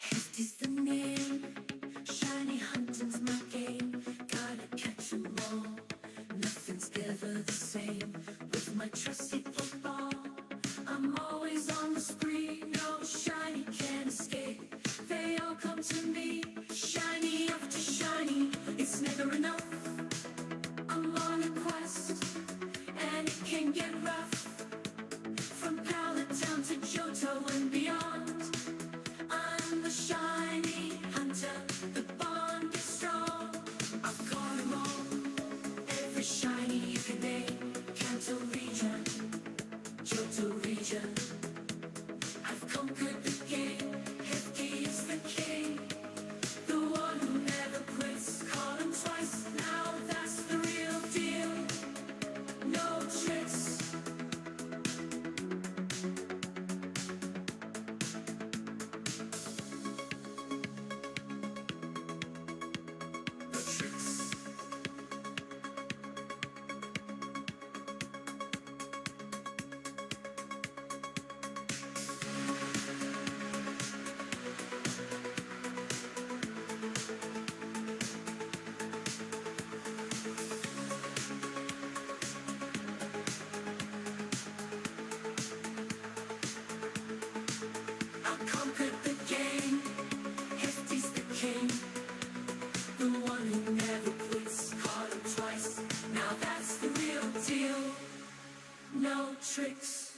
Hefty's the name, shiny hunting's my game. Gotta catch 'em all, nothing's ever the same. With my trusty football, I'm always on the spree. No shiny can escape, they all come to me. Shiny after shiny, it's never enough. I'm on a quest, and it can get rough. From Pallet Town to Johto and beyond, I'm the shiny hunter, the bond is strong. I've got 'em all, every shiny you can name. Kanto region, Johto region, I've conquered the game. Hefty is the king, the one who never quits. Call him twice, now that's the real deal. No tricks. I've conquered the game. Hefty's the king, the one who never quits. Caught him twice, now that's the real deal. No tricks.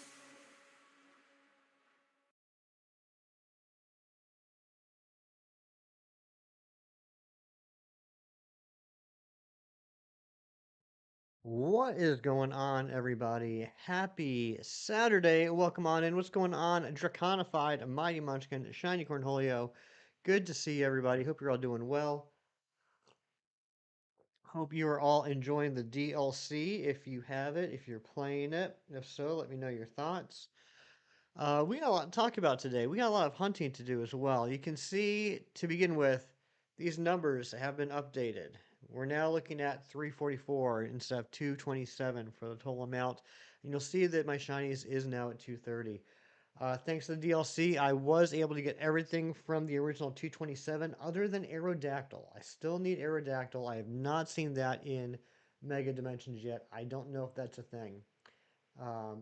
What is going on, everybody? Happy Saturday. Welcome on in. What's going on? Draconified, Mighty Munchkin, Shiny Cornholio. Good to see everybody. Hope you're all doing well. Hope you are all enjoying the DLC if you have it, if you're playing it. If so, let me know your thoughts. We got a lot to talk about today. We got a lot of hunting to do as well. You can see, to begin with, these numbers have been updated. We're now looking at 344 instead of 227 for the total amount. And you'll see that my shinies is now at 230. Thanks to the DLC, I was able to get everything from the original 227 other than Aerodactyl. I still need Aerodactyl. I have not seen that in Mega Dimensions yet. I don't know if that's a thing.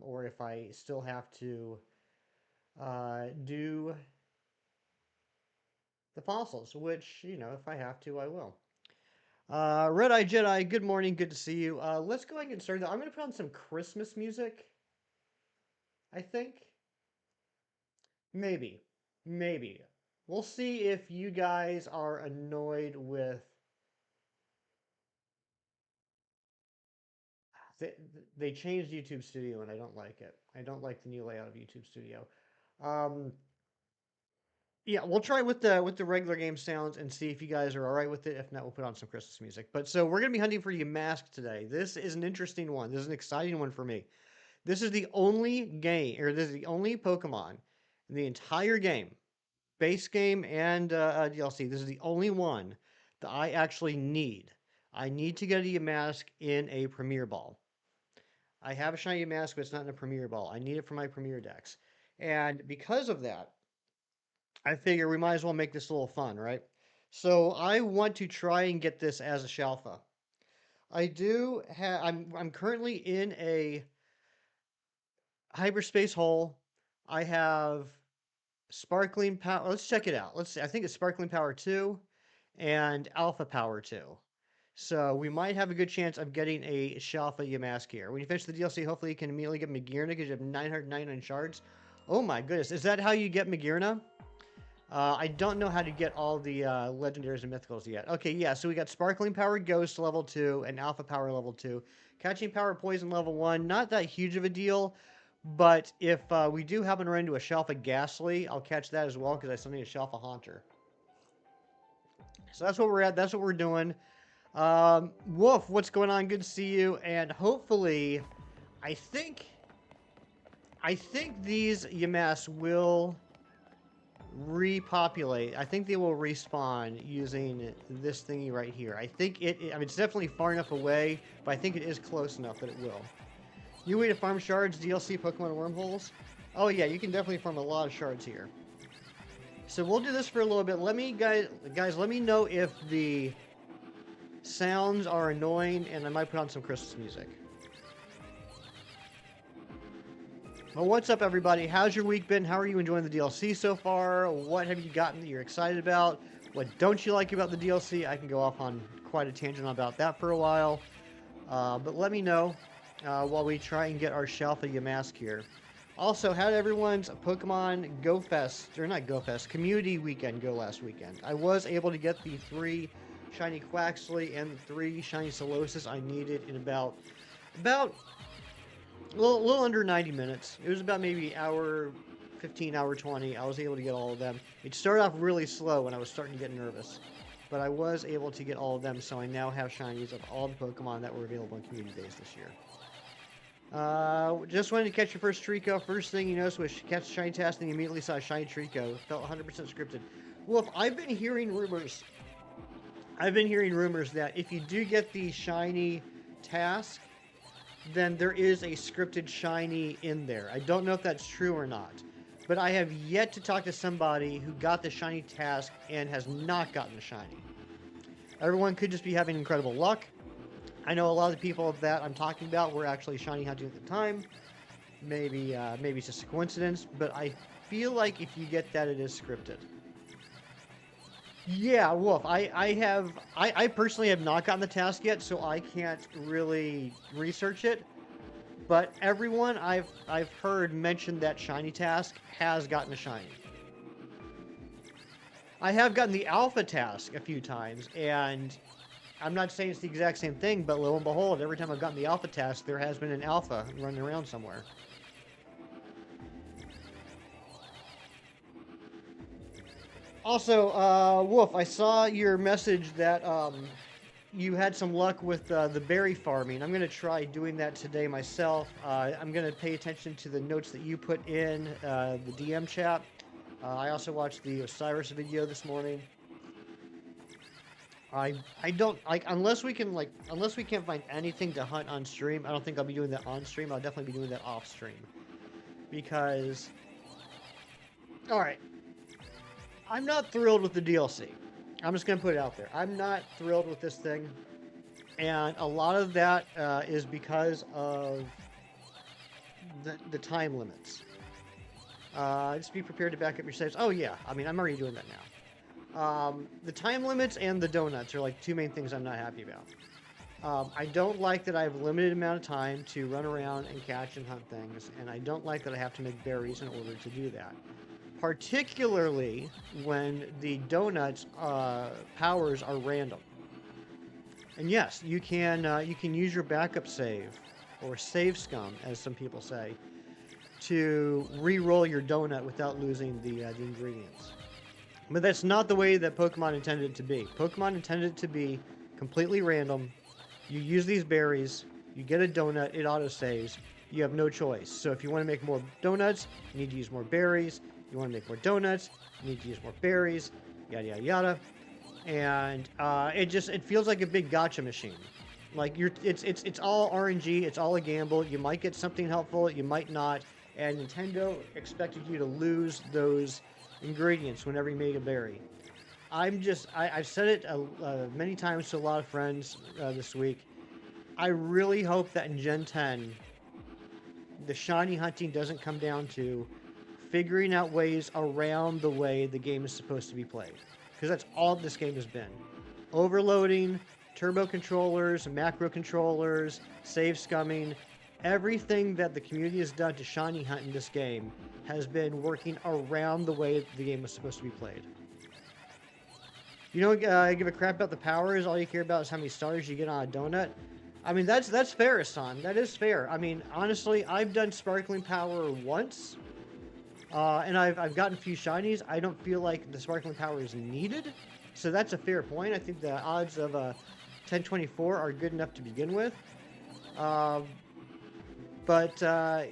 Or if I still have to do the fossils, which, if I have to, I will. Red Eye Jedi, good morning, good to see you. Let's go ahead and get started. I'm going to put on some Christmas music, I think. Maybe. Maybe. We'll see if you guys are annoyed with... They, they changed YouTube Studio and I don't like it. I don't like the new layout of YouTube Studio. Um, Yeah, we'll try with the regular game sounds and see if you guys are all right with it. If not, we'll put on some Christmas music. But so we're gonna be hunting for Yamask today. This is an interesting one. This is an exciting one for me. This is the only game, or this is the only Pokemon in the entire game, base game and DLC. This is the only one that I actually need. I need to get a Yamask in a Premier Ball. I have a shiny Yamask, but it's not in a Premier Ball. I need it for my Premier decks, and because of that. I figure we might as well make this a little fun, right? So I want to try and get this as a Shalfa. I do have. I'm currently in a hyperspace hole. I have sparkling power. Let's check it out. Let's see. I think it's sparkling power 2 and alpha power 2. So we might have a good chance of getting a Shalfa Yamask here. When you finish the DLC, hopefully you can immediately get Magearna because you have 999 shards. Oh my goodness. Is that how you get Magearna? I don't know how to get all the legendaries and mythicals yet. Okay, yeah, so we got Sparkling Power Ghost level 2 and Alpha Power level 2. Catching Power Poison level 1, not that huge of a deal, but if we do happen to run into a Shalfa Ghastly, I'll catch that as well because I still need a Shalfa Haunter. So that's what we're at, that's what we're doing. Wolf, what's going on? Good to see you, and hopefully, I think these Yamask will repopulate. I think they will respawn using this thingy right here. I think I mean, it's definitely far enough away, but I think it is close enough that it will. New way to farm shards, DLC Pokemon wormholes. Oh yeah, you can definitely farm a lot of shards here. So we'll do this for a little bit. Let me, guys, let me know if the sounds are annoying, and I might put on some Christmas music. Well, what's up, everybody? How's your week been? How are you enjoying the DLC so far? What have you gotten that you're excited about? What don't you like about the DLC? I can go off on quite a tangent about that for a while. But let me know while we try and get our Shelf of Yamask here. Also, how did everyone's Pokemon Go Fest, or not Go Fest, Community Weekend go last weekend? I was able to get the 3 Shiny Quaxley and the 3 Shiny Solosis I needed in about a little under 90 minutes. It was about maybe hour 15, hour 20. I was able to get all of them. It started off really slow when I was starting to get nervous, but I was able to get all of them, so I now have shinies of all the Pokemon that were available in Community Days this year. Just wanted to catch your first Trico. First thing you noticed was catch a shiny task, and you immediately saw a shiny Trico. Felt 100% scripted. Well, I've been hearing rumors that if you do get the shiny task, then there is a scripted shiny in there. I don't know if that's true or not, but I have yet to talk to somebody who got the shiny task and has not gotten the shiny. Everyone could just be having incredible luck. I know a lot of the people that I'm talking about were actually shiny hunting at the time. Maybe it's just a coincidence, but I feel like if you get that, it is scripted. Yeah, Wolf. I personally have not gotten the task yet, so I can't really research it. But everyone I've heard mention that shiny task has gotten a shiny. I have gotten the alpha task a few times, and I'm not saying it's the exact same thing, but lo and behold, every time I've gotten the alpha task, there has been an alpha running around somewhere. Also, Wolf, I saw your message that you had some luck with the berry farming. I'm going to try doing that today myself. I'm going to pay attention to the notes that you put in the DM chat. I also watched the Osiris video this morning. I don't like unless we can't find anything to hunt on stream. I don't think I'll be doing that on stream. I'll definitely be doing that off stream, because all right, I'm not thrilled with the DLC. I'm just gonna put it out there. I'm not thrilled with this thing, and a lot of that is because of the time limits. Just be prepared to back up your saves. Oh yeah, I mean I'm already doing that now. The time limits and the donuts are like 2 main things I'm not happy about. I don't like that I have a limited amount of time to run around and catch and hunt things, and I don't like that I have to make berries in order to do that. Particularly when the donuts powers are random. And yes, you can use your backup save, or save scum, as some people say, to re-roll your donut without losing the ingredients. But that's not the way that Pokemon intended it to be. Pokemon intended it to be completely random. You use these berries, you get a donut, it auto-saves. You have no choice. So if you want to make more donuts, you need to use more berries. You want to make more donuts, you need to use more berries, yada yada yada. And it feels like a big gotcha machine. Like it's all RNG, it's all a gamble. You might get something helpful, you might not. And Nintendo expected you to lose those ingredients whenever you make a berry. I've said it many times to a lot of friends this week. I really hope that in Gen 10, the shiny hunting doesn't come down to figuring out ways around the way the game is supposed to be played. Because that's all this game has been. Overloading, turbo controllers, macro controllers, save scumming. Everything that the community has done to shiny hunt in this game has been working around the way the game was supposed to be played. You don't give a crap about the powers. All you care about is how many stars you get on a donut. I mean, that's fair, Hassan. That is fair. I mean, honestly, I've done sparkling power once, and I've gotten a few shinies. I don't feel like the sparkling power is needed, so that's a fair point. I think the odds of 1024 are good enough to begin with. But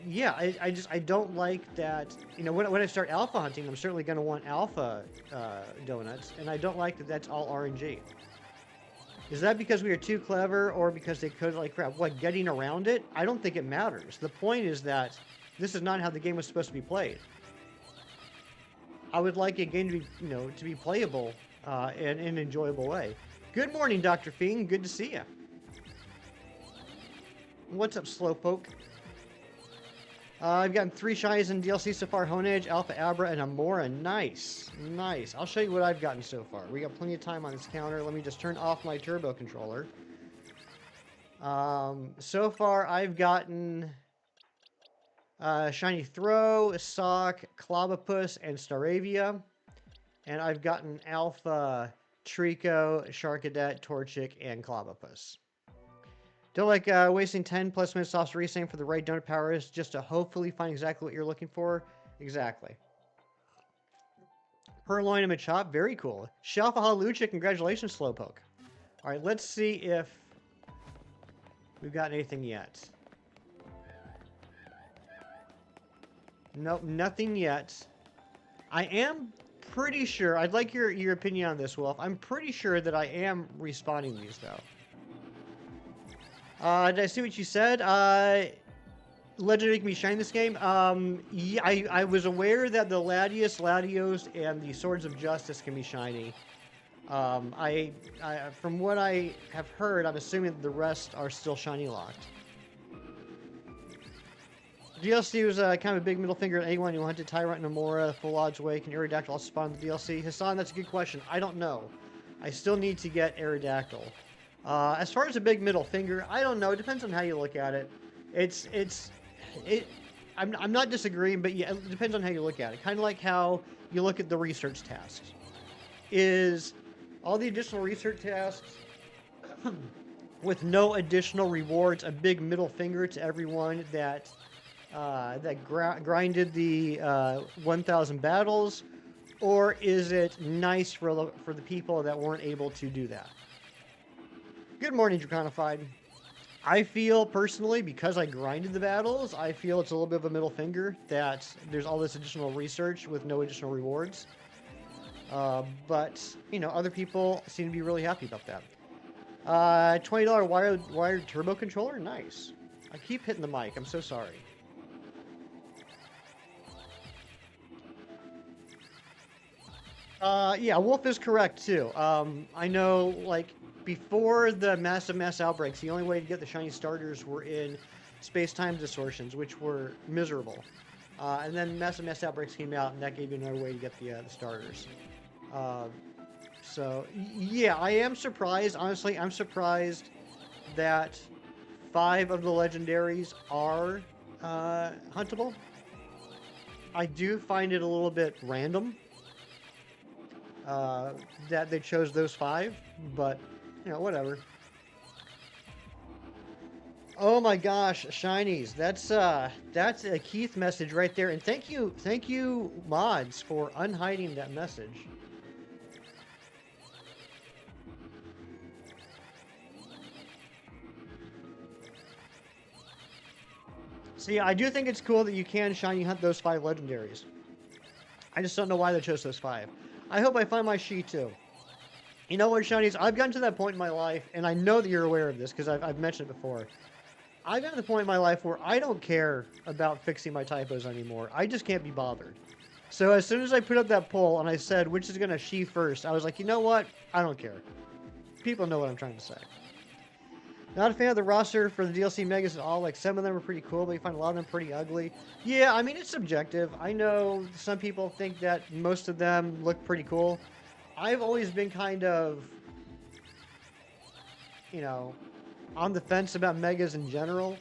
yeah, I don't like that. You know, when I start alpha hunting, I'm certainly going to want alpha donuts, and I don't like that that's all RNG. Is that because we are too clever, or because they could like crap? What, getting around it? I don't think it matters. The point is that this is not how the game was supposed to be played. I would like a game to be, to be playable in an enjoyable way. Good morning, Dr. Fiend. Good to see you. What's up, Slowpoke? I've gotten 3 shinies in DLC so far. Honedge, Alpha Abra, and Amora. Nice. Nice. I'll show you what I've gotten so far. We got plenty of time on this counter. Let me just turn off my turbo controller. So far, I've gotten Shiny Throw, Sock, Clobopus, and Staravia. And I've gotten Alpha, Trico, Sharkadet, Torchic, and Clobopus. Don't like wasting 10 plus minutes off resaying for the right donut powers just to hopefully find exactly what you're looking for. Exactly. Purloin and Machop, very cool. Shalfaha Lucha, congratulations, Slowpoke. Alright, let's see if we've got anything yet. Nope, nothing yet. I am pretty sure, I'd like your opinion on this, Wolf. I'm pretty sure that I am respawning these, though. Did I see what you said? Legendary can be shiny in this game. Yeah, I was aware that the Latios, Latios, and the Swords of Justice can be shiny. From what I have heard, I'm assuming that the rest are still shiny locked. DLC was kind of a big middle finger at anyone who hunted Tyrant and Amora full odds away. Can Aerodactyl also spawn in the DLC? Hassan, that's a good question. I don't know. I still need to get Aerodactyl. As far as a big middle finger, I don't know. It depends on how you look at it. I'm not disagreeing, but yeah, it depends on how you look at it. Kind of like how you look at the research tasks. Is all the additional research tasks with no additional rewards a big middle finger to everyone that grinded the 1,000 battles, or is it nice for the people that weren't able to do that? Good morning, Draconified. I feel personally, because I grinded the battles, I feel it's a little bit of a middle finger that there's all this additional research with no additional rewards. But, other people seem to be really happy about that. $20 wired turbo controller? Nice. I keep hitting the mic. I'm so sorry. Yeah, Wolf is correct, too. I know, before the massive mass outbreaks, the only way to get the shiny starters were in space-time distortions, which were miserable. And then massive mass outbreaks came out, and that gave you another way to get the starters. So, yeah, I am surprised. Honestly, I'm surprised that 5 of the legendaries are huntable. I do find it a little bit random that they chose those 5, but whatever. Oh my gosh, shinies! That's a Keith message right there, and thank you mods for unhiding that message. See, I do think it's cool that you can shiny hunt those 5 legendaries. I just don't know why they chose those 5. I hope I find my Shi too. You know what, shinies? I've gotten to that point in my life, and I know that you're aware of this because I've mentioned it before. I've gotten to the point in my life where I don't care about fixing my typos anymore. I just can't be bothered. So as soon as I put up that poll and I said which is going to Shi first, I was like, you know what? I don't care. People know what I'm trying to say. Not a fan of the roster for the DLC Megas at all. Like, some of them are pretty cool, but you find a lot of them pretty ugly. Yeah, I mean, it's subjective. I know some people think that most of them look pretty cool. I've always been kind of, on the fence about Megas in general.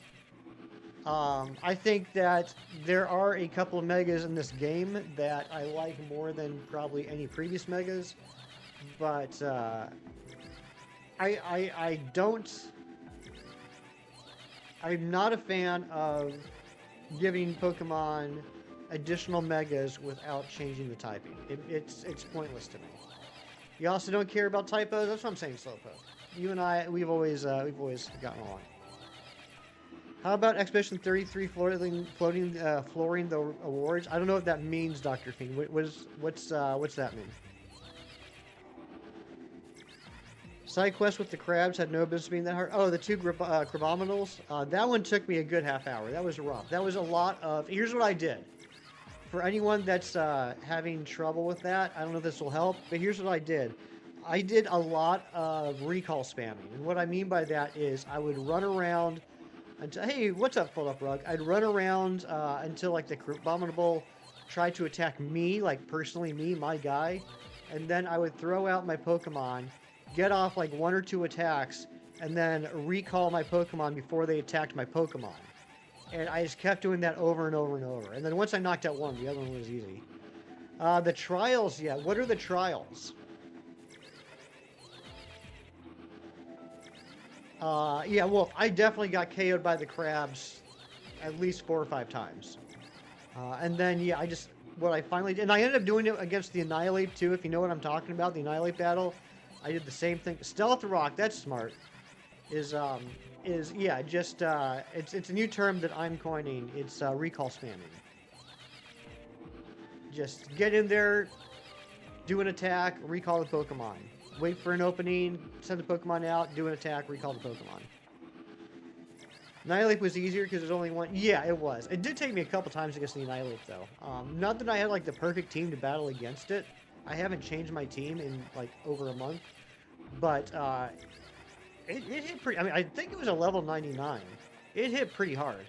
I think that there are a couple of Megas in this game that I like more than probably any previous Megas. But, I'm not a fan of giving Pokemon additional Megas without changing the typing. It's pointless to me. You also don't care about typos. That's what I'm saying, Slowpoke. You and I, we've always gotten along. How about Expedition 33 flooring the awards? I don't know what that means, Dr. Fiend. What's that mean? Side quest with the crabs had no business being that hard. Oh, the 2 Crabominals. That one took me a good half hour. That was rough. That was a lot of... Here's what I did. For anyone that's having trouble with that, I don't know if this will help, but here's what I did. I did a lot of recall spamming, and what I mean by that is I would run around until, hey, what's up, Fold Up Rug? I'd run around until like the Abominable tried to attack me, like personally me, my guy, and then I would throw out my Pokemon, get off like 1 or 2 attacks, and then recall my Pokemon before they attacked my Pokemon. And I just kept doing that over and over and over. And then once I knocked out one, the other one was easy. The trials, yeah. What are the trials? Yeah, well, I definitely got KO'd by the crabs at least 4 or 5 times. And then, yeah, what I finally did, and I ended up doing it against the Annihilate too, if you know what I'm talking about, the Annihilate battle. I did the same thing. Stealth Rock, that's smart. It's a new term that I'm coining. It's recall spamming. Just get in there, do an attack, recall the Pokemon. Wait for an opening, send the Pokemon out, do an attack, recall the Pokemon. Annihilate was easier because there's only one. Yeah, it was. It did take me a couple times against the Annihilate though. Not that I had like the perfect team to battle against it. I haven't changed my team in like over a month, but it hit pretty. I mean, I think it was a level 99. It hit pretty hard.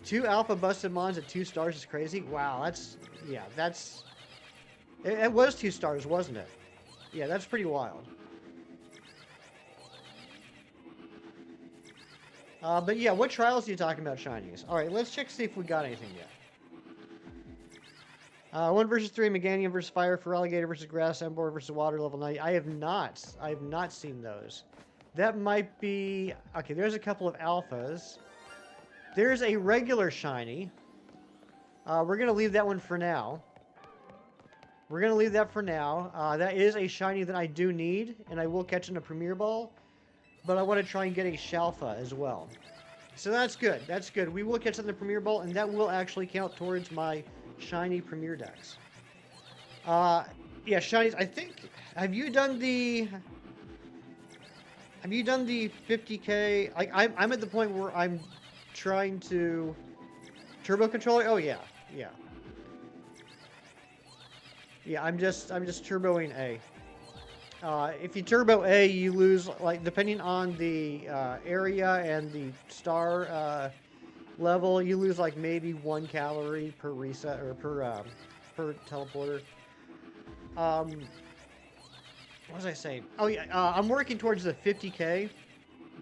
2 Alpha Busted Mons at 2 stars is crazy. Wow, that's. It was 2 stars, wasn't it? Yeah, that's pretty wild. But yeah, what trials are you talking about, shinies? Alright, let's check to see if we got anything yet. 1 versus 3, Meganium versus Fire, Feraligatr versus Grass, Emboar versus Water, level 90. I have not seen those. That might be... Okay, there's a couple of alphas. There's a regular shiny. We're going to leave that one for now. That is a shiny that I do need, and I will catch in a Premier Ball. But I want to try and get a Shalfa as well. So that's good. That's good. We will catch in the Premier Ball, and that will actually count towards my shiny Premier Dex. Yeah, shinies. I think... Have you done the 50k? I'm at the point where I'm trying to... Turbo Controller? Oh, yeah. Yeah. Yeah, I'm just turboing A. If you turbo A, you lose, like, depending on the area and the star level, you lose like maybe 1 calorie per reset or per teleporter. What was I saying? Oh yeah, I'm working towards the 50k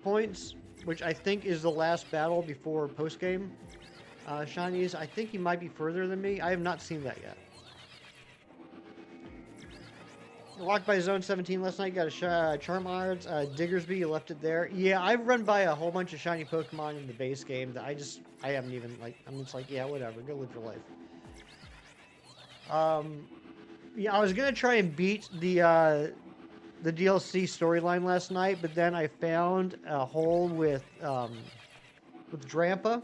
points, which I think is the last battle before post game. Shinies, I think he might be further than me. I have not seen that yet. Walked by Zone 17 last night, got a Charmard, Diggersby, you left it there. Yeah, I've run by a whole bunch of shiny Pokemon in the base game that I haven't even, like, I'm just like, yeah, whatever, go live your life. Yeah, I was gonna try and beat the DLC storyline last night, but then I found a hole with Drampa,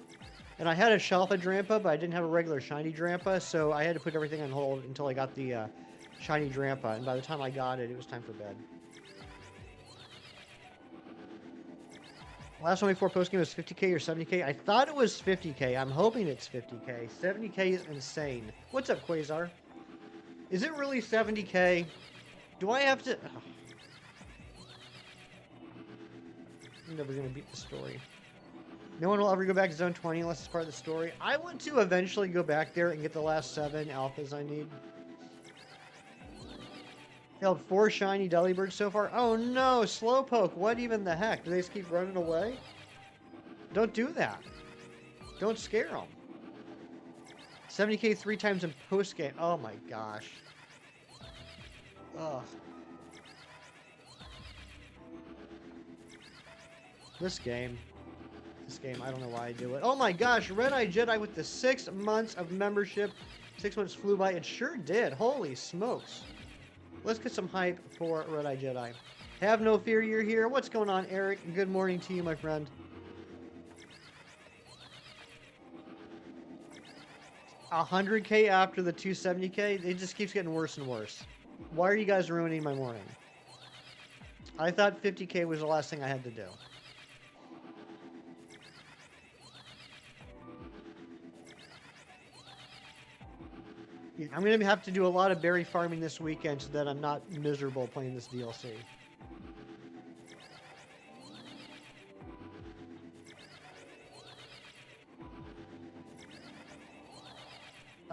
and I had a Shalfa Drampa, but I didn't have a regular shiny Drampa, so I had to put everything on hold until I got the shiny Drampa, and by the time I got it, it was time for bed. Last one before postgame was 50k or 70k. I thought it was 50k. I'm hoping it's 50k. 70k is insane. What's up, Quasar? Is it really 70k? Do I have to... Oh. I'm never going to beat the story. No one will ever go back to Zone 20 unless it's part of the story. I want to eventually go back there and get the last 7 alphas I need. Held 4 shiny Delibirds so far. Oh no, Slowpoke, what even the heck? Do they just keep running away? Don't do that. Don't scare them. 70k 3 times in post-game. Oh my gosh. Ugh. This game, I don't know why I do it. Oh my gosh, Red Eye Jedi with the 6 months of membership. 6 months flew by. It sure did. Holy smokes. Let's get some hype for Red Eye Jedi. Have no fear, you're here. What's going on, Eric? Good morning to you, my friend. $100k after the 270k? It just keeps getting worse and worse. Why are you guys ruining my morning? I thought 50k was the last thing I had to do. I'm going to have to do a lot of berry farming this weekend so that I'm not miserable playing this DLC.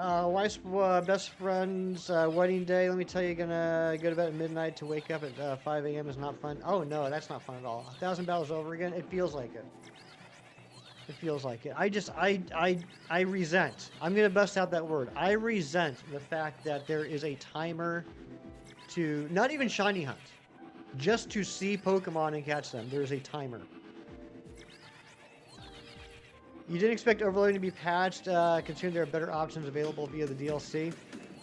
Wife's best friend's wedding day. Let me tell you, gonna go to bed at midnight to wake up at 5 a.m. is not fun. Oh no, that's not fun at all. 1,000 battles over again. It feels like it. It feels like it. I resent. I'm gonna bust out that word. I resent the fact that there is a timer to not even shiny hunt, just to see Pokemon and catch them. There's a timer. You didn't expect Overloading to be patched, considering there are better options available via the DLC.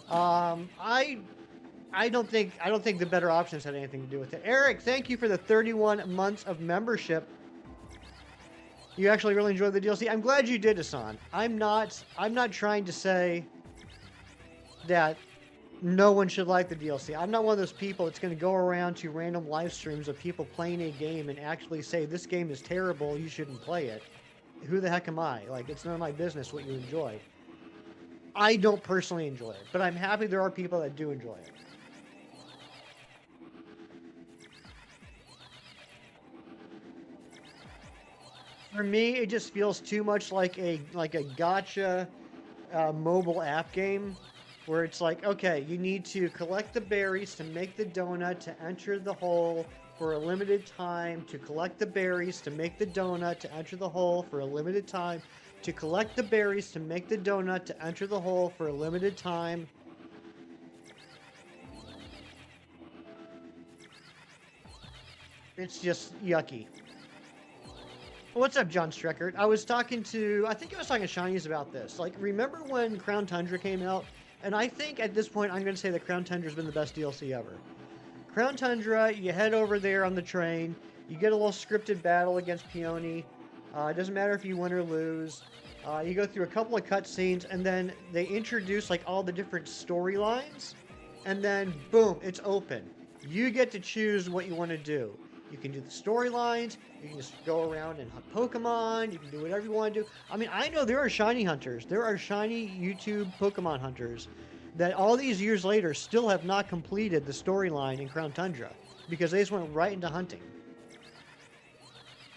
I don't think the better options had anything to do with it. Eric, thank you for the 31 months of membership. You actually really enjoyed the DLC. I'm glad you did, Hassan. I'm not trying to say that no one should like the DLC. I'm not one of those people that's going to go around to random live streams of people playing a game and actually say this game is terrible, you shouldn't play it. Who the heck am I? Like, it's none of my business what you enjoy. I don't personally enjoy it, but I'm happy there are people that do enjoy it. For me, it just feels too much like a gacha mobile app game, where it's like, okay, you need to collect the berries to make the donut to enter the hole for a limited time, to collect the berries to make the donut to enter the hole for a limited time, to collect the berries to make the donut to enter the hole for a limited time. It's just yucky. What's up, John Streckert? I think I was talking to Shinies about this. Like, remember when Crown Tundra came out? And I think at this point, I'm going to say that Crown Tundra's been the best DLC ever. Crown Tundra, you head over there on the train, you get a little scripted battle against Peony. It doesn't matter if you win or lose. You go through a couple of cutscenes, and then they introduce like all the different storylines, and then boom, it's open. You get to choose what you want to do. You can do the storylines, you can just go around and hunt Pokemon, you can do whatever you want to do. I mean, I know there are shiny hunters. There are shiny YouTube Pokemon hunters that all these years later still have not completed the storyline in Crown Tundra because they just went right into hunting.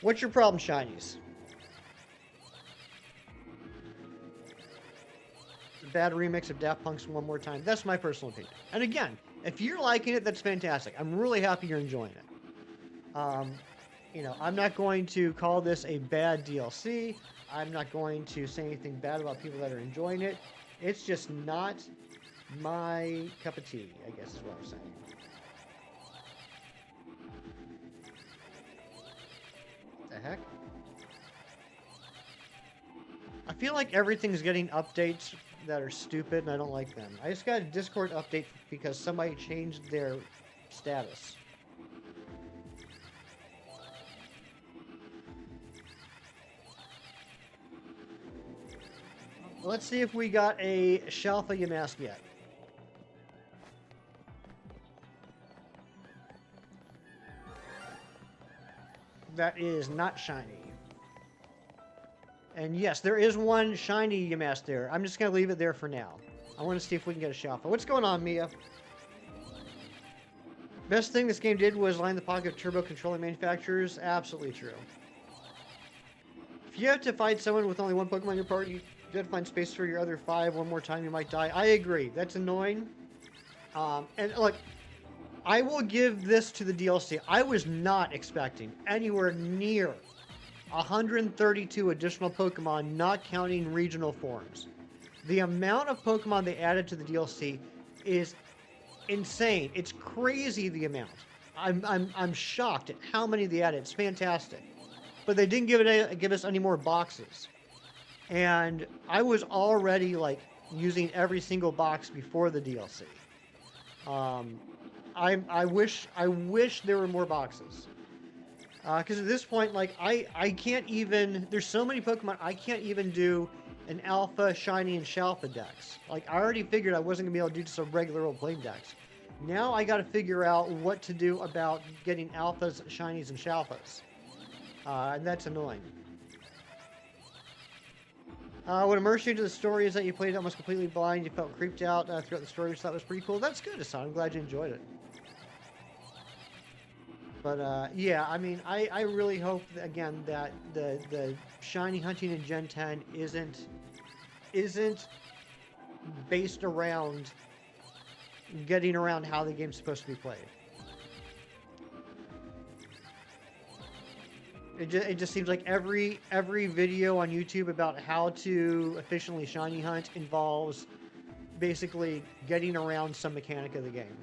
What's your problem, shinies? The bad remix of Daft Punk's One More Time. That's my personal opinion. And again, if you're liking it, that's fantastic. I'm really happy you're enjoying it. You know, I'm not going to call this a bad DLC. I'm not going to say anything bad about people that are enjoying it. It's just not my cup of tea, I guess is what I'm saying. What the heck? I feel like everything's getting updates that are stupid and I don't like them. I just got a Discord update because somebody changed their status. Let's see if we got a Shalfa Yamask yet. That is not shiny. And yes, there is one shiny Yamask there. I'm just going to leave it there for now. I want to see if we can get a Shalfa. What's going on, Mia? Best thing this game did was line the pocket of turbo controlling manufacturers. Absolutely true. If you have to fight someone with only one Pokemon in your party, you have to find space for your other 5. One more time, you might die. I agree. That's annoying. And look, I will give this to the DLC. I was not expecting anywhere near 132 additional Pokemon, not counting regional forms. The amount of Pokemon they added to the DLC is insane. It's crazy, the amount. I'm shocked at how many they added. It's fantastic. But they didn't give us any more boxes. And I was already like using every single box before the DLC. I wish there were more boxes. Because at this point, like, I can't even... There's so many Pokemon, I can't even do an Alpha, Shiny, and Shalfa dex. Like, I already figured I wasn't going to be able to do just a regular old plain dex. Now I got to figure out what to do about getting Alphas, Shinies, and Shalfas. And that's annoying. What immersed you into the story is that you played it almost completely blind. You felt creeped out throughout the story, which I thought was pretty cool. That's good, Hassan. I'm glad you enjoyed it. But yeah, I mean, I really hope that, again, that the shiny hunting in Gen 10 isn't based around getting around how the game's supposed to be played. It just seems like every video on YouTube about how to efficiently shiny hunt involves basically getting around some mechanic of the game.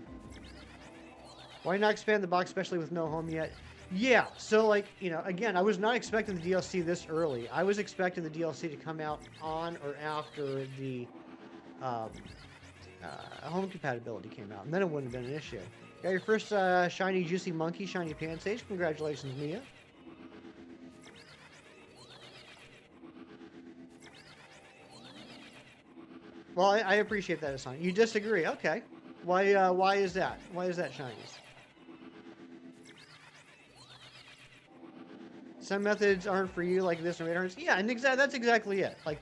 Why not expand the box, especially with no home yet? Yeah, so like, you know, again, I was not expecting the DLC this early. I was expecting the DLC to come out on or after the home compatibility came out, and then it wouldn't have been an issue. Got your first shiny juicy monkey, shiny Pansage. Congratulations, Mia. Well, I appreciate that, Hassan. You disagree? Okay. Why is that? Why is that, shinies? Some methods aren't for you, like this and radar. Yeah, and that's exactly it. Like,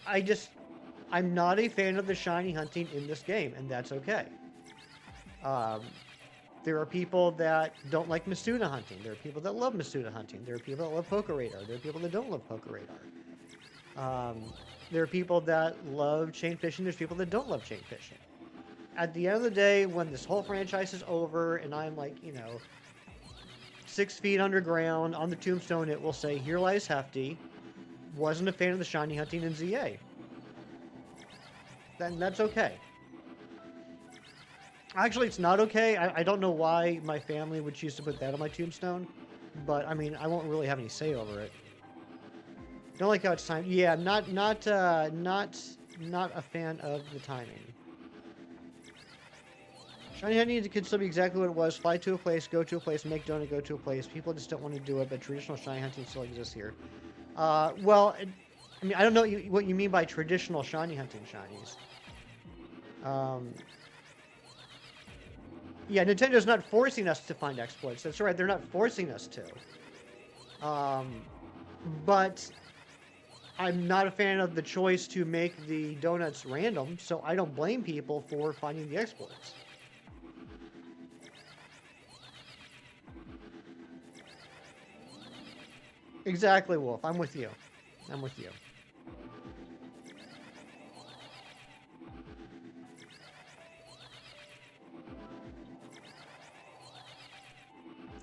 I'm not a fan of the shiny hunting in this game, and that's okay. There are people that don't like Masuda hunting. There are people that love Masuda hunting. There are people that love Poké Radar. There are people that don't love Poké Radar. There are people that love chain fishing. There's people that don't love chain fishing. At the end of the day, when this whole franchise is over and I'm like, you know, 6 feet underground on the tombstone, it will say, "Here lies Hefty. Wasn't a fan of the shiny hunting in ZA." Then that's okay. Actually, it's not okay. I don't know why my family would choose to put that on my tombstone, but I mean, I won't really have any say over it. Don't like how it's timed. Yeah, not a fan of the timing. Shiny hunting could still be exactly what it was. Fly to a place, go to a place, make donut, go to a place. People just don't want to do it, but traditional shiny hunting still exists here. Well, I mean, I don't know what you mean by traditional shiny hunting shinies. Yeah, Nintendo's not forcing us to find exploits. That's right, they're not forcing us to. But I'm not a fan of the choice to make the donuts random, so I don't blame people for finding the exploits. Exactly, Wolf. I'm with you. I'm with you.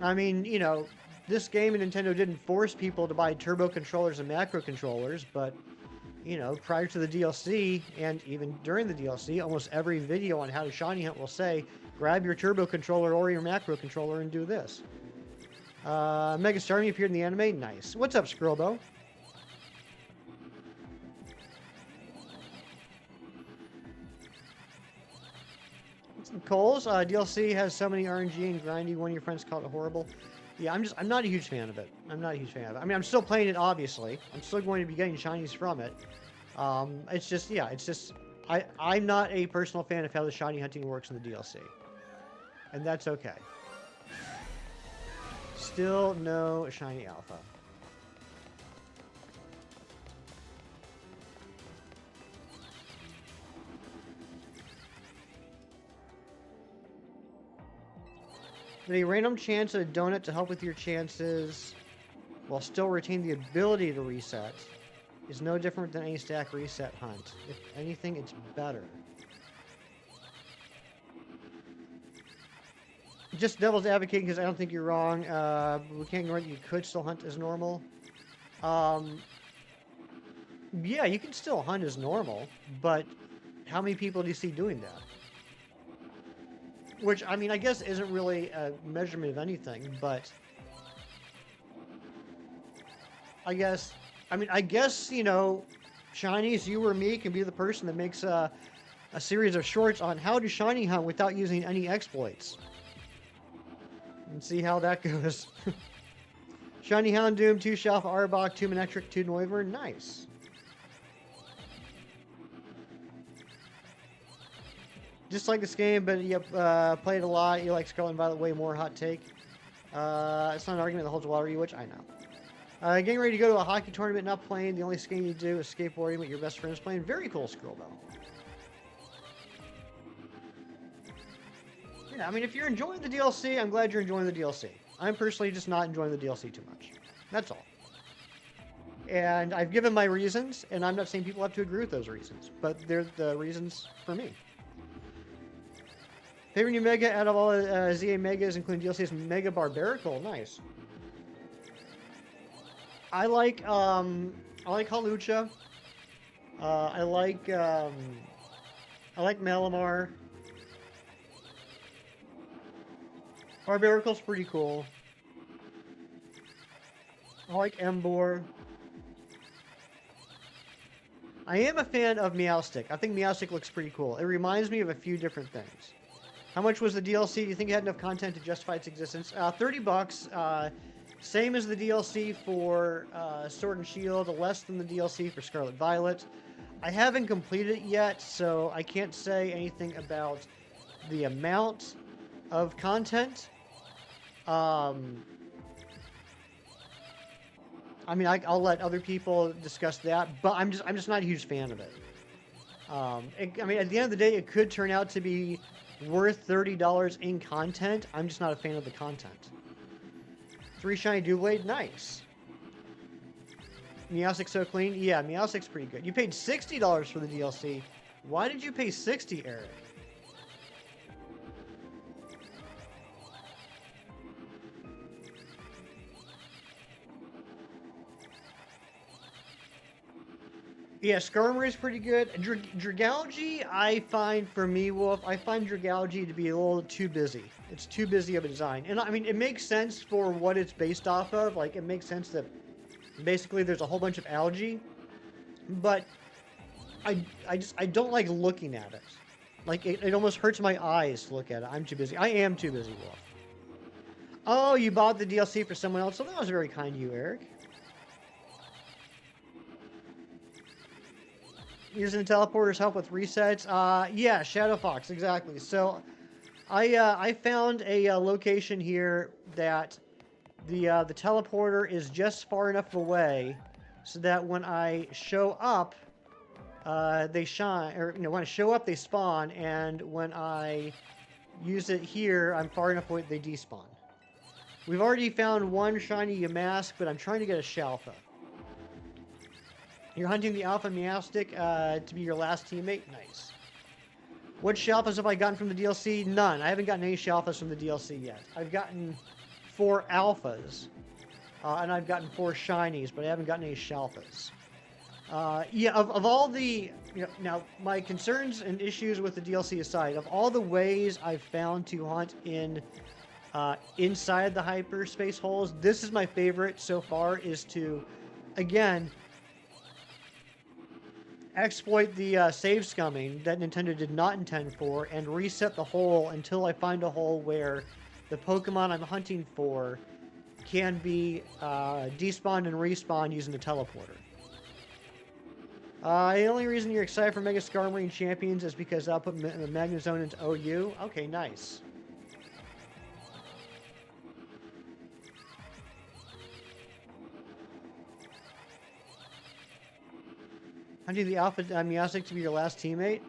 I mean, you know, this game and Nintendo didn't force people to buy turbo controllers and macro controllers, but, you know, prior to the DLC and even during the DLC, almost every video on how to shiny hunt will say, grab your turbo controller or your macro controller and do this. Mega Starmie appeared in the anime. Nice. What's up, Skrillbo? Coles, DLC has so many RNG and grindy. One of your friends called it horrible. Yeah, I'm not a huge fan of it. I'm not a huge fan of it. I mean, I'm still playing it, obviously. I'm still going to be getting shinies from it. It's just, yeah, it's just, I'm not a personal fan of how the shiny hunting works in the DLC. And that's okay. Still no shiny alpha. A random chance at a donut to help with your chances while still retain the ability to reset is no different than any stack reset hunt. If anything, it's better. Just devil's advocating because I don't think you're wrong. We can't ignore that you could still hunt as normal. Yeah, you can still hunt as normal, but how many people do you see doing that? Which, I mean, I guess isn't really a measurement of anything, but I guess, you know, shinies, you or me can be the person that makes a series of shorts on how to shiny hunt without using any exploits. And see how that goes. Shiny Houndoom, 2 Shalfa Arbok, 2 Manectric, 2 Noivern. Nice. Just like this game, but you played a lot. You like Scarlet and Violet way more. Hot take. It's not an argument that holds water, you, which I know. Getting ready to go to a hockey tournament, not playing. The only skating you do is skateboarding, but your best friend is playing. Very cool, Scrollbell. Yeah, I mean, if you're enjoying the DLC, I'm glad you're enjoying the DLC. I'm personally just not enjoying the DLC too much. That's all. And I've given my reasons, and I'm not saying people have to agree with those reasons, but they're the reasons for me. Favorite new Mega out of all ZA Megas, including DLC, is Mega Barbarical. Nice. I like Hawlucha. I like Malamar. Barbarical's pretty cool. I like Emboar. I am a fan of Meowstic. I think Meowstic looks pretty cool. It reminds me of a few different things. How much was the DLC? Do you think it had enough content to justify its existence? $30. Same as the DLC for Sword and Shield, less than the DLC for Scarlet Violet. I haven't completed it yet, so I can't say anything about the amount of content. I mean, I'll let other people discuss that, but I'm just not a huge fan of it. I mean, at the end of the day, it could turn out to be worth $30 in content. I'm just not a fan of the content. 3 shiny Doublade, nice. Meowstic's so clean. Yeah, Meowstic's pretty good. You paid $60 for the DLC. Why did you pay $60, Eric? Yeah, Skarmory is pretty good. Dragalge, I find, for me, Wolf, I find Dragalge to be a little too busy. It's too busy of a design. And I mean, it makes sense for what it's based off of. Like, it makes sense that basically there's a whole bunch of algae. But I don't like looking at it. Like, it almost hurts my eyes to look at it. I'm too busy. I am too busy, Wolf. Oh, you bought the DLC for someone else? So that was very kind of you, Eric. Using the teleporters help with resets. Yeah, Shadow Fox, exactly. So, I found a location here that the teleporter is just far enough away so that when I show up, they shine, or when I show up, they spawn, and when I use it here, I'm far enough away they despawn. We've already found one shiny Yamask, but I'm trying to get a Shalfa. You're hunting the Alpha Meowstic to be your last teammate? Nice. What Shalfas have I gotten from the DLC? None. I haven't gotten any Shalfas from the DLC yet. I've gotten 4 Alphas, and I've gotten 4 Shinies, but I haven't gotten any Shalfas. Yeah, of all the... now, my concerns and issues with the DLC aside, of all the ways I've found to hunt in inside the hyperspace holes, this is my favorite so far, is to, again... exploit the save scumming that Nintendo did not intend for and reset the hole until I find a hole where the Pokemon I'm hunting for can be despawned and respawned using the teleporter. The only reason you're excited for Mega Skarmory and Champions is because I'll put Magnezone into OU? Okay, nice. Hunting the Alpha Meowstic to be your last teammate?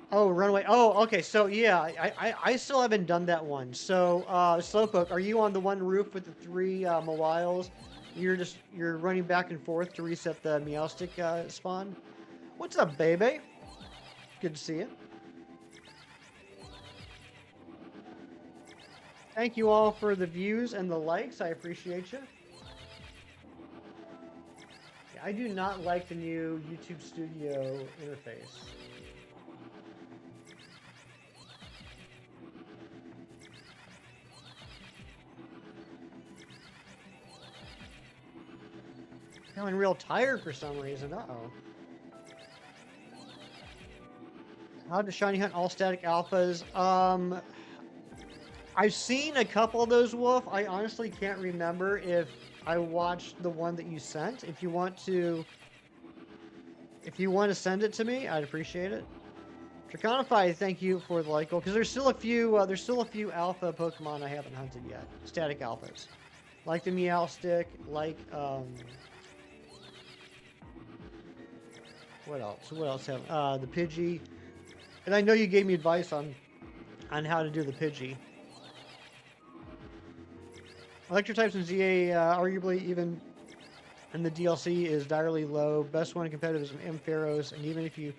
Oh, Runaway. Oh, okay. So, yeah, I still haven't done that one. So, Slowpoke, are you on the one roof with the 3 Mawiles? You're running back and forth to reset the Meowstic spawn? What's up, baby? Good to see you. Thank you all for the views and the likes. I appreciate you. Yeah, I do not like the new YouTube Studio interface. Feeling real tired for some reason. Uh-oh. How to shiny hunt all static alphas? I've seen a couple of those, Wolf. I honestly can't remember if I watched the one that you sent. If you want to send it to me, I'd appreciate it. Draconify, thank you for the like goal, because there's still a few alpha Pokemon I haven't hunted yet. Static alphas. Like the Meowstic, like, what else? What else have, the Pidgey. And I know you gave me advice on how to do the Pidgey. Electrotypes in ZA, arguably even in the DLC, is direly low. Best one in competitive is Ampharos, and even if you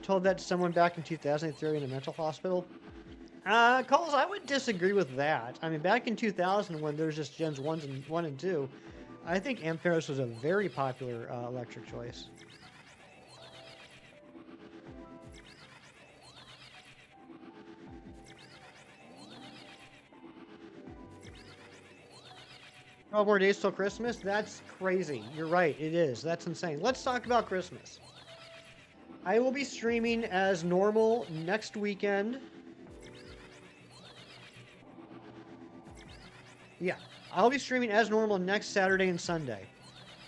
told that to someone back in 2000, they're in a mental hospital. Coles, I would disagree with that. I mean, back in 2000, when there's just Gens 1 and 2, I think Ampharos was a very popular electric choice. Oh, more days till Christmas? That's crazy. You're right, it is. That's insane. Let's talk about Christmas. I will be streaming as normal next weekend. Yeah, I'll be streaming as normal next Saturday and Sunday.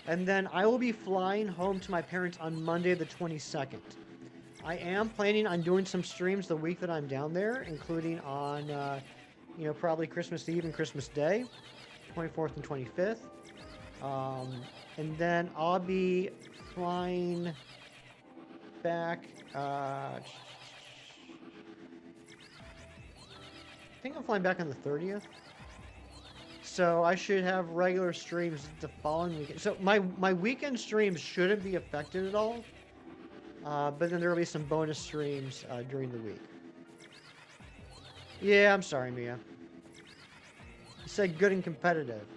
And then I will be flying home to my parents on Monday the 22nd. I am planning on doing some streams the week that I'm down there, including on, probably Christmas Eve and Christmas Day, 24th and 25th. And then I'll be flying back, I think I'm flying back on the 30th. So I should have regular streams the following weekend. So my weekend streams shouldn't be affected at all. But then there will be some bonus streams during the week. Yeah, I'm sorry, Mia. You said good and competitive.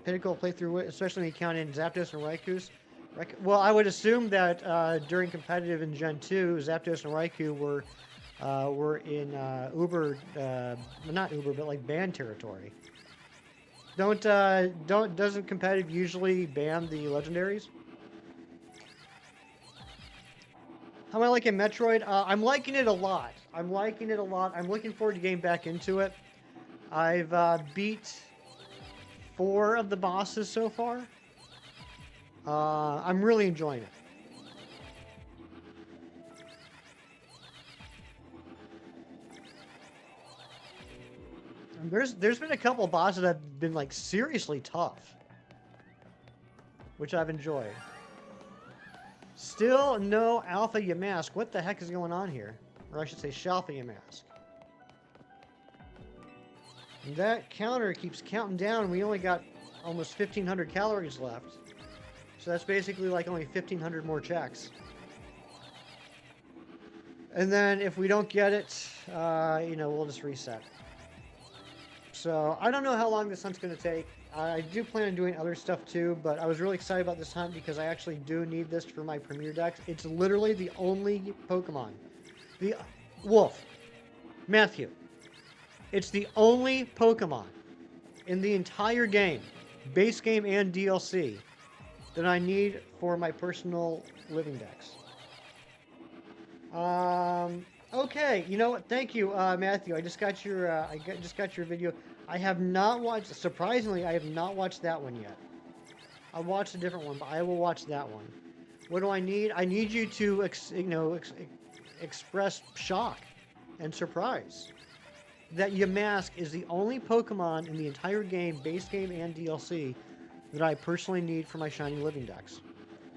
Pinnacle playthrough, especially when you count in Zapdos and Raikou. Well, I would assume that during competitive in Gen 2, Zapdos and Raikou were in Uber, not Uber, but like ban territory. Doesn't competitive usually ban the legendaries? How am I liking Metroid? I'm liking it a lot. I'm looking forward to getting back into it. I've beat 4 of the bosses so far. I'm really enjoying it. There's been a couple of bosses that have been like seriously tough, which I've enjoyed. Still no Alpha Yamask. What the heck is going on here? Or I should say Shalpha Yamask. And that counter keeps counting down. We only got almost 1,500 calories left. So that's basically like only 1,500 more checks. And then if we don't get it, we'll just reset. So I don't know how long this hunt's going to take. I do plan on doing other stuff too, but I was really excited about this hunt because I actually do need this for my Premier Dex. It's literally the only Pokemon. The Wolf. Matthew. It's the only Pokemon in the entire game, base game and DLC, that I need for my personal living dex. Okay, you know what? Thank you, Matthew. I just got your video. I have not watched. Surprisingly, I have not watched that one yet. I watched a different one, but I will watch that one. What do I need? I need you to, express shock and surprise that Yamask is the only Pokemon in the entire game, base game and DLC, that I personally need for my Shiny Living Dex.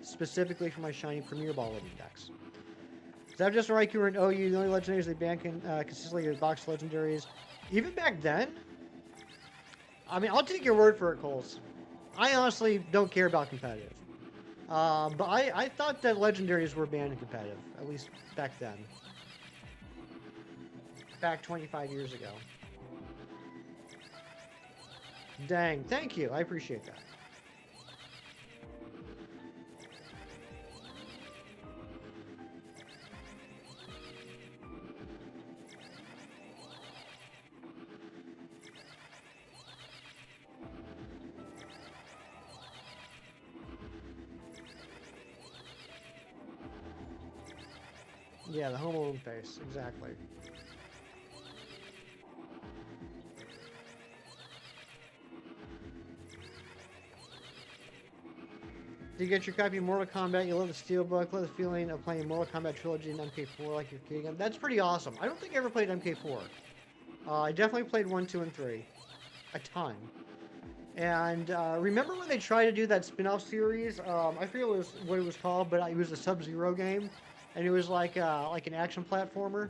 Specifically for my Shiny Premier Ball Living Dex. Zapdos and Raikou were in OU, the only legendaries they ban consistently are box legendaries. Even back then, I mean, I'll take your word for it, Coles. I honestly don't care about competitive. But I thought that legendaries were banned in competitive, at least back then. Back 25 years ago. Dang, thank you. I appreciate that. Yeah, the Home Alone face, exactly. To get your copy of Mortal Kombat, you love the Steelbook, love the feeling of playing Mortal Kombat Trilogy and MK4 like you're kidding. That's pretty awesome. I don't think I ever played MK4. I definitely played 1, 2, and 3. A ton. And remember when they tried to do that spin-off series? I forget what it was called, but it was a Sub-Zero game. And it was like an action platformer.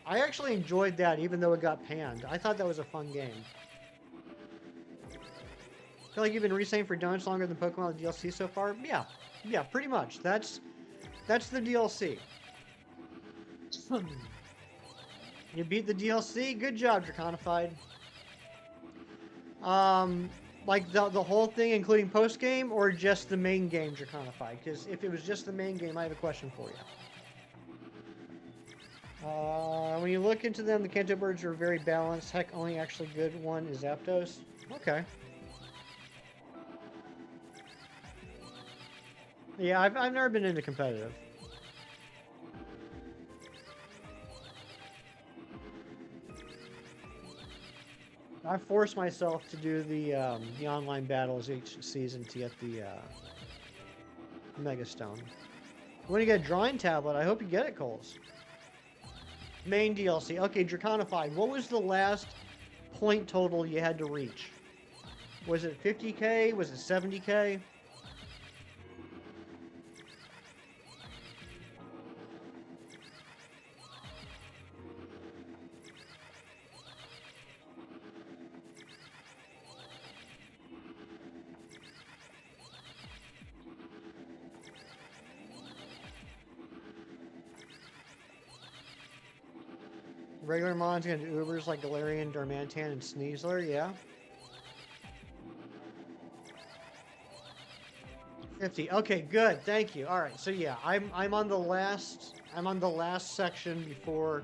I actually enjoyed that, even though it got panned. I thought that was a fun game. Feel like you've been resaying for Donuts longer than Pokemon the DLC so far? Yeah, pretty much. That's the DLC. You beat the DLC. Good job, Draconified. Like the whole thing, including post game, or just the main game, Draconified? Because if it was just the main game, I have a question for you. When you look into them, the Kanto birds are very balanced. Heck, only actually good one is Zapdos. Okay. Yeah, I've never been into competitive. I force myself to do the online battles each season to get the Mega Stone. When you get a drawing tablet, I hope you get it, Coles. Main DLC. Okay, Draconified. What was the last point total you had to reach? Was it 50k? Was it 70k? Regular Mons gonna do Ubers like Galarian, Darmanitan, and Sneasler, yeah. 50. Okay, good. Thank you. All right. So yeah, I'm on the last section before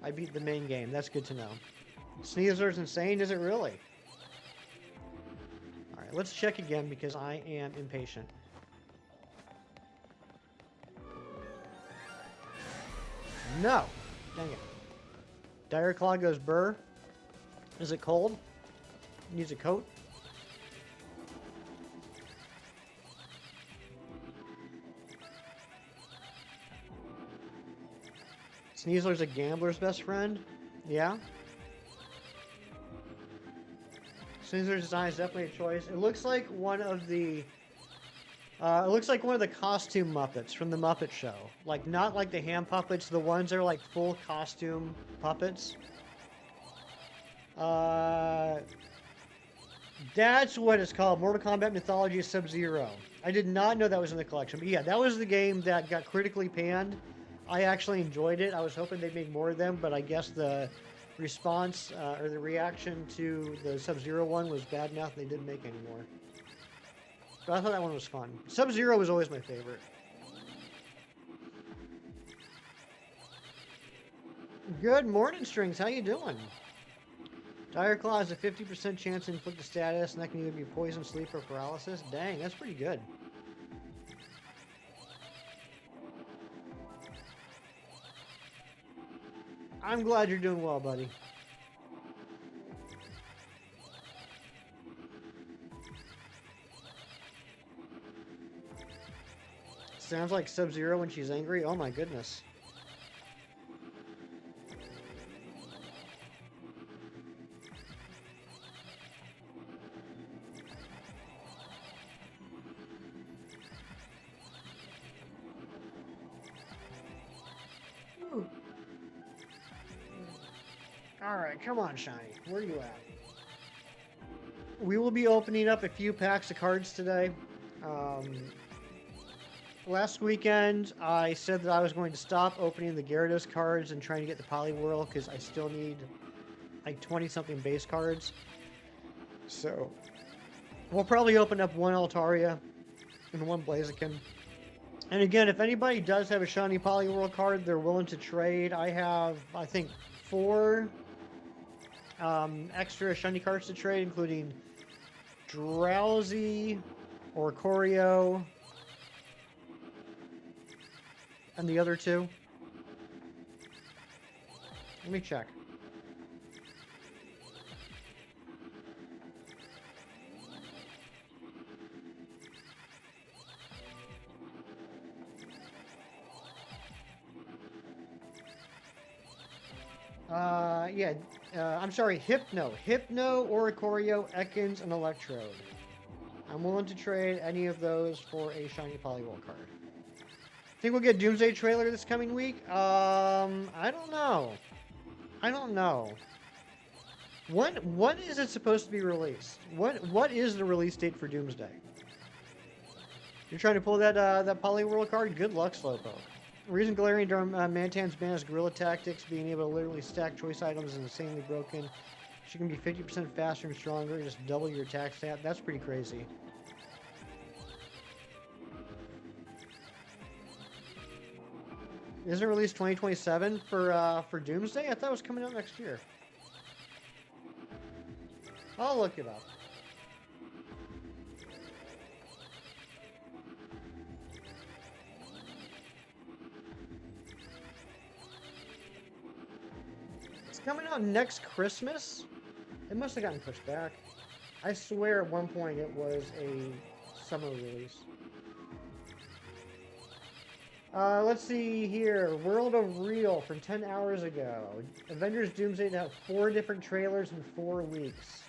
I beat the main game. That's good to know. Sneasler's insane, is it really? All right, let's check again because I am impatient. No. Dang it. Dire Claw goes burr. Is it cold? Needs a coat. Sneasler's a gambler's best friend. Yeah. Sneasler's design is definitely a choice. It looks like one of the costume Muppets from the Muppet Show. Like, not like the hand puppets, the ones that are like full costume puppets. That's what it's called. Mortal Kombat Mythology Sub-Zero. I did not know that was in the collection. But yeah, that was the game that got critically panned. I actually enjoyed it. I was hoping they'd make more of them, but I guess the response or the reaction to the Sub-Zero one was bad enough they didn't make any more. But I thought that one was fun. Sub-Zero was always my favorite. Good morning, Strings. How you doing? Dire Claw has a 50% chance to inflict a status, and that can either be poison, sleep, or paralysis. Dang, that's pretty good. I'm glad you're doing well, buddy. Sounds like Sub-Zero when she's angry. Oh my goodness. Ooh. All right, come on, Shiny. Where are you at? We will be opening up a few packs of cards today. Last weekend, I said that I was going to stop opening the Gyarados cards and trying to get the Poliwhirl because I still need like 20-something base cards. So, we'll probably open up one Altaria and one Blaziken. And again, if anybody does have a shiny Poliwhirl card they're willing to trade, I have, I think, 4 extra shiny cards to trade, including Drowsy, Oricorio, and the other 2. Let me check. Yeah. I'm sorry. Hypno, Oricorio, Ekans, and Electrode. I'm willing to trade any of those for a shiny Poliwhirl card. Think we'll get Doomsday trailer this coming week? I don't know. I don't know. When is it supposed to be released? What is the release date for Doomsday? You're trying to pull that Poliwhirl card? Good luck, Slowpoke. The reason Galarian Mantan's ban is Guerrilla Tactics, being able to literally stack choice items is insanely broken. She can be 50% faster and stronger, just double your attack stat. That's pretty crazy. Isn't it released 2027 for Doomsday? I thought it was coming out next year. I'll look it up. It's coming out next Christmas? It must have gotten pushed back. I swear at one point it was a summer release. Let's see here. World of Real from 10 hours ago. Avengers Doomsday to have 4 different trailers in 4 weeks.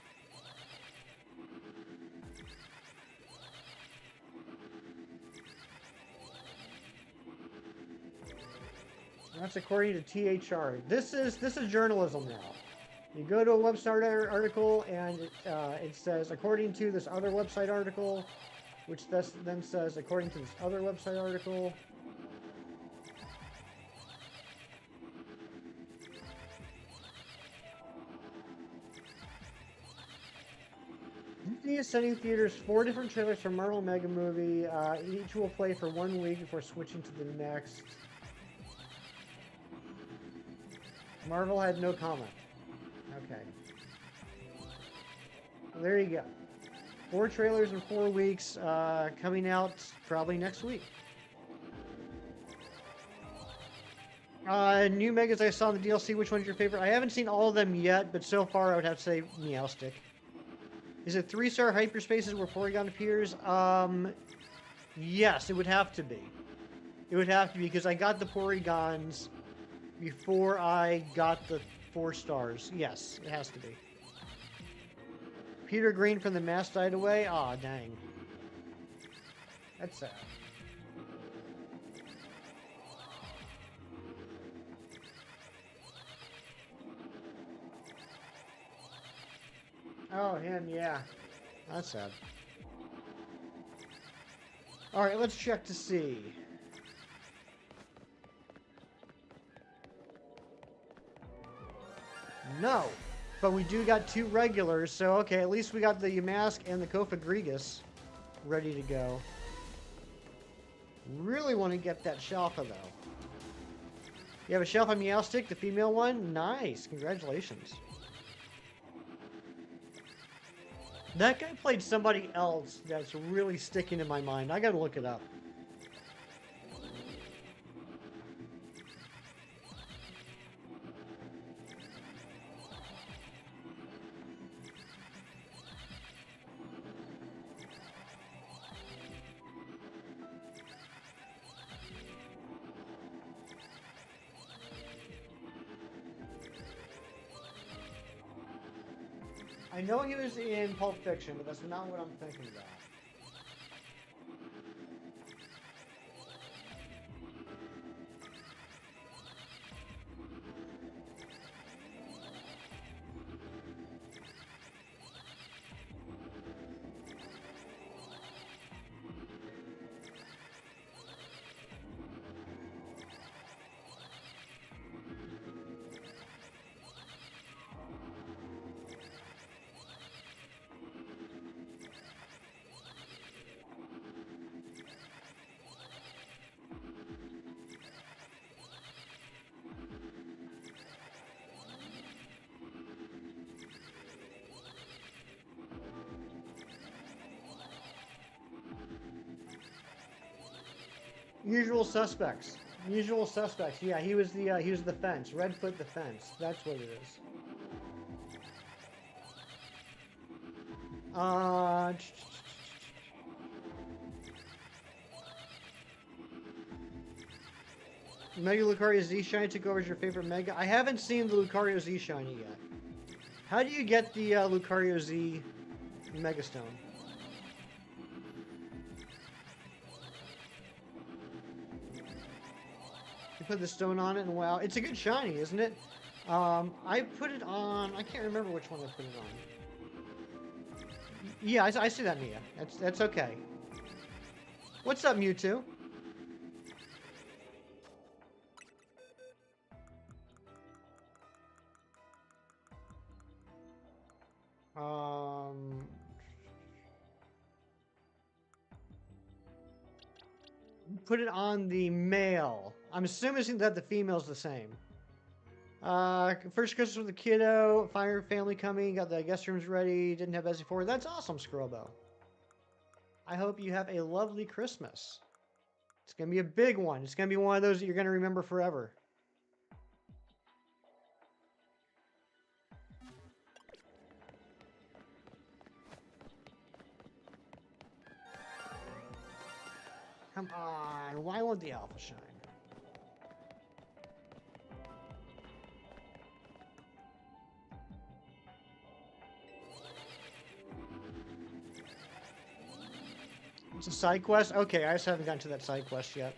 That's according to THR. This is journalism now. You go to a website article and it says according to this other website article, which then says according to this other website article. Disney is sending theaters 4 different trailers for Marvel Mega Movie. Each will play for 1 week before switching to the next. Marvel had no comment. Okay. Well, there you go. 4 trailers in 4 weeks, coming out probably next week. New Megas I saw in the DLC, which one's your favorite? I haven't seen all of them yet, but so far I would have to say Meowstic. Is it 3-star hyperspaces where Porygon appears? Yes, it would have to be. It would have to be, because I got the Porygons before I got the 4 stars. Yes, it has to be. Peter Green from the Mask died away? Aw, dang. That's sad. Oh, him, yeah. That's sad. Alright, let's check to see. No. But we do got 2 regulars, so okay, at least we got the Yamask and the Kofagrigus ready to go. Really want to get that Shalfa, though. You have a Shalfa Meowstic, the female one? Nice. Congratulations. That guy played somebody else that's really sticking in my mind. I gotta look it up. I know he was in Pulp Fiction, but that's not what I'm thinking about. Usual Suspects. Usual Suspects. Yeah, he was the fence. Redfoot the fence. That's what it is. Mega Lucario Z Shiny took over as your favorite Mega. I haven't seen the Lucario Z Shiny yet. How do you get the Lucario Z Mega Stone? You put the stone on it, and wow, it's a good shiny, isn't it? I put it on. I can't remember which one I put it on. Yeah, I see that, Mia. That's okay. What's up, Mewtwo? Put it on the male. I'm assuming that the female's the same. First Christmas with the kiddo, fire family coming, got the guest rooms ready, didn't have SE4. That's awesome, Scrubbo. I hope you have a lovely Christmas. It's going to be a big one. It's going to be one of those that you're going to remember forever. Come on, why won't the Alpha shine? It's a side quest? Okay, I just haven't gotten to that side quest yet.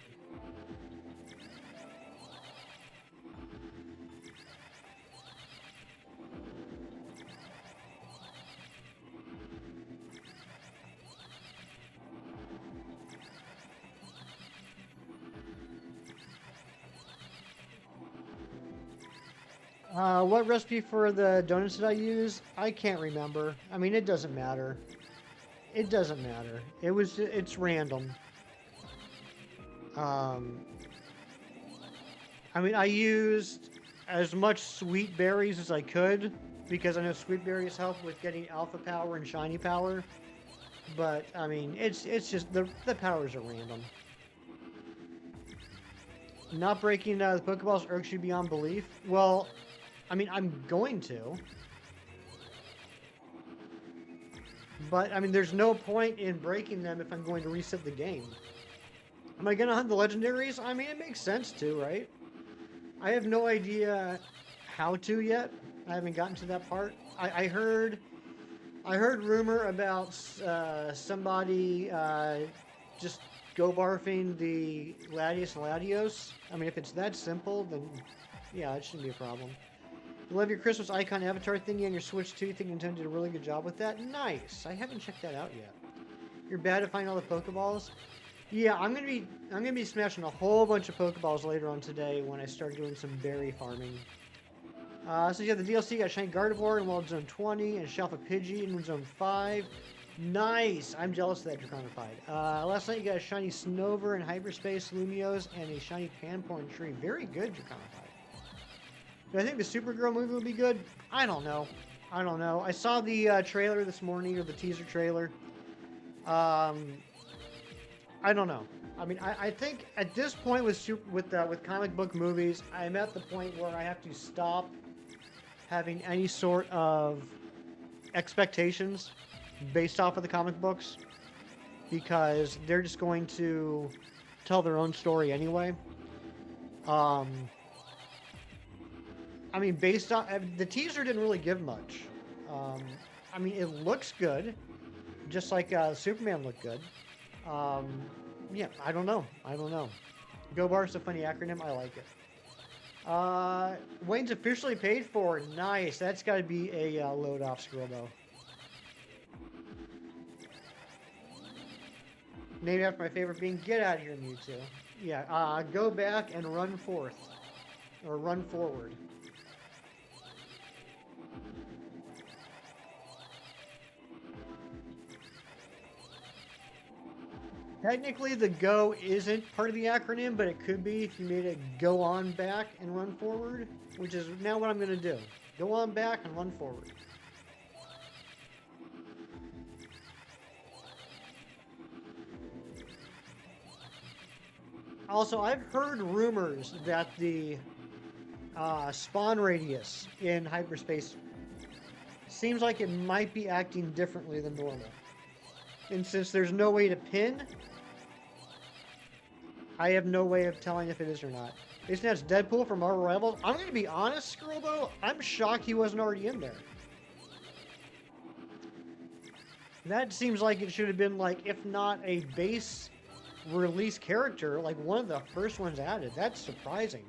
What recipe for the donuts did I use? I can't remember. I mean, it doesn't matter. It doesn't matter. It's random. I mean, I used as much sweet berries as I could because I know sweet berries help with getting alpha power and shiny power. But I mean, it's just the powers are random. Not breaking the Pokeballs irks you beyond belief. Well, I mean, I'm going to. But, I mean, there's no point in breaking them if I'm going to reset the game. Am I going to hunt the legendaries? I mean, it makes sense to, right? I have no idea how to yet. I haven't gotten to that part. I heard rumor about somebody just go barfing the Latios and Latios. I mean, if it's that simple, then yeah, it shouldn't be a problem. You love your Christmas icon avatar thingy on your Switch too. Think Nintendo did a really good job with that. Nice. I haven't checked that out yet. You're bad at finding all the Pokeballs. Yeah, I'm gonna be smashing a whole bunch of Pokeballs later on today when I start doing some berry farming. So you have the DLC, got Shiny Gardevoir in Wild Zone 20 and Shalfa Pidgey in Zone 5. Nice! I'm jealous of that Draconified. Last night you got a Shiny Snover in Hyperspace, Lumiose, and a Shiny Panporn Tree. Very good Draconified. Do I think the Supergirl movie will be good? I don't know. I saw the trailer this morning, or the teaser trailer. I don't know. I mean, I think at this point with comic book movies, I'm at the point where I have to stop having any sort of expectations based off of the comic books, because they're just going to tell their own story anyway. I mean, based on the teaser didn't really give much. I mean, it looks good, just like Superman looked good. Yeah, I don't know. Go Bar's a funny acronym. I like it. Wayne's officially paid for. Nice. That's got to be a load off Scrubbo. Named after my favorite being. Get out of here, Mewtwo. Yeah. Go back and run forth, or run forward. Technically, the go isn't part of the acronym, but it could be if you made it go on back and run forward, which is now what I'm going to do. Go on back and run forward. Also, I've heard rumors that the spawn radius in hyperspace seems like it might be acting differently than normal. And since there's no way to pin, I have no way of telling if it is or not. Isn't that Deadpool from Marvel Rivals? I'm gonna be honest, Skirbo, I'm shocked he wasn't already in there. That seems like it should have been like, if not a base release character, like one of the first ones added. That's surprising.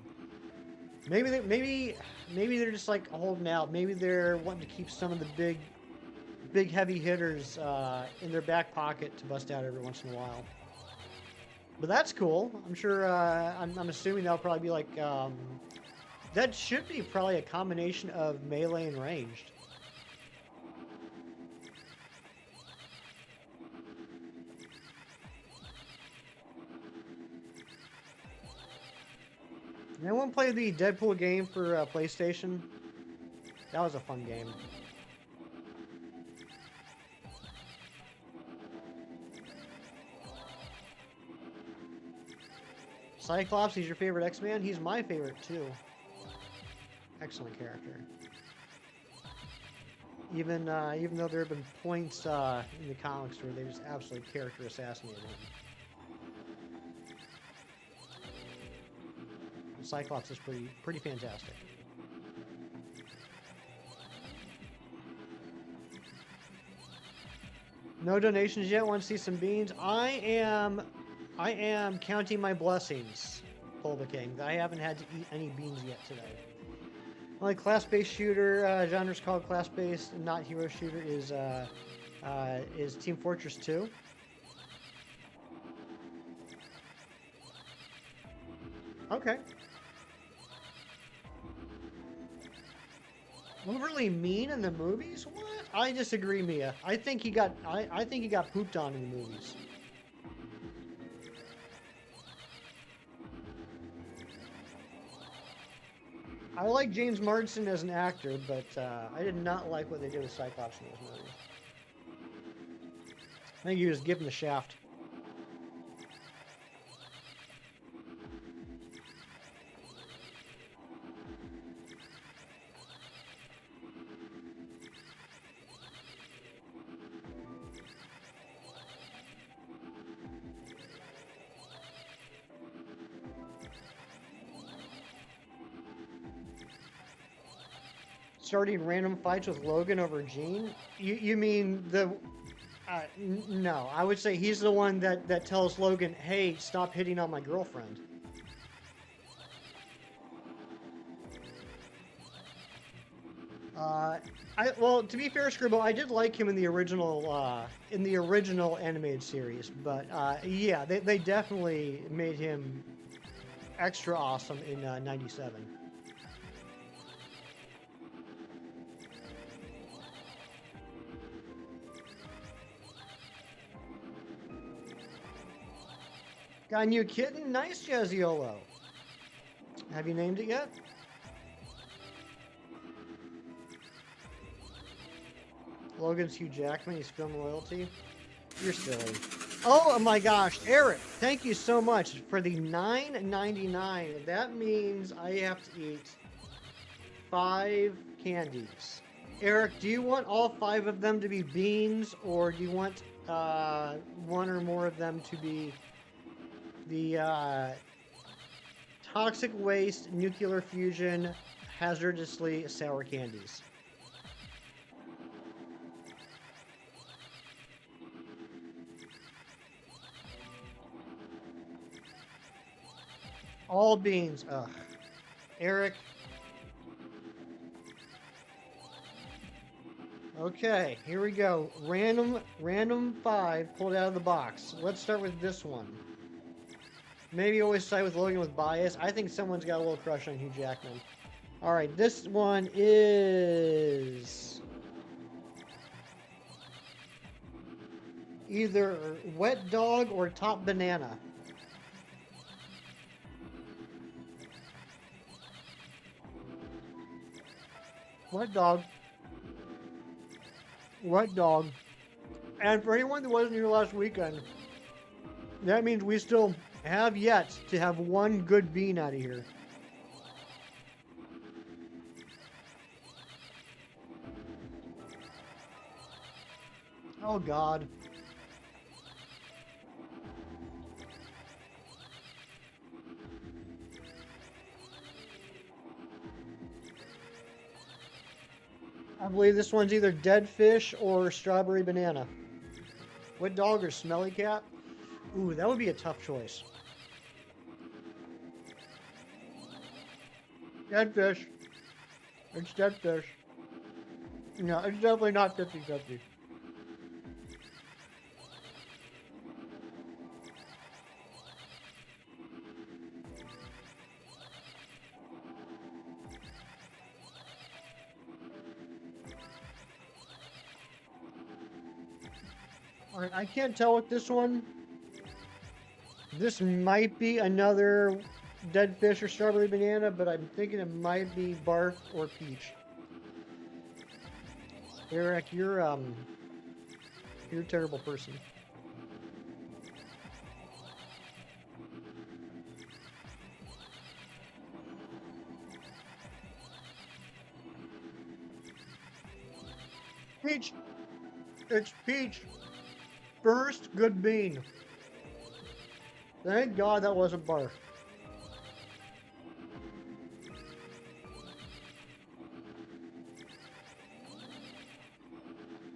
Maybe they're just like holding out. Maybe they're wanting to keep some of the big heavy hitters in their back pocket to bust out every once in a while. But that's cool. I'm sure. I'm assuming that'll probably be like. That should be probably a combination of melee and ranged. Anyone play the Deadpool game for PlayStation? That was a fun game. Cyclops, he's your favorite X-Man? He's my favorite too. Excellent character. Even though there have been points in the comics where they just absolutely character assassinated him. Cyclops is pretty fantastic. No donations yet. Want to see some beans? I am counting my blessings, Polva King. I haven't had to eat any beans yet today. Only class-based shooter genres called class-based, not hero shooter is Team Fortress 2. Okay. Overly mean in the movies? What? I disagree, Mia. I think he got pooped on in the movies. I like James Marsden as an actor, but I did not like what they did with Cyclops in those movies. I think he was given the shaft. Starting random fights with Logan over Jean? You mean the... no, I would say he's the one that tells Logan, hey, stop hitting on my girlfriend. Well, to be fair, Scribble, I did like him in the original animated series, but yeah, they definitely made him extra awesome in '97. Got a new kitten? Nice, Jazziolo. Have you named it yet? Logan's Hugh Jackman. He's film royalty. You're silly. Oh my gosh, Eric! Thank you so much for the $9.99. That means I have to eat 5 candies. Eric, do you want all 5 of them to be beans, or do you want one or more of them to be the toxic waste, nuclear fusion, hazardously sour candies? All beans. Ugh. Eric. Okay, here we go. Random 5 pulled out of the box. Let's start with this one. Maybe always side with Logan with bias. I think someone's got a little crush on Hugh Jackman. Alright, this one is either Wet Dog or Top Banana. Wet Dog. Wet Dog. And for anyone that wasn't here last weekend, that means we still have yet to have one good bean out of here. Oh God. I believe this one's either dead fish or strawberry banana. Wet dog or smelly cat? Ooh, that would be a tough choice. Dead fish. It's dead fish. No, it's definitely not 50-50. Alright, I can't tell with this one. This might be another dead fish or strawberry banana, but I'm thinking it might be barf or peach. Eric, you're a terrible person. Peach! It's peach! First good bean. Thank God that wasn't barf.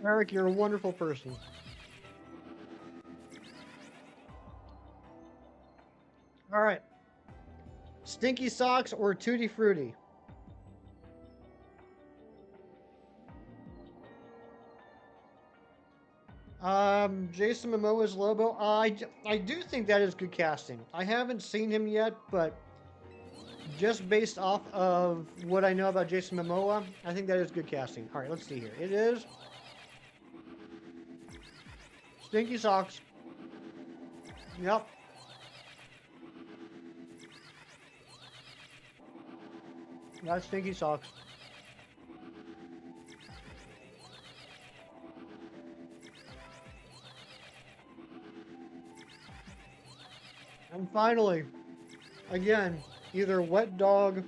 Eric, you're a wonderful person. All right. Stinky socks or Tutti Frutti? Jason Momoa's Lobo. I do think that is good casting. I haven't seen him yet, but just based off of what I know about Jason Momoa, I think that is good casting. All right, let's see here. It is Stinky Socks. Yep. That's Stinky Socks. And finally, again, either Wet Dog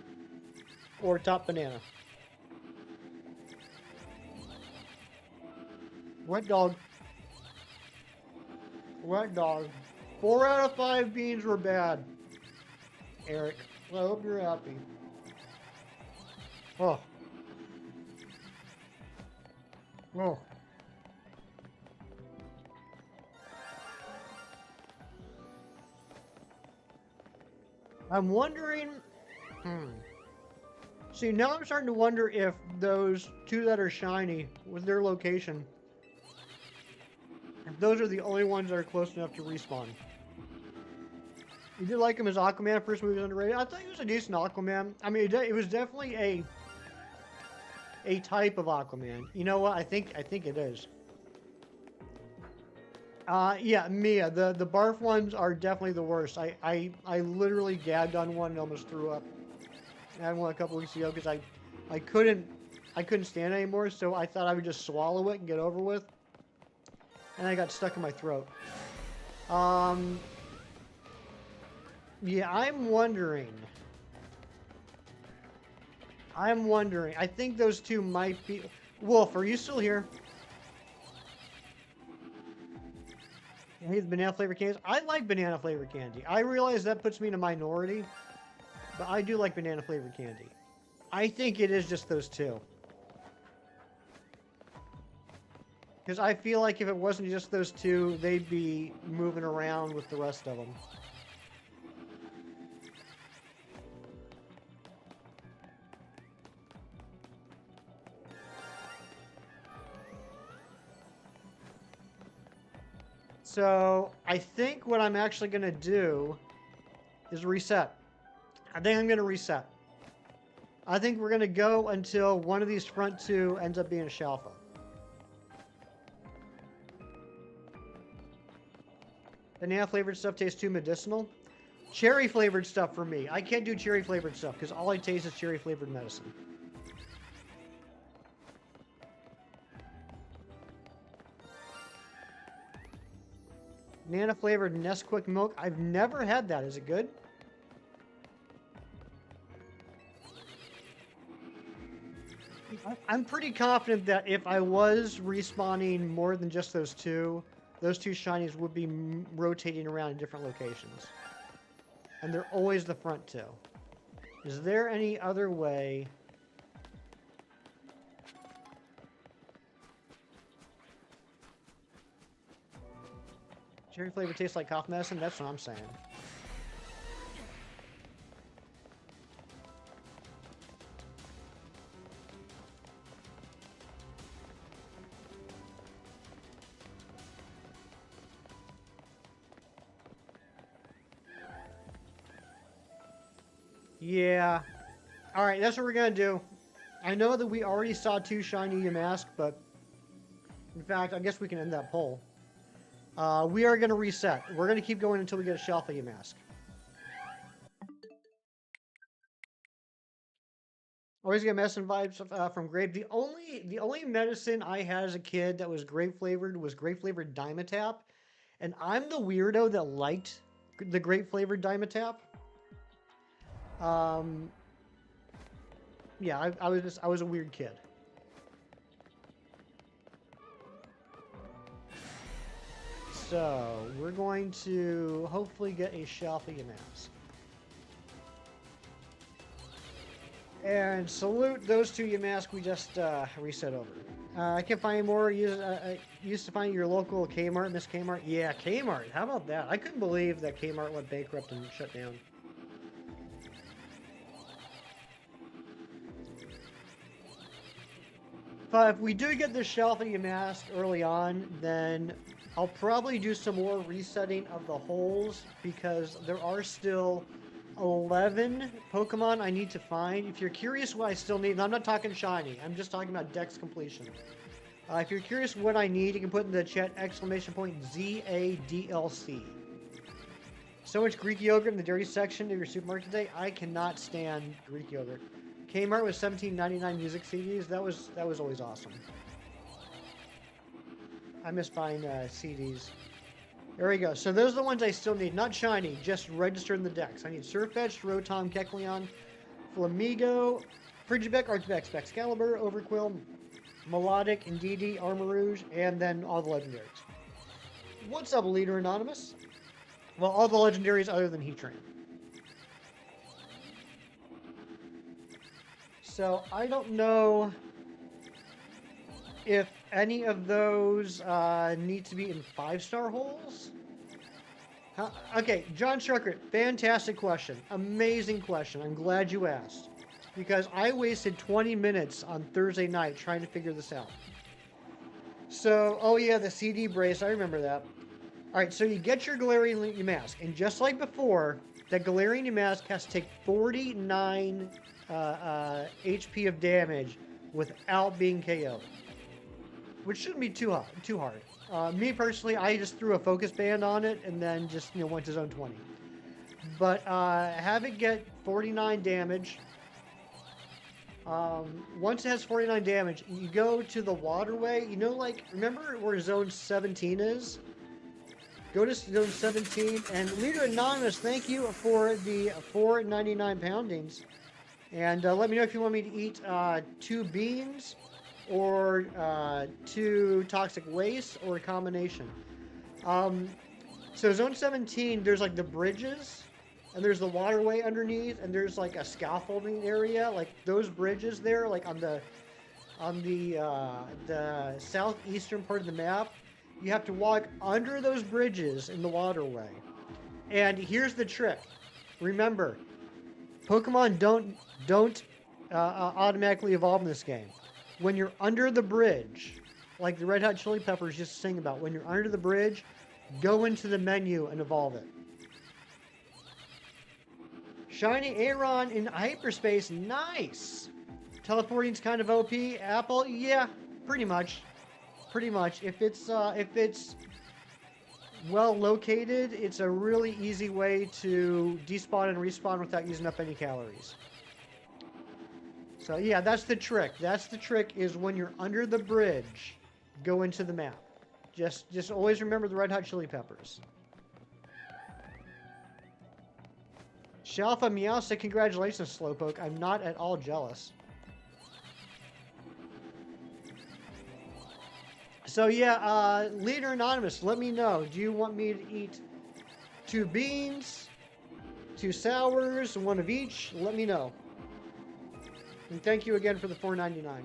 or Top Banana. Wet Dog. Wet Dog. 4 out of 5 beans were bad. Eric, I hope you're happy. Oh. Oh. I'm wondering. See, now I'm starting to wonder if those two that are shiny with their location, if those are the only ones that are close enough to respawn. You did like him as Aquaman. First movie was underrated. I thought he was a decent Aquaman. I mean, it was definitely a type of Aquaman. You know what? I think it is. Yeah, Mia. The barf ones are definitely the worst. I literally gagged on one and almost threw up. I had one a couple weeks ago because I couldn't stand it anymore. So I thought I would just swallow it and get over with. And I got stuck in my throat. Yeah, I'm wondering. I think those two might be. Wolf, are you still here? I hate the banana flavored candies. I like banana flavored candy. I realize that puts me in a minority, but I do like banana flavored candy. I think it is just those two. Because I feel like if it wasn't just those two, they'd be moving around with the rest of them. So I think what I'm actually going to do is reset. I think I'm going to reset. I think we're going to go until one of these front two ends up being a Shalfa. Banana flavored stuff tastes too medicinal. Cherry flavored stuff for me. I can't do cherry flavored stuff because all I taste is cherry flavored medicine. Banana flavored Nesquik milk. I've never had that. Is it good? I'm pretty confident that if I was respawning more than just those two shinies would be rotating around in different locations. And they're always the front two. Is there any other way? Cherry flavor tastes like cough medicine? That's what I'm saying. Yeah. Alright, that's what we're gonna do. I know that we already saw 2 shiny Yamask, but in fact, I guess we can end that poll. We are gonna reset. We're gonna keep going until we get a Shelfa Yamask. Always get medicine vibes from grape. The only medicine I had as a kid that was grape flavored was grape flavored Dimetap, and I'm the weirdo that liked the grape flavored Dimetap. Yeah, I was a weird kid. So we're going to hopefully get a Shelfa Yamask. And salute those 2 Yamask we just reset over. I can't find more. Used to find your local Kmart, Miss Kmart. Yeah, Kmart. How about that? I couldn't believe that Kmart went bankrupt and shut down. But if we do get the Shelfa Yamask early on, then I'll probably do some more resetting of the holes because there are still 11 Pokemon I need to find. If you're curious what I still need, and I'm not talking shiny, I'm just talking about Dex completion. If you're curious what I need, you can put in the chat !ZADLC. So much Greek yogurt in the dairy section of your supermarket today. I cannot stand Greek yogurt. Kmart was $17.99 music CDs. That was always awesome. I miss buying CDs. There we go. So those are the ones I still need. Not shiny, just registered in the decks. I need Surfetch'd, Rotom, Kecleon, Flamigo, Frigiback, Artibax, Excalibur, Overquill, Melodic, Indeedee, Armarouge, and then all the legendaries. What's up, Leader Anonymous? Well, all the legendaries other than Heatran. So I don't know if any of those need to be in 5-star holes. Okay, John Sharkert, fantastic question. Amazing question. I'm glad you asked. Because I wasted 20 minutes on Thursday night trying to figure this out. So, oh yeah, the CD brace, I remember that. Alright, so you get your Galarian Yamask, and just like before, that Galarian Yamask has to take 49 HP of damage without being KO'd. Which shouldn't be too hard. Me personally, I just threw a focus band on it and then just went to zone 20. But have it get 49 damage. Once it has 49 damage, you go to the waterway. Remember where zone 17 is? Go to zone 17 and Leader Anonymous, thank you for the $4.99 poundings. And let me know if you want me to eat 2 beans or 2 toxic waste or a combination. So zone 17, there's like the bridges and there's the waterway underneath and there's like a scaffolding area, like those bridges there, like on the southeastern part of the map. You have to walk under those bridges in the waterway. And here's the trick. Remember, Pokemon don't automatically evolve in this game. When you're under the bridge, like the Red Hot Chili Peppers just sing about, when you're under the bridge, go into the menu and evolve it. Shiny Aeron in hyperspace, nice! Teleporting's kind of OP. Apple, yeah, pretty much. Pretty much. If it's well located, it's a really easy way to despawn and respawn without using up any calories. So yeah, that's the trick. That's the trick, is when you're under the bridge, go into the map. Just always remember the Red Hot Chili Peppers. Shalfa Meow said, congratulations, Slowpoke. I'm not at all jealous. So yeah, Leader Anonymous, let me know. Do you want me to eat 2 beans, 2 sours, 1 of each? Let me know. And thank you again for the $4.99.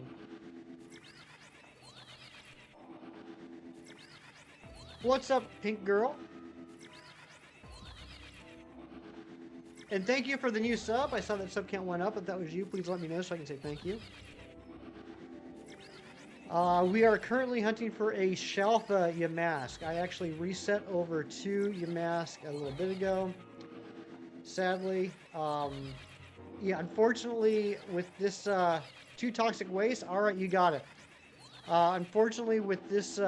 What's up, Pink Girl? And thank you for the new sub. I saw that sub count went up. If that was you, please let me know so I can say thank you. We are currently hunting for a Shalfa Yamask. I actually reset over to Yamask a little bit ago. Sadly, yeah, unfortunately, with this 2 toxic waste, all right, you got it. Unfortunately, with this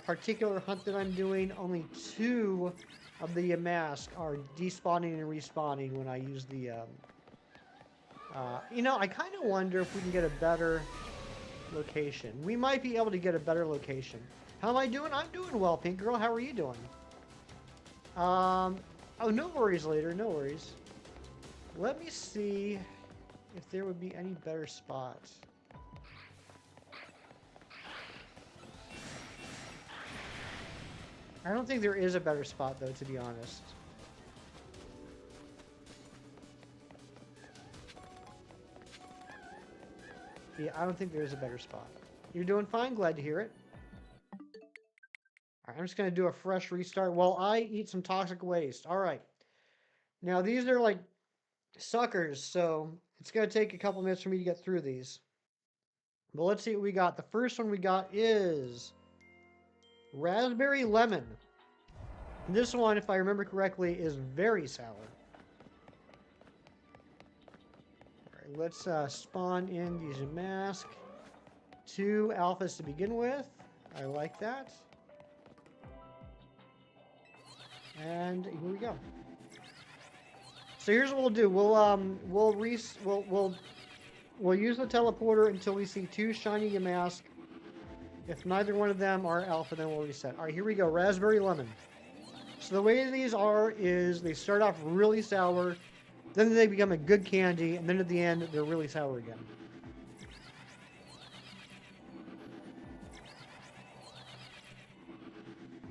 particular hunt that I'm doing, only 2 of the Yamask are despawning and respawning when I use the. You know, I kind of wonder if we can get a better location. We might be able to get a better location. How am I doing? I'm doing well, Pink Girl. How are you doing? Oh, no worries later. No worries. Let me see if there would be any better spots. I don't think there is a better spot, though, to be honest. Yeah, I don't think there is a better spot. You're doing fine. Glad to hear it. All right, I'm just going to do a fresh restart while I eat some toxic waste. All right. Now, these are like suckers, so it's going to take a couple minutes for me to get through these. But let's see what we got. The first one we got is Raspberry Lemon. And this one, if I remember correctly, is very sour. All right, let's spawn in these mask. 2 alphas to begin with. I like that. And here we go. So here's what we'll do. We'll use the teleporter until we see 2 shiny Yamask. If neither one of them are alpha, then we'll reset. All right, here we go. Raspberry Lemon. So the way these are is they start off really sour, then they become a good candy, and then at the end they're really sour again.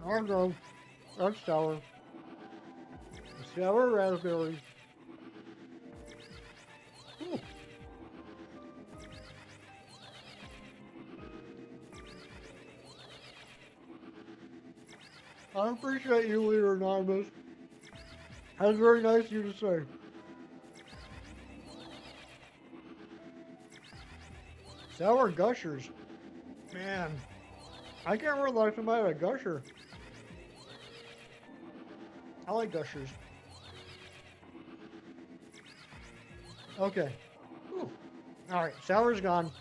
There we go. That's sour. Sour raspberry. Ooh. I appreciate you, Leader Anonymous. That's very nice of you to say. Sour gushers. Man, I can't remember the last time I had a gusher. I like gushers. Okay. Whew. All right, sour's gone.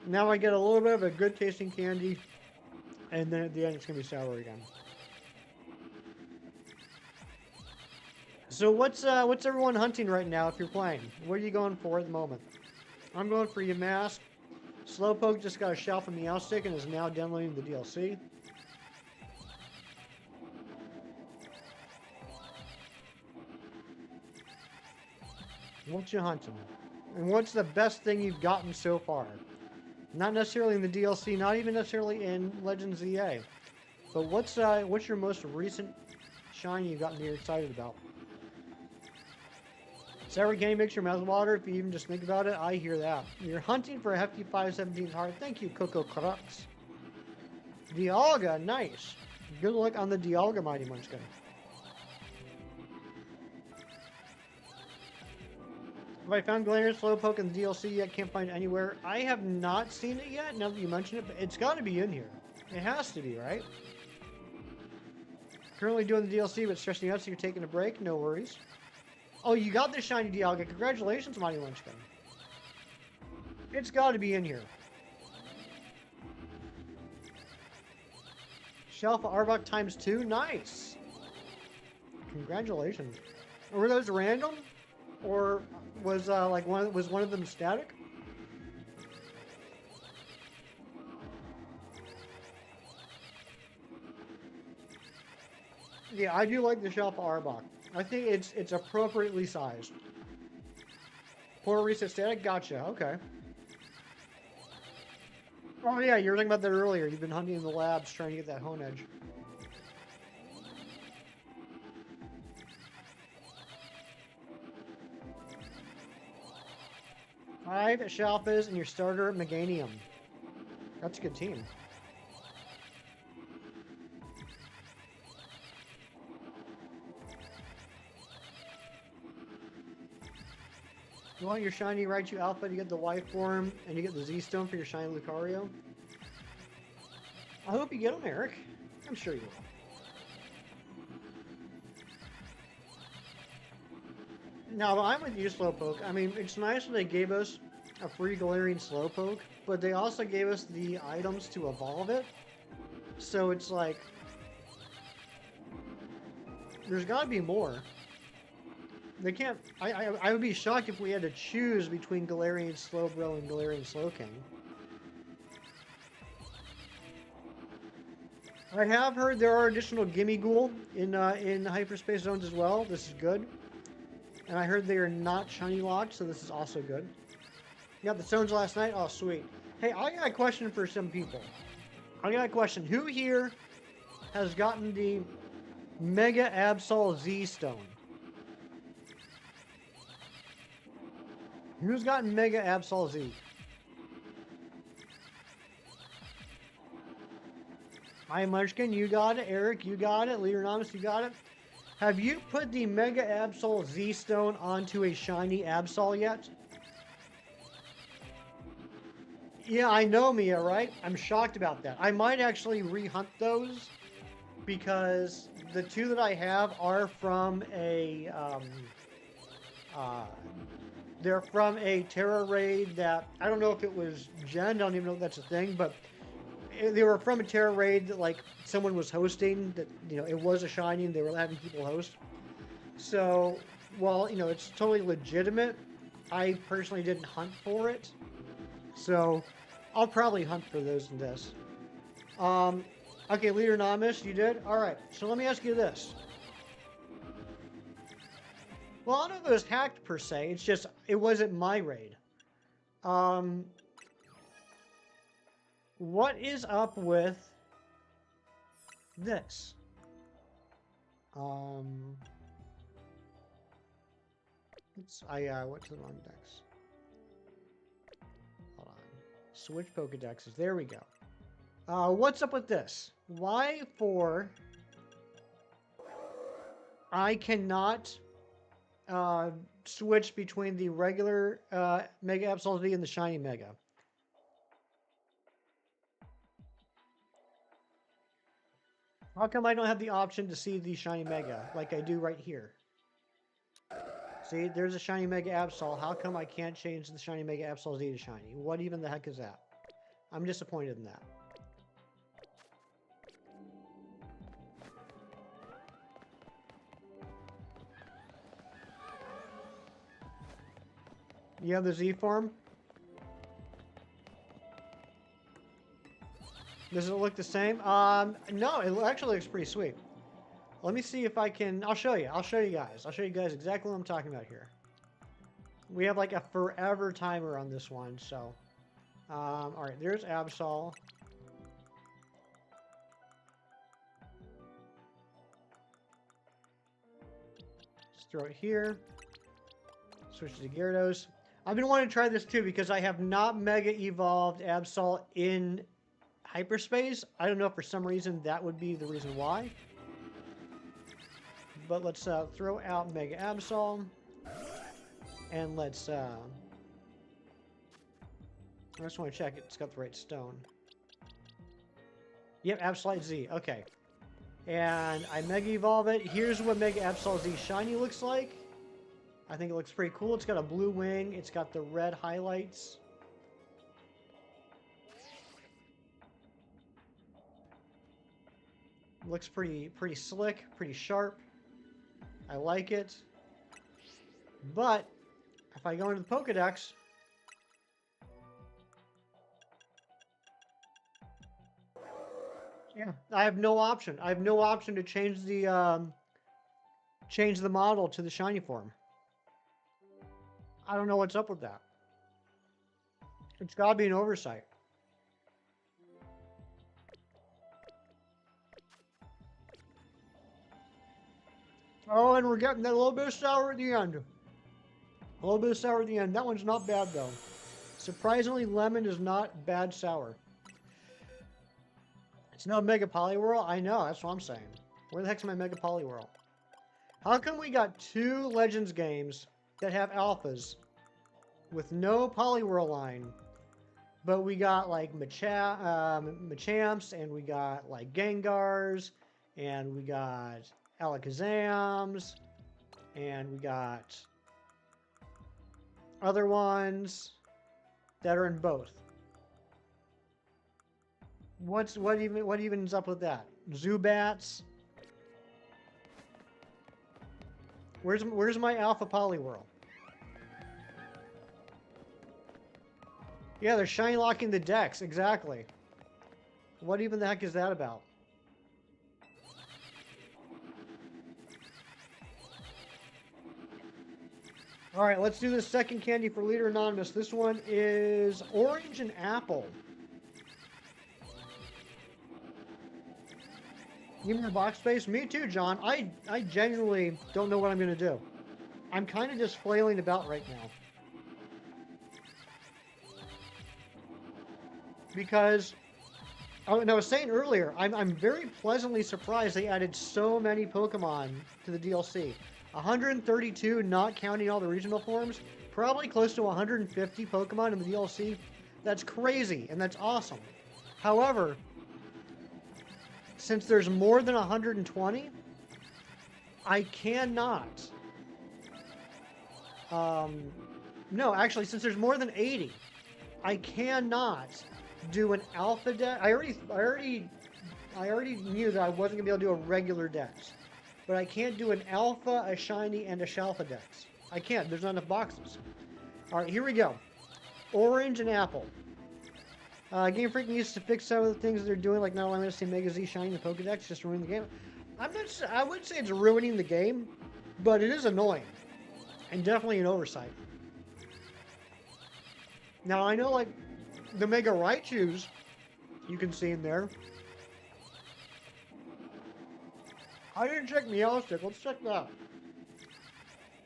Now I get a little bit of a good tasting candy, and then at the end it's gonna be sour again. So what's everyone hunting right now if you're playing? What are you going for at the moment? I'm going for Yamask. Slowpoke just got a Shelf and Meowstic and is now downloading the DLC. What you hunting? And what's the best thing you've gotten so far? Not necessarily in the DLC, not even necessarily in Legends EA. But what's your most recent shine you've gotten that you're excited about? Sour candy makes your mouth water if you even just think about it. I hear that. You're hunting for a hefty 517 heart. Thank you, Coco Crux. Dialga, nice. Good luck on the Dialga, Mighty Munchkin. Have I found Galarian Slowpoke in the DLC yet? Can't find it anywhere. I have not seen it yet, now that you mention it, but it's got to be in here. It has to be, right? Currently doing the DLC, but stressing you out, so you're taking a break. No worries. Oh, you got the shiny Dialga. Congratulations, Mighty Munchkin. It's got to be in here. Shelf Arbok times 2. Nice. Congratulations. Were those random? Or was was one of them static? Yeah, I do like the Shelf Arbok. I think it's appropriately sized. Portal reset static? Gotcha, okay. Oh yeah, you were talking about that earlier. You've been hunting in the labs trying to get that Hone Edge. Five Shalfas and your starter Meganium. That's a good team. You want your shiny Raichu Alpha to get the Y form, and you get the Z Stone for your shiny Lucario? I hope you get them, Eric. I'm sure you will. Now, I'm with you, Slowpoke. I mean, it's nice that they gave us a free Galarian Slowpoke, but they also gave us the items to evolve it. So it's like, there's got to be more. They can't. I would be shocked if we had to choose between Galarian Slowbro and Galarian Slowking. I have heard there are additional Gimmighoul in hyperspace zones as well. This is good. And I heard they are not shiny locked, so this is also good. You got the stones last night? Oh, sweet. Hey, I got a question for some people. I got a question. Who here has gotten the Mega Absol Z Stone? Who's gotten Mega Absol Z? Hi, Munchkin, you got it. Eric, you got it. Leadernomus, you got it. Have you put the Mega Absol Z Stone onto a shiny Absol yet? Yeah, I know, Mia, right? I'm shocked about that. I might actually rehunt those because the two that I have are from a they're from a Terra raid that I don't know if it was Gen. I don't even know if that's a thing, but they were from a Terra raid that like someone was hosting. That it was a shiny and they were having people host. So while it's totally legitimate, I personally didn't hunt for it. So I'll probably hunt for those in this. Okay, Leadernomus, you did? Alright, so let me ask you this. Well, I don't know if it was hacked per se, it's just, it wasn't my raid. What is up with this? I went to the wrong decks. Hold on. Switch Pokedexes. There we go. What's up with this? Why for I cannot switch between the regular Mega Absol Z and the Shiny Mega? How come I don't have the option to see the Shiny Mega like I do right here? See, there's a Shiny Mega Absol. How come I can't change the Shiny Mega Absol Z to Shiny? What even the heck is that? I'm disappointed in that. You have the Z form? Does it look the same? No, it actually looks pretty sweet. Let me see if I can... I'll show you. I'll show you guys. I'll show you guys exactly what I'm talking about here. We have like a forever timer on this one, so... Alright, there's Absol. Let's throw it here. Switch to Gyarados. I've been wanting to try this too because I have not Mega Evolved Absol in hyperspace. I don't know if for some reason that would be the reason why. But let's throw out Mega Absol. And let's... I just want to check it's got the right stone. Yep, Absolite Z. Okay. And I Mega Evolve it. Here's what Mega Absol Z Shiny looks like. I think it looks pretty cool. It's got a blue wing. It's got the red highlights. Looks pretty slick, pretty sharp. I like it. But if I go into the Pokedex, yeah, I have no option. I have no option to change the model to the shiny form. I don't know what's up with that. It's got to be an oversight. Oh, and we're getting that little bit of sour at the end. A little bit of sour at the end. That one's not bad, though. Surprisingly, lemon is not bad sour. It's no Mega Poliwhirl? I know, that's what I'm saying. Where the heck's my Mega Poliwhirl? How come we got two Legends games that have alphas, with no Poliwhirl line. But we got like Machamps, and we got like Gengars, and we got Alakazams, and we got other ones that are in both. What even's up with that? Zubats. Where's my Alpha Poliwhirl? Yeah, they're shiny locking the decks, exactly. What even the heck is that about? Alright, let's do the second candy for Leader Anonymous. This one is orange and apple. Give me the box space? Me too, John. I genuinely don't know what I'm going to do. I'm kind of just flailing about right now. Because, and I was saying earlier, I'm very pleasantly surprised they added so many Pokemon to the DLC. 132, not counting all the regional forms. Probably close to 150 Pokemon in the DLC. That's crazy, and that's awesome. However, since there's more than 120, I cannot. No, actually, since there's more than 80, I cannot do an alpha dex. I already knew that I wasn't gonna be able to do a regular dex, but I can't do an alpha, a shiny, and a shalfa dex. I can't. There's not enough boxes. All right, here we go. Orange and apple. Game Freak needs to fix some of the things they're doing, like not allowing us to see Mega Z shiny in the Pokedex, just ruining the game. I wouldn't say it's ruining the game, but it is annoying, and definitely an oversight. Now I know, like, the Mega Raichus, you can see in there. I didn't check Meowstic. Let's check that.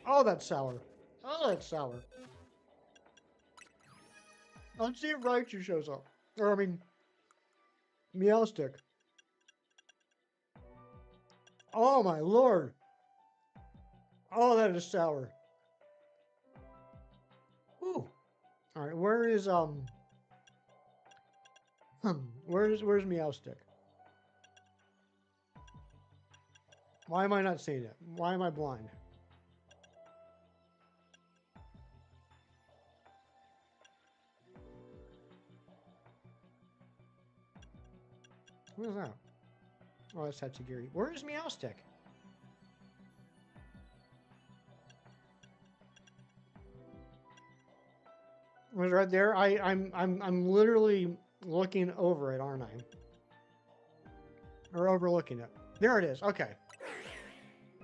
Oh, that's sour. Oh, that's sour. Let's see if Raichu shows up. Or, I mean, Meowstic. Oh, my lord. Oh, that is sour. Whew. Alright, where is, where's Meowstic? Why am I not seeing it? Why am I blind? What is that? Oh, that's Tatsugiri. Where is Meowstic? Was right there. I'm literally looking over it, aren't I? Or overlooking it. There it is. Okay.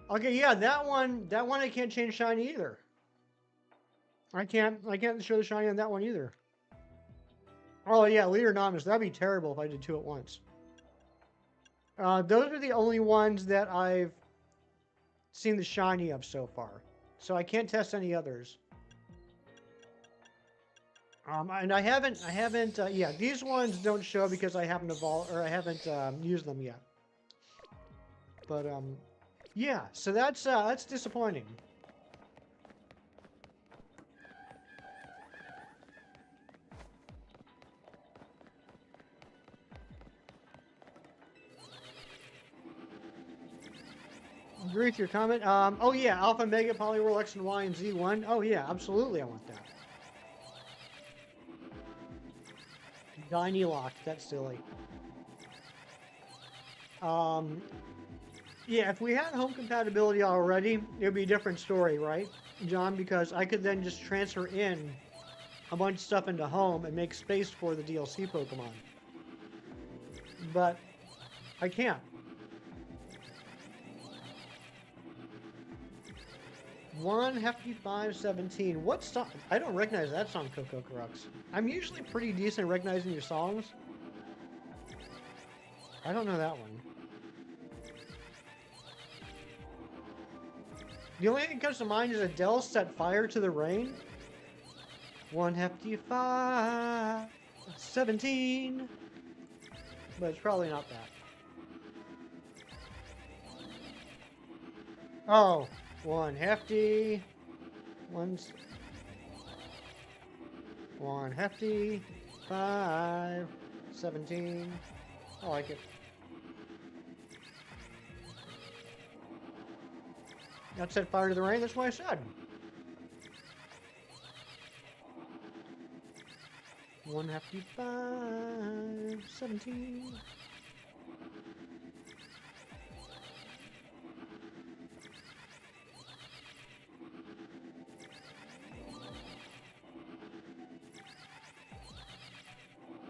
Okay, yeah, that one I can't change shiny either. I can't show the shiny on that one either. Oh yeah, Leader Anonymous. That'd be terrible if I did two at once. Those are the only ones that I've seen the shiny of so far. So I can't test any others. And I haven't, yeah, these ones don't show because I haven't evolved, or I haven't used them yet. But, yeah, so that's disappointing. Agree with your comment. Oh yeah, Alpha, Mega, Poliwhirl, X and Y, and Z1. Oh yeah, absolutely, I want that. Tiny lock, that's silly. Yeah, if we had home compatibility already, it would be a different story, right, John? Because I could then just transfer in a bunch of stuff into home and make space for the DLC Pokemon. But I can't. One Hefty 517. What song? I don't recognize that song, Coco Crux. I'm usually pretty decent at recognizing your songs. I don't know that one. The only thing that comes to mind is Adele Set Fire to the Rain. One Hefty 517. But it's probably not that. Oh. One Hefty. One's... 1 hefty, 5, 17. I like it. That said fire to the rain, that's what I said. 1 hefty, 5, 17.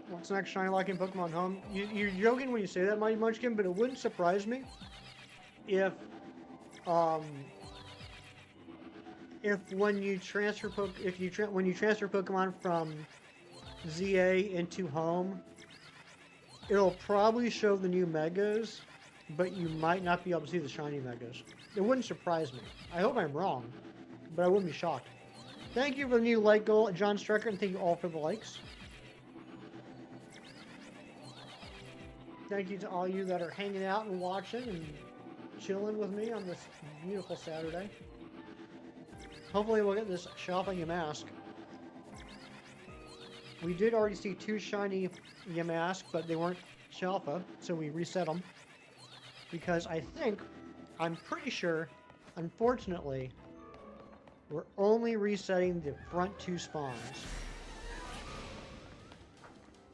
What's next, shiny locking Pokemon Home? You're joking when you say that, Mighty Munchkin, but it wouldn't surprise me if when you transfer when you transfer Pokemon from ZA into Home, it'll probably show the new Megas, but you might not be able to see the shiny Megas. It wouldn't surprise me. I hope I'm wrong, but I wouldn't be shocked. Thank you for the new like goal, John Strecker, and thank you all for the likes. Thank you to all you that are hanging out and watching and chilling with me on this beautiful Saturday. Hopefully we'll get this Shalpa Yamask. We did already see 2 shiny Yamask, but they weren't Shalpa, so we reset them. Because I'm pretty sure, unfortunately, we're only resetting the front 2 spawns.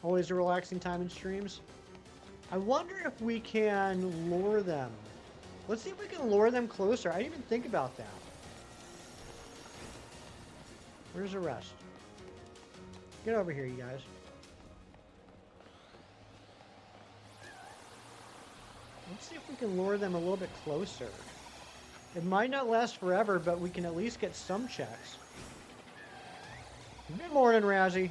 Always a relaxing time in streams. I wonder if we can lure them. Let's see if we can lure them closer. I didn't even think about that. Where's the rest? Get over here, you guys. Let's see if we can lure them a little bit closer. It might not last forever, but we can at least get some checks. Good morning, Razzie.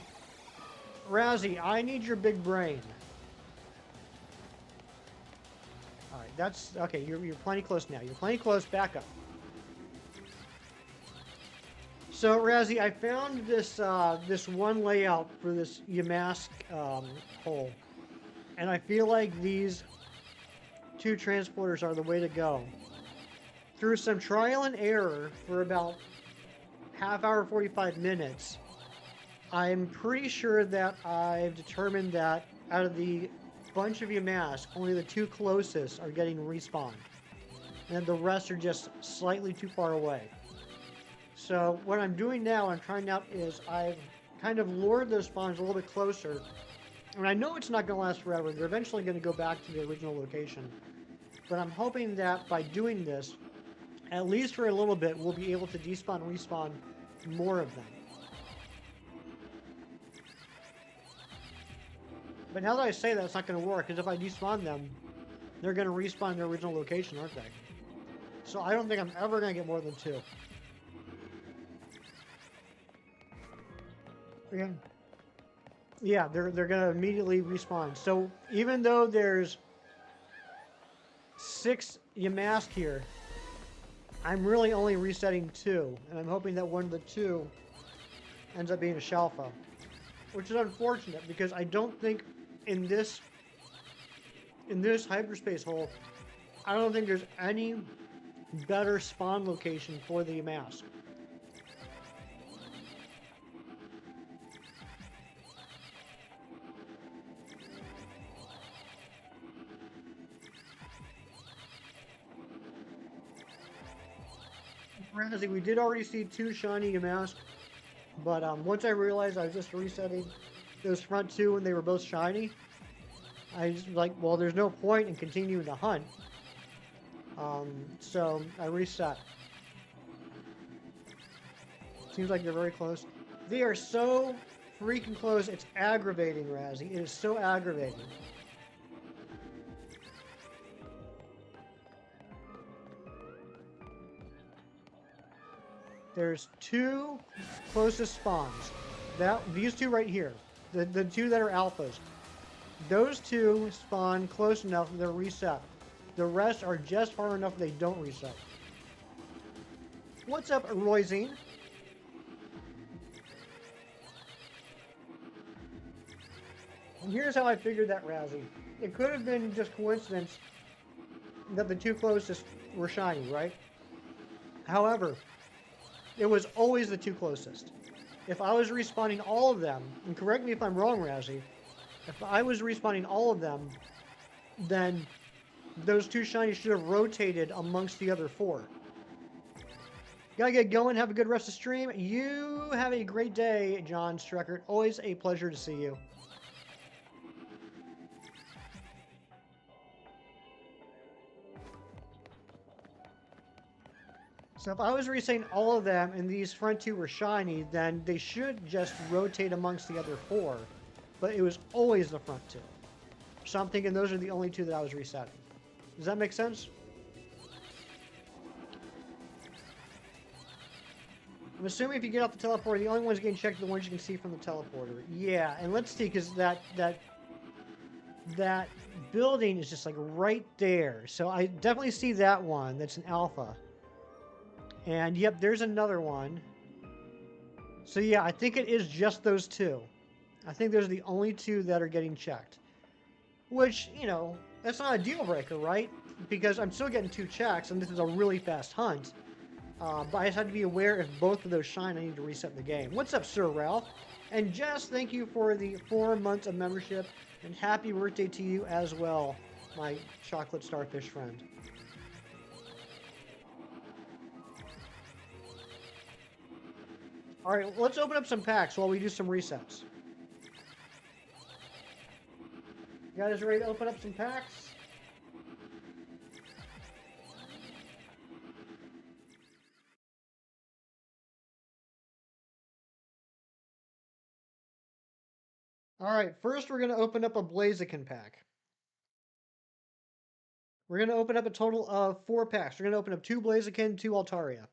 Razzie, I need your big brain. Alright, that's... Okay, you're plenty close now. You're plenty close. Back up. So, Razzie, I found this this one layout for this Yamask hole. And I feel like these 2 transporters are the way to go. Through some trial and error for about half hour, 45 minutes, I'm pretty sure that I've determined that out of the bunch of Yamask, only the 2 closest are getting respawned. And the rest are just slightly too far away. So what I'm doing now, I'm trying out, is I've kind of lured those spawns a little bit closer. And I know it's not going to last forever. They're eventually going to go back to the original location. But I'm hoping that by doing this, at least for a little bit, we'll be able to despawn and respawn more of them. But now that I say that, it's not going to work, because if I despawn them, they're going to respawn their original location, aren't they? So I don't think I'm ever going to get more than 2. Yeah, they're going to immediately respawn. So even though there's 6 Yamask here, I'm really only resetting 2, and I'm hoping that one of the 2 ends up being a Shalfa, which is unfortunate because I don't think in this hyperspace hole, I don't think there's any better spawn location for the Yamask. We did already see 2 shiny Yamask, but once I realized I was just resetting those front 2 when they were both shiny, I was like, well, there's no point in continuing to hunt. So I reset. Seems like they're very close. They are so freaking close, it's aggravating, Razzie. It is so aggravating. There's 2 closest spawns. These 2 right here, the 2 that are alphas. Those 2 spawn close enough they're reset. The rest are just far enough they don't reset. What's up, Royzine? And here's how I figured that, Razzie. It could have been just coincidence that the 2 closest were shiny, right? However, it was always the 2 closest. if I was respawning all of them, and correct me if I'm wrong, Razzie, if I was respawning all of them, then those 2 shinies should have rotated amongst the other 4. Gotta get going. Have a good rest of the stream. You have a great day, John Streckert. Always a pleasure to see you. So if I was resetting all of them and these front 2 were shiny, then they should just rotate amongst the other 4. But it was always the front 2. So I'm thinking those are the only 2 that I was resetting. Does that make sense? I'm assuming if you get off the teleporter, the only ones getting checked are the ones you can see from the teleporter. Yeah, and let's see, because that building is just like right there. So I definitely see that one. That's an alpha. And yep, there's another one. So yeah, I think it is just those 2. I think those are the only 2 that are getting checked. Which, you know, that's not a deal breaker, right? Because I'm still getting 2 checks, and this is a really fast hunt. But I just have to be aware if both of those shine, I need to reset the game. What's up, Sir Ralph? And Jess, thank you for the 4 months of membership, and happy birthday to you as well, my chocolate starfish friend. All right, let's open up some packs while we do some resets. You guys ready to open up some packs? All right, first we're going to open up a Blaziken pack. We're going to open up a total of 4 packs. We're going to open up 2 Blaziken, 2 Altaria.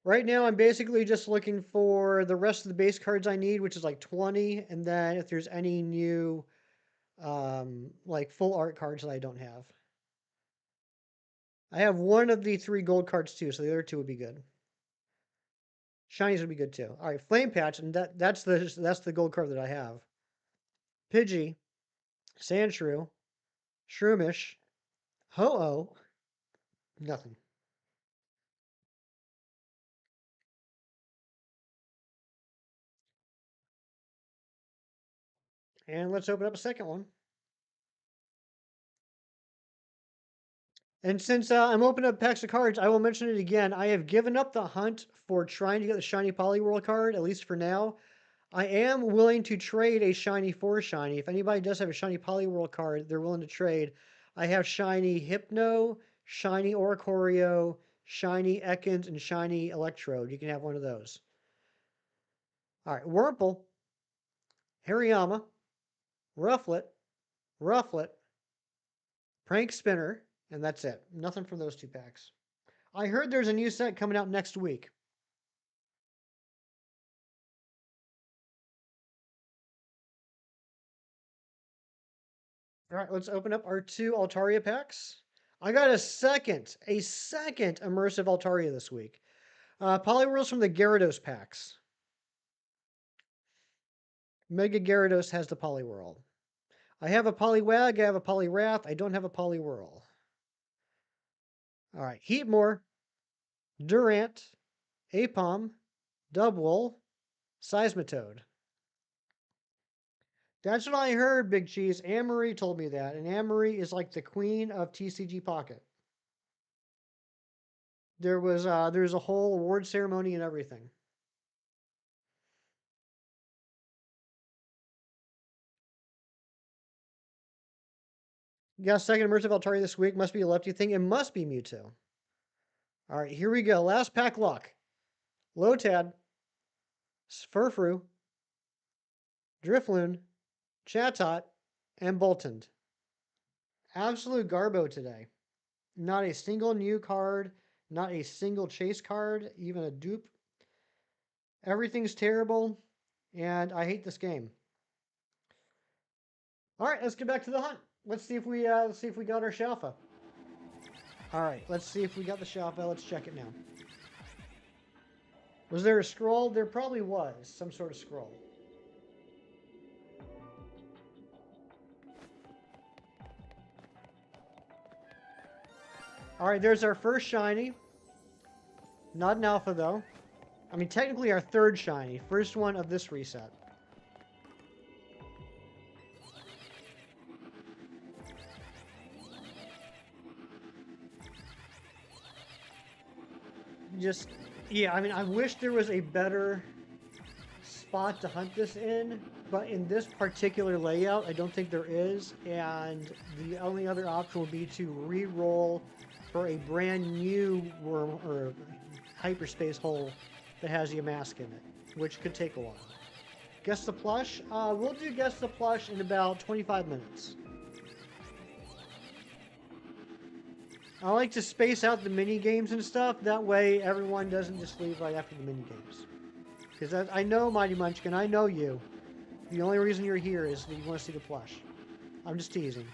Right now, I'm basically just looking for the rest of the base cards I need, which is like 20, and then if there's any new, like full art cards that I don't have. I have 1 of the 3 gold cards too, so the other 2 would be good. Shinies would be good too. All right, Flame Patch, and that's the gold card that I have. Pidgey, Sandshrew, Shroomish, Ho-Oh, nothing. And let's open up a second one. And since I'm opening up packs of cards, I will mention it again. I have given up the hunt for trying to get the shiny Poliwhirl card, at least for now. I am willing to trade a shiny for shiny. If anybody does have a shiny Poliwhirl card, they're willing to trade. I have shiny Hypno, shiny Oricorio, shiny Ekans, and shiny Electrode. You can have one of those. All right, Wurmple, Hariyama, Rufflet, Prank Spinner, and that's it. Nothing from those 2 packs. I heard there's a new set coming out next week. All right, let's open up our 2 Altaria packs. I got a second immersive Altaria this week. Poliwhirls from the Gyarados packs. Mega Gyarados has the Poliwhirl. I have a Poliwag, I have a Poliwrath, I don't have a Poliwhirl. All right, Heatmore, Durant, Apom, Dubwool, Seismitoad. That's what I heard, Big Cheese. Anne-Marie told me that, and Anne-Marie is like the queen of TCG Pocket. There's a whole award ceremony and everything. You got a second immersive Altaria this week. Must be a lefty thing. It must be Mewtwo. All right, here we go. Last pack luck. Lotad, Furfrou, Drifloon, Chatot, and Boltund. Absolute garbo today. Not a single new card, not a single chase card, even a dupe. Everything's terrible, and I hate this game. All right, let's get back to the hunt. Let's see if we got our Shalfa. All right, let's see if we got the Shalfa. Let's check it now. Was there a scroll? There probably was some sort of scroll. All right, there's our first shiny. Not an alpha, though. I mean, technically our third shiny. First one of this reset. Just, yeah, I mean, I wish there was a better spot to hunt this in, but in this particular layout, I don't think there is, and the only other option would be to re-roll for a brand new worm or hyperspace hole that has your mask in it, which could take a while. Guess the plush? We'll do guess the plush in about 25 minutes. I like to space out the mini games and stuff. That way, everyone doesn't just leave right after the mini games. Because I know, Mighty Munchkin, I know you. The only reason you're here is that you want to see the plush. I'm just teasing.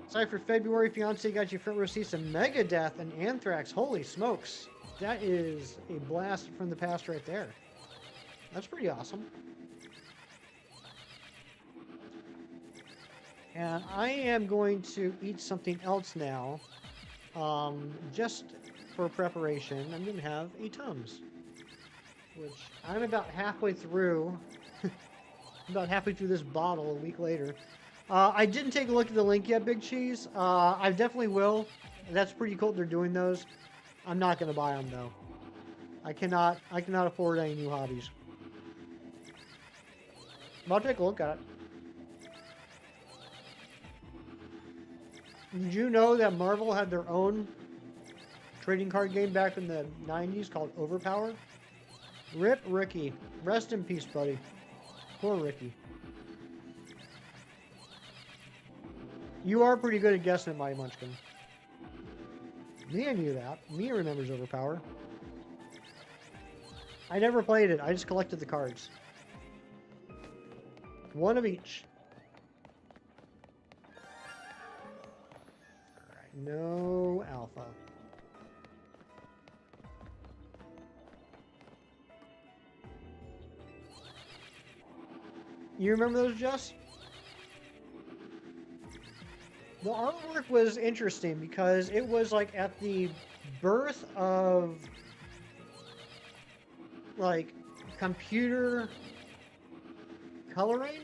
Sorry for February, Fiance got you front row seats to Megadeth and Anthrax. Holy smokes. That is a blast from the past right there. That's pretty awesome. And I am going to eat something else now, just for preparation. I'm going to have a Tums, which I'm about halfway through. About halfway through this bottle a week later. I didn't take a look at the link yet, Big Cheese. I definitely will. That's pretty cool they're doing those. I'm not going to buy them, though. I cannot afford any new hobbies. But I'll take a look at it. Did you know that Marvel had their own trading card game back in the 90s called Overpower? Rip Ricky. Rest in peace, buddy. Poor Ricky. You are pretty good at guessing it, Mighty Munchkin. Mia knew that. Mia remembers Overpower. I never played it. I just collected the cards. One of each. No alpha. You remember those, Jess? The artwork was interesting because it was like at the birth of like computer coloring,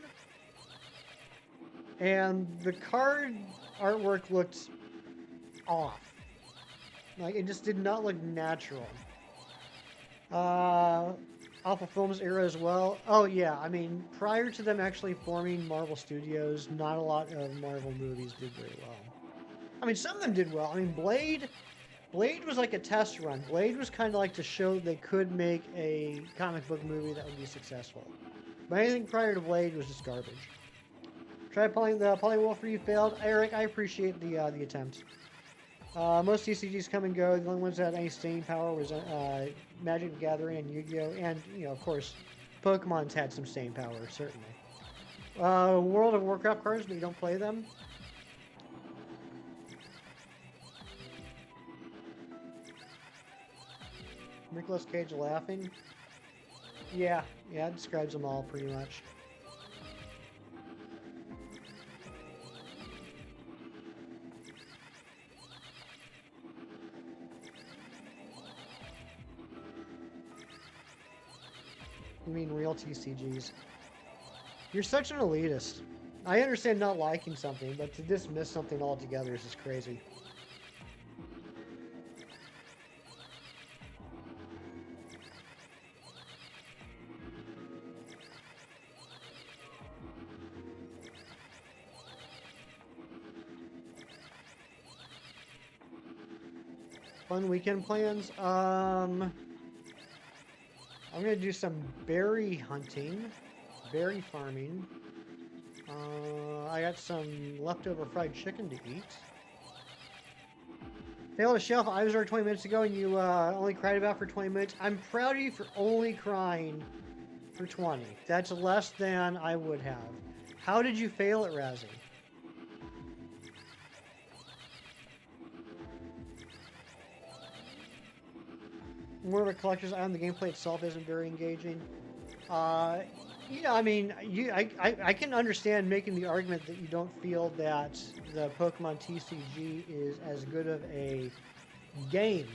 and the card artwork looked off. Like, it just did not look natural. Alpha Films era as well. Oh yeah, I mean, prior to them actually forming Marvel Studios, not a lot of Marvel movies did very well. I mean, some of them did well. I mean, Blade was like a test run. Blade was kind of like to show they could make a comic book movie that would be successful. But anything prior to Blade was just garbage. Try playing the Polywolf you failed. Eric, I appreciate the attempt. Most TCGs come and go. The only ones that had any staying power was Magic the Gathering and Yu-Gi-Oh! And, you know, of course, Pokemon's had some staying power, certainly. World of Warcraft cards, but you don't play them. Nicolas Cage laughing. Yeah, it describes them all pretty much. You mean real TCGs? You're such an elitist. I understand not liking something, but to dismiss something altogether is just crazy. Fun weekend plans? I'm going to do some berry hunting, berry farming. I got some leftover fried chicken to eat. Failed a shelf. I was there 20 minutes ago and you only cried about for 20 minutes. I'm proud of you for only crying for 20. That's less than I would have. How did you fail at Razzie? More of a collector's eye on the gameplay itself isn't very engaging. Yeah, I mean, I can understand making the argument that you don't feel that the Pokemon TCG is as good of a game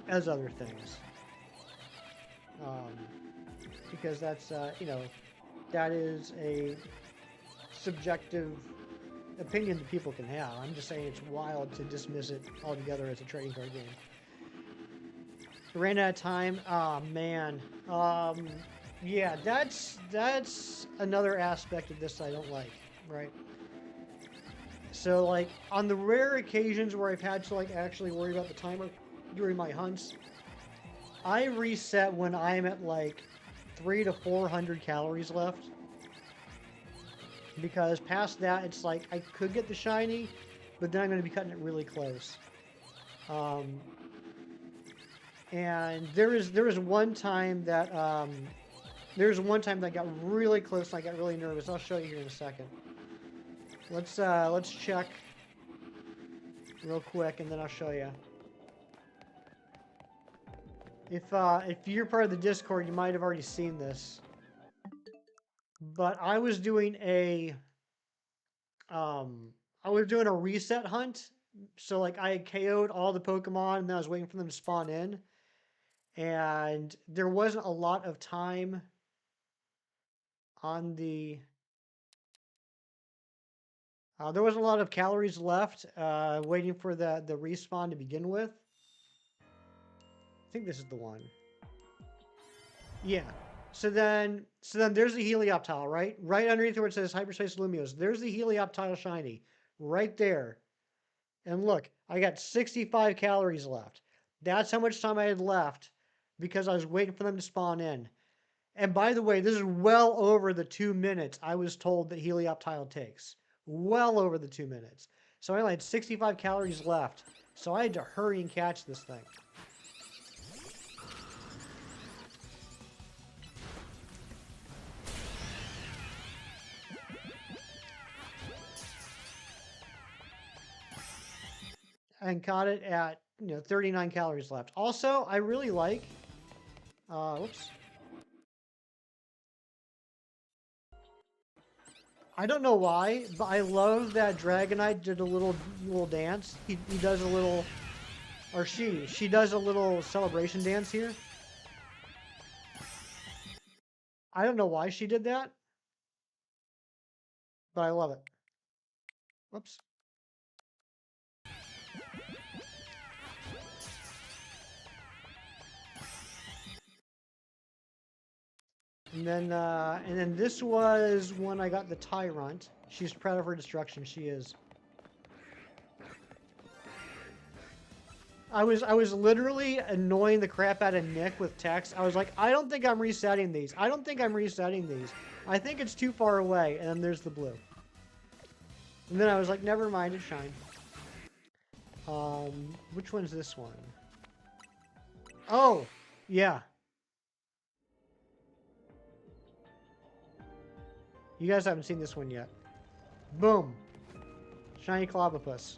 as other things. Um, because that's, that is a subjective opinion that people can have. I'm just saying it's wild to dismiss it altogether as a trading card game. Ran out of time. Oh man. Yeah, that's another aspect of this I don't like, right? So like on the rare occasions where I've had to like actually worry about the timer during my hunts, I reset when I'm at like 300 to 400 calories left. Because past that, it's like I could get the shiny, but then I'm going to be cutting it really close. And there is one time that I got really close and I got really nervous. I'll show you here in a second. Let's check real quick and then I'll show you. If you're part of the Discord, you might have already seen this. But I was doing a reset hunt. So like I had KO'd all the Pokemon and then I was waiting for them to spawn in. And there wasn't a lot of time on the there wasn't a lot of calories left waiting for the respawn to begin with. I think this is the one. Yeah. So then there's the Helioptile, right? Right underneath where it says Hyperspace Lumiose. There's the Helioptile shiny. Right there. And look, I got 65 calories left. That's how much time I had left because I was waiting for them to spawn in. And by the way, this is well over the 2 minutes I was told that Helioptile takes. Well over the 2 minutes. So I only had 65 calories left. So I had to hurry and catch this thing. And caught it at 39 calories left. Also, I really like whoops. I don't know why, but I love that Dragonite did a little dance. He does a little, or she does a little celebration dance here. I don't know why she did that, but I love it. Whoops. And then this was when I got the Tyrant. She's proud of her destruction. She is. I was literally annoying the crap out of Nick with text. I was like, I don't think I'm resetting these. I don't think I'm resetting these. I think it's too far away. And then there's the blue. And then I was like, never mind, it's shine. Which one's this one? Oh, yeah. You guys haven't seen this one yet. Boom. Shiny Clobbopus.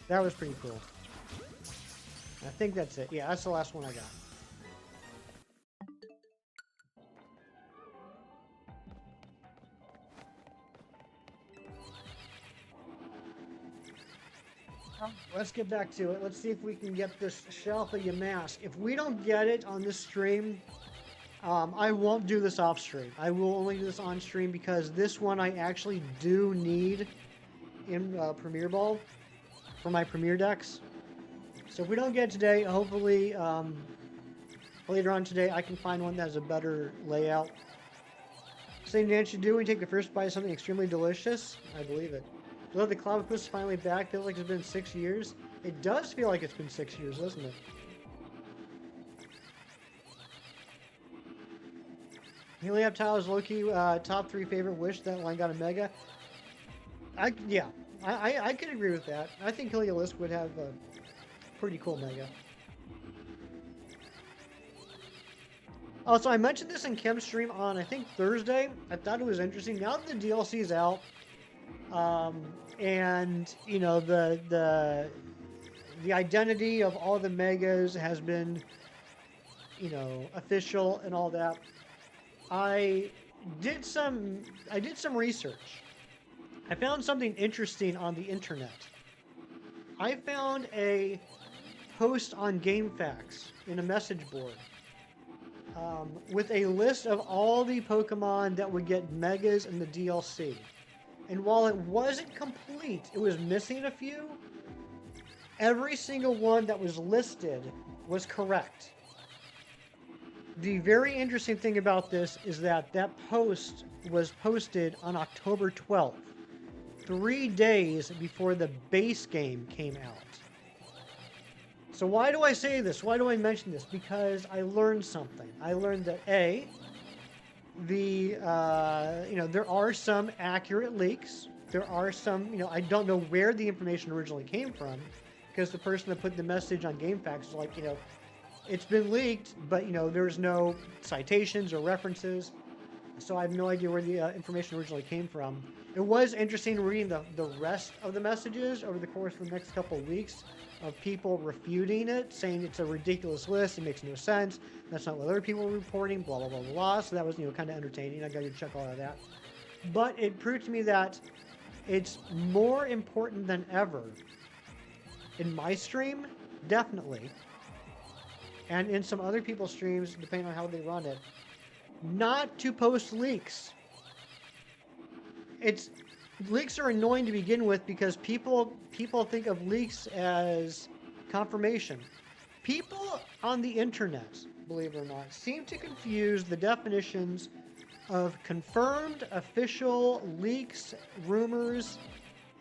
That was pretty cool. I think that's it. Yeah, that's the last one I got. Let's get back to it. Let's see if we can get this Shelfa Yamask. If we don't get it on this stream, I won't do this off stream. I will only do this on stream because this one I actually do need in Premier Ball for my Premier decks. So if we don't get it today, hopefully later on today I can find one that has a better layout. Same dance you do when you take the first bite of something extremely delicious. I believe it. I love the Clobbopus is finally back. Feels like it's been 6 years. It does feel like it's been 6 years, doesn't it? Helioptile is low-key top 3 favorite wish. That line got a mega. I could agree with that. I think Heliolisk would have a pretty cool mega. Also, I mentioned this in Kim's stream on, I think, Thursday. I thought it was interesting. Now that the DLC is out, and, you know, the the identity of all the megas has been, official and all that. I did some research. I found something interesting on the internet. I found a post on GameFAQs in a message board with a list of all the Pokemon that would get megas in the DLC. And while it wasn't complete, it was missing a few, every single one that was listed was correct. The very interesting thing about this is that post was posted on October 12th, 3 days before the base game came out. So why do I say this? Why do I mention this? Because I learned something. I learned that there are some accurate leaks. There are some, I don't know where the information originally came from, because the person that put the message on GameFAQs was like, it's been leaked, but there's no citations or references, so I have no idea where the information originally came from. It was interesting reading the rest of the messages over the course of the next couple of weeks of people refuting it, saying it's a ridiculous list, it makes no sense, that's not what other people were reporting, blah, blah, blah, blah, blah. So that was, kind of entertaining. I got to check all of that. But it proved to me that it's more important than ever in my stream, definitely, and in some other people's streams, depending on how they run it, not to post leaks. Leaks are annoying to begin with because people think of leaks as confirmation. People on the internet, believe it or not, seem to confuse the definitions of confirmed, official, leaks, rumors,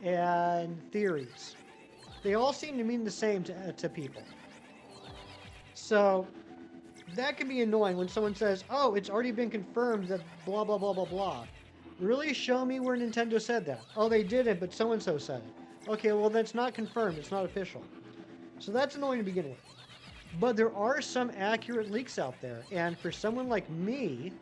and theories. They all seem to mean the same to people. So that can be annoying when someone says, oh, it's already been confirmed that blah, blah, blah, blah, blah. Really show me where Nintendo said that. Oh, they didn't, but so-and-so said it. Okay, well, that's not confirmed. It's not official. So that's annoying to begin with. But there are some accurate leaks out there. And for someone like me,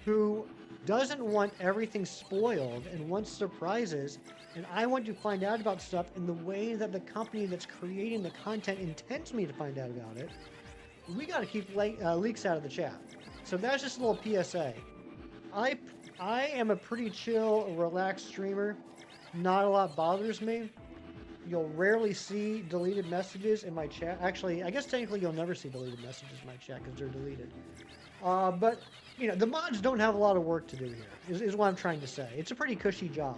who doesn't want everything spoiled and wants surprises, and I want to find out about stuff in the way that the company that's creating the content intends me to find out about it, we got to keep leaks out of the chat. So that's just a little PSA. I am a pretty chill, relaxed streamer. Not a lot bothers me. You'll rarely see deleted messages in my chat. Actually, I guess technically you'll never see deleted messages in my chat because they're deleted. But, the mods don't have a lot of work to do here, is what I'm trying to say. It's a pretty cushy job.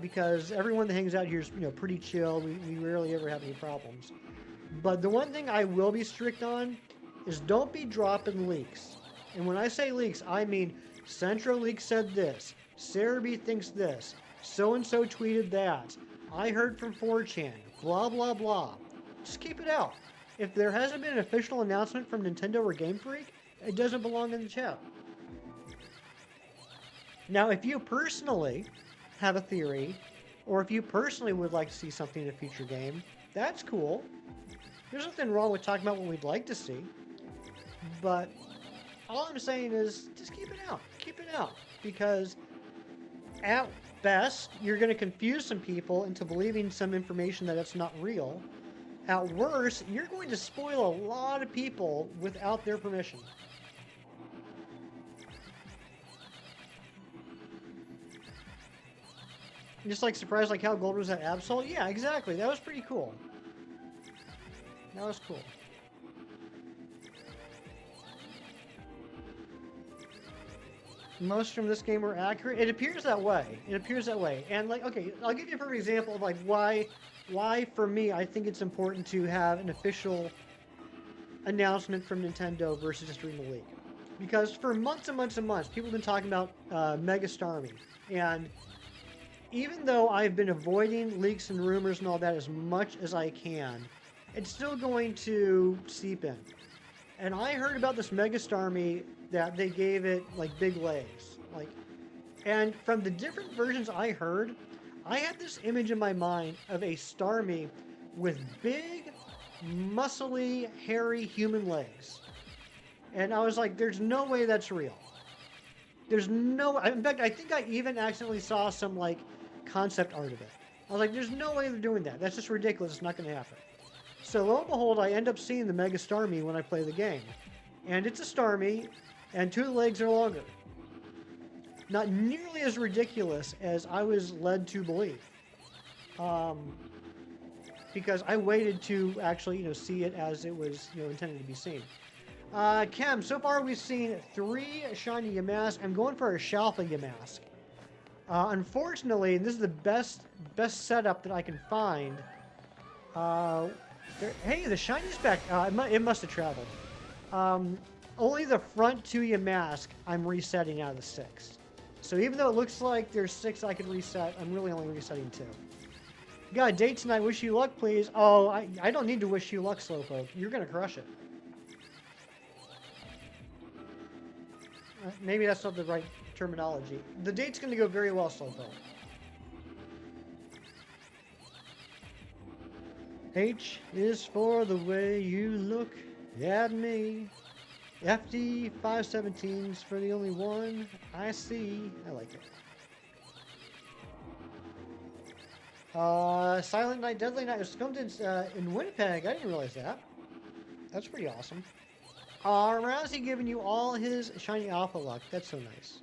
Because everyone that hangs out here is, pretty chill. We rarely ever have any problems. But the one thing I will be strict on is don't be dropping leaks. And when I say leaks, I mean CentroLeak said this, Cerebi thinks this, so-and-so tweeted that, I heard from 4chan, blah, blah, blah. Just keep it out. If there hasn't been an official announcement from Nintendo or Game Freak, it doesn't belong in the chat. Now, if you personally have a theory, or if you personally would like to see something in a future game, that's cool. There's nothing wrong with talking about what we'd like to see. But all I'm saying is just keep it out. Keep it out. Because at best, you're going to confuse some people into believing some information that it's not real. At worst, you're going to spoil a lot of people without their permission. Just like surprised like how gold was at Absol? Yeah, exactly. That was pretty cool. That was cool. Most from this game were accurate. It appears that way. It appears that way. And okay, I'll give you a perfect example of why for me I think it's important to have an official announcement from Nintendo versus just reading the leak. Because for months and months and months, people have been talking about Mega Starmie. And even though I've been avoiding leaks and rumors and all that as much as I can, it's still going to seep in. And I heard about this Mega Starmie that they gave it big legs. And from the different versions I heard, I had this image in my mind of a Starmie with big, muscly, hairy human legs. And I was like, there's no way that's real. There's no... In fact, I think I even accidentally saw some, concept art of it. I was like, there's no way they're doing that. That's just ridiculous. It's not going to happen. So lo and behold, I end up seeing the Mega Starmie when I play the game. And it's a Starmie, and 2 of the legs are longer. Not nearly as ridiculous as I was led to believe. Because I waited to actually, see it as it was, intended to be seen. Chem, so far we've seen 3 shiny Yamask. I'm going for a Shalfa Yamask. Unfortunately, this is the best setup that I can find. Hey, the shiny's back. It must have traveled. Only the front 2 Yamask I'm resetting out of the 6. So even though it looks like there's 6 I could reset, I'm really only resetting 2. Got a date tonight. Wish you luck, please. Oh, I don't need to wish you luck, Slowpoke. You're going to crush it. Maybe that's not the right terminology. The date's going to go very well, Slowpoke. H is for the way you look at me. FD 517's for the only one I see. I like it. Silent Night, Deadly Night was filmed in Winnipeg. I didn't realize that. That's pretty awesome. Rousey giving you all his shiny alpha luck. That's so nice.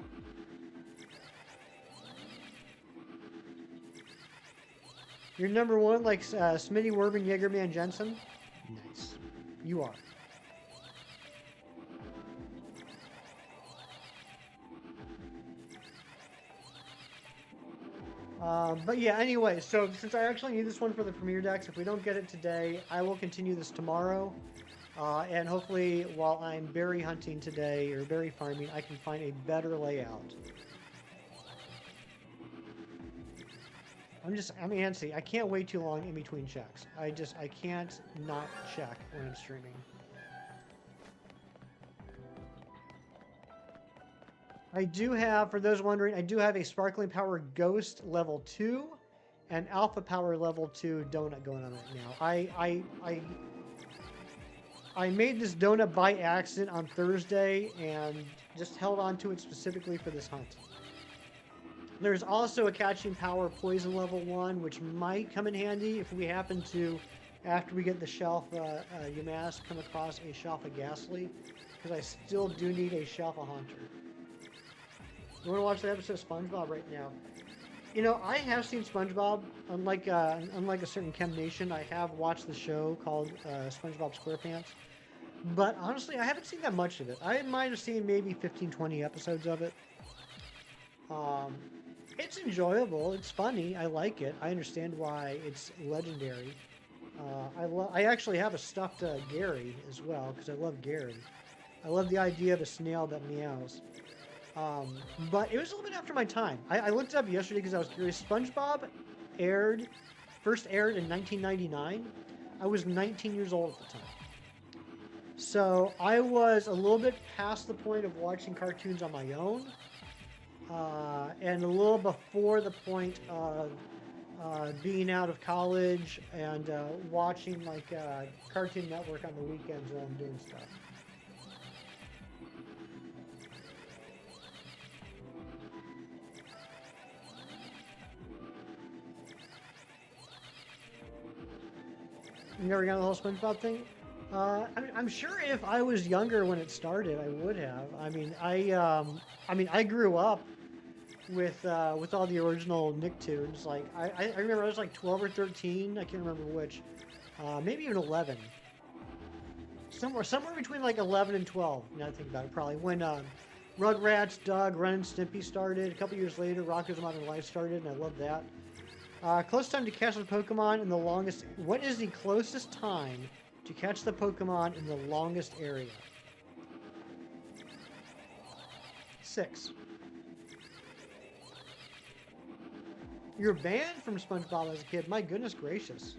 You're number 1 like Smitty, Werben, Jaegerman, Jensen? Nice. You are. But yeah, anyway, so since I actually need this one for the Premier decks, if we don't get it today, I will continue this tomorrow. And hopefully, while I'm berry hunting today, or berry farming, I can find a better layout. I'm antsy. I can't wait too long in between checks. I can't not check when I'm streaming. I do have, for those wondering, I do have a Sparkling Power Ghost level 2 and Alpha Power level 2 donut going on right now. I made this donut by accident on Thursday and just held on to it specifically for this hunt. There's also a Catching Power Poison level 1, which might come in handy if we happen to, after we get the Shalfa Yamask, come across a Shalfa Ghastly, because I still do need a Shalfa Haunter. You want to watch the episode of SpongeBob right now? I have seen SpongeBob. Unlike a certain Chem Nation, I have watched the show called SpongeBob SquarePants. But honestly, I haven't seen that much of it. I might have seen maybe 15-20 episodes of it. It's enjoyable. It's funny. I like it. I understand why it's legendary. I actually have a stuffed Gary as well, because I love Gary. I love the idea of a snail that meows. But it was a little bit after my time. I looked it up yesterday because I was curious. SpongeBob first aired in 1999. I was 19 years old at the time. So I was a little bit past the point of watching cartoons on my own. And a little before the point of being out of college and watching like Cartoon Network on the weekends while I'm doing stuff. You never got the whole SpongeBob thing? I'm sure if I was younger when it started, I would have. I grew up with all the original Nicktoons. Like I remember I was like 12 or 13. I can't remember which. Maybe even 11. Somewhere between like 11 and 12. Now I think about it, probably when Rugrats, Doug, Ren and Stimpy started. A couple years later, Rocko's Modern Life started, and I loved that. Close time to catch the Pokemon in the longest... What is the closest time to catch the Pokemon in the longest area? 6. You're banned from SpongeBob as a kid. My goodness gracious.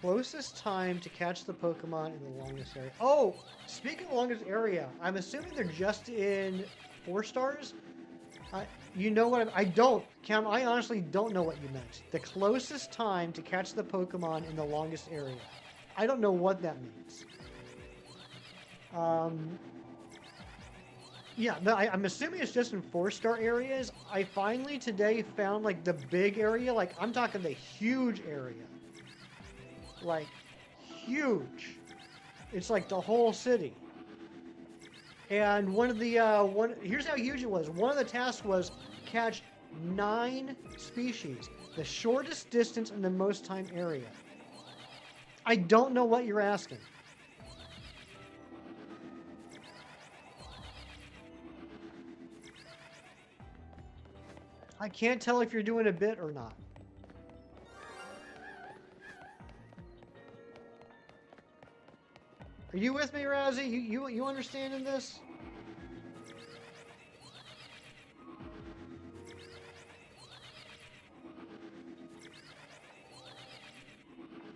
Closest time to catch the Pokemon in the longest area. Oh, speaking of longest area, I'm assuming they're just in 4 stars. You know what? I don't, Cam. I honestly don't know what you meant. The closest time to catch the Pokemon in the longest area. I don't know what that means. Yeah, I'm assuming it's just in 4-star areas. I finally today found like the big area, like I'm talking the huge area. Like huge. It's like the whole city. And one of the here's how huge it was. One of the tasks was catch 9 species, the shortest distance in the most time area. I don't know what you're asking. I can't tell if you're doing a bit or not. Are you with me, Razzie? You understanding this?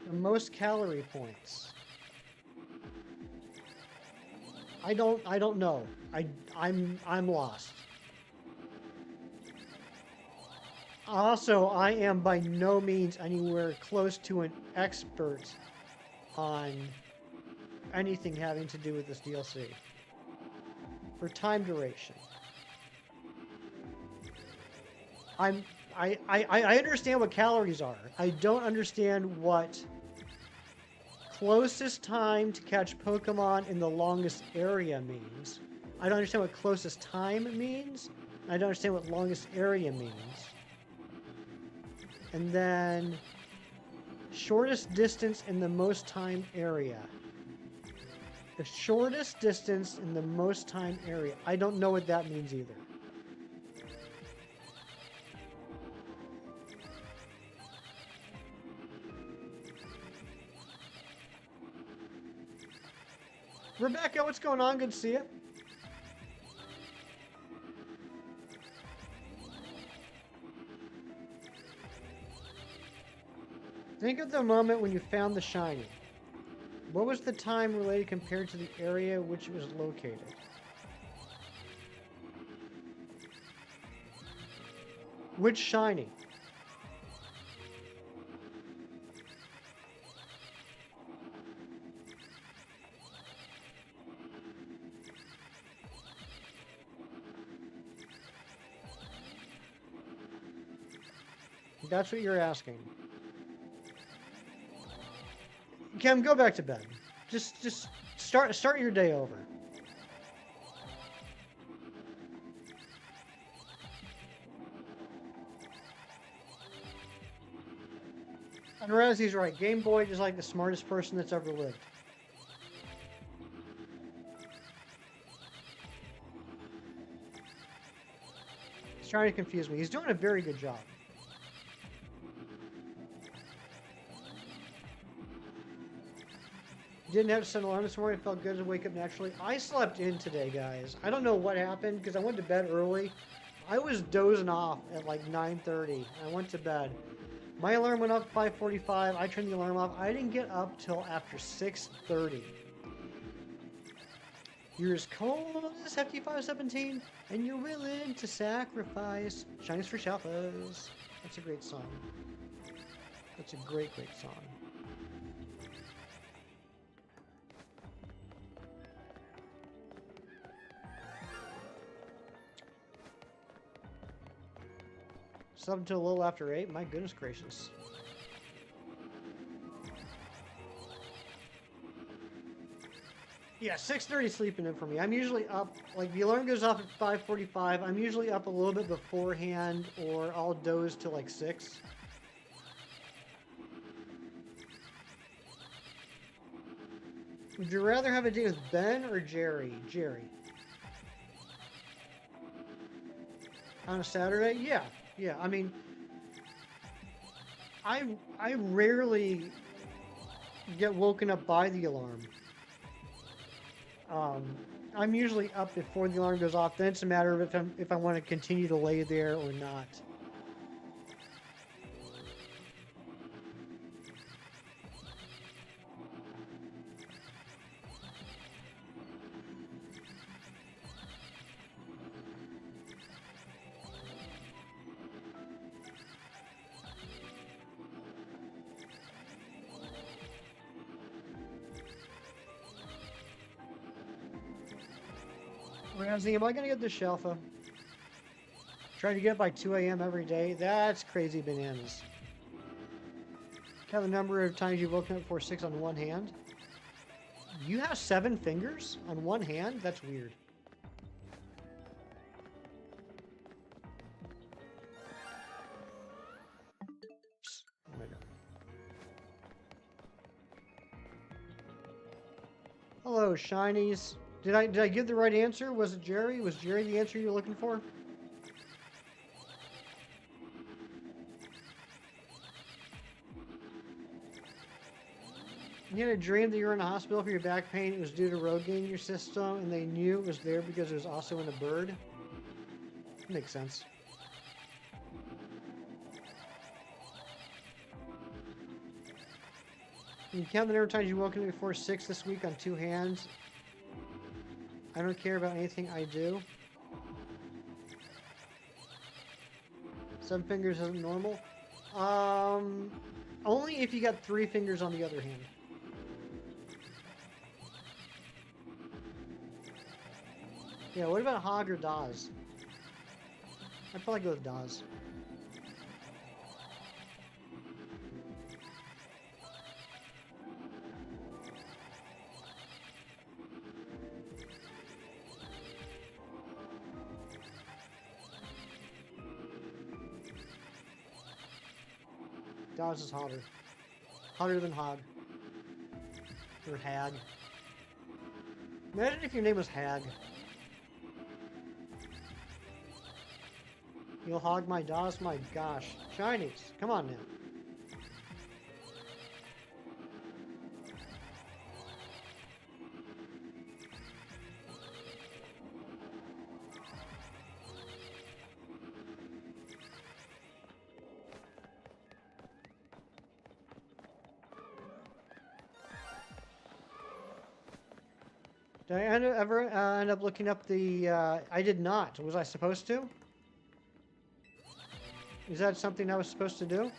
The most calorie points. I don't know. I'm lost. Also, I am by no means anywhere close to an expert on anything having to do with this DLC. For time duration. I understand what calories are. I don't understand what closest time to catch Pokemon in the longest area means. I don't understand what closest time means. I don't understand what longest area means. And then shortest distance in the most time area. The shortest distance in the most time area. I don't know what that means either. Rebecca, what's going on? Good to see you. Think of the moment when you found the shiny. What was the time related compared to the area which it was located? Which shiny? That's what you're asking. Kim, go back to bed. Just start your day over. And Razzie's right. Game Boy is like the smartest person that's ever lived. He's trying to confuse me. He's doing a very good job. Didn't have to set an alarm this morning. It felt good to wake up naturally. I slept in today, guys. I don't know what happened because I went to bed early. I was dozing off at like 9:30. I went to bed. My alarm went off at 5:45. I turned the alarm off. I didn't get up till after 6:30. You're as cold as Hefty 517, and you're willing to sacrifice. Shinies for Shalfas. That's a great song. That's a great song. Slept until a little after 8. My goodness gracious. Yeah, 6:30 sleeping in for me. I'm usually up, like the alarm goes off at 5:45. I'm usually up a little bit beforehand, or I'll doze till like 6. Would you rather have a date with Ben or Jerry? Jerry. On a Saturday? Yeah. Yeah, I mean, I rarely get woken up by the alarm. I'm usually up before the alarm goes off. Then it's a matter of if I want to continue to lay there or not. Ramsey, am I gonna get the Shelfa? Trying to get up by 2 a.m. every day? That's crazy bananas. Count the number of times you've woken up before 6 on one hand. You have 7 fingers on one hand? That's weird. Oh my God. Hello, shinies. Did I give the right answer? Was it Jerry? Was Jerry the answer you were looking for? You had a dream that you were in a hospital for your back pain. It was due to Rogaine in your system, and they knew it was there because it was also in a bird. Makes sense. You count the number of times you woke up before 6 this week on 2 hands. I don't care about anything I do. 7 fingers isn't normal. Only if you got 3 fingers on the other hand. Yeah, what about Hog or Daz? I'd probably go with Daz. Daz is hotter. Hotter than Hog. Or Hag. Imagine if your name was Hag. You'll hog my Daz? My gosh. Shinies, come on now. Did I ever end up looking up the... I did not. Was I supposed to? Is that something I was supposed to do?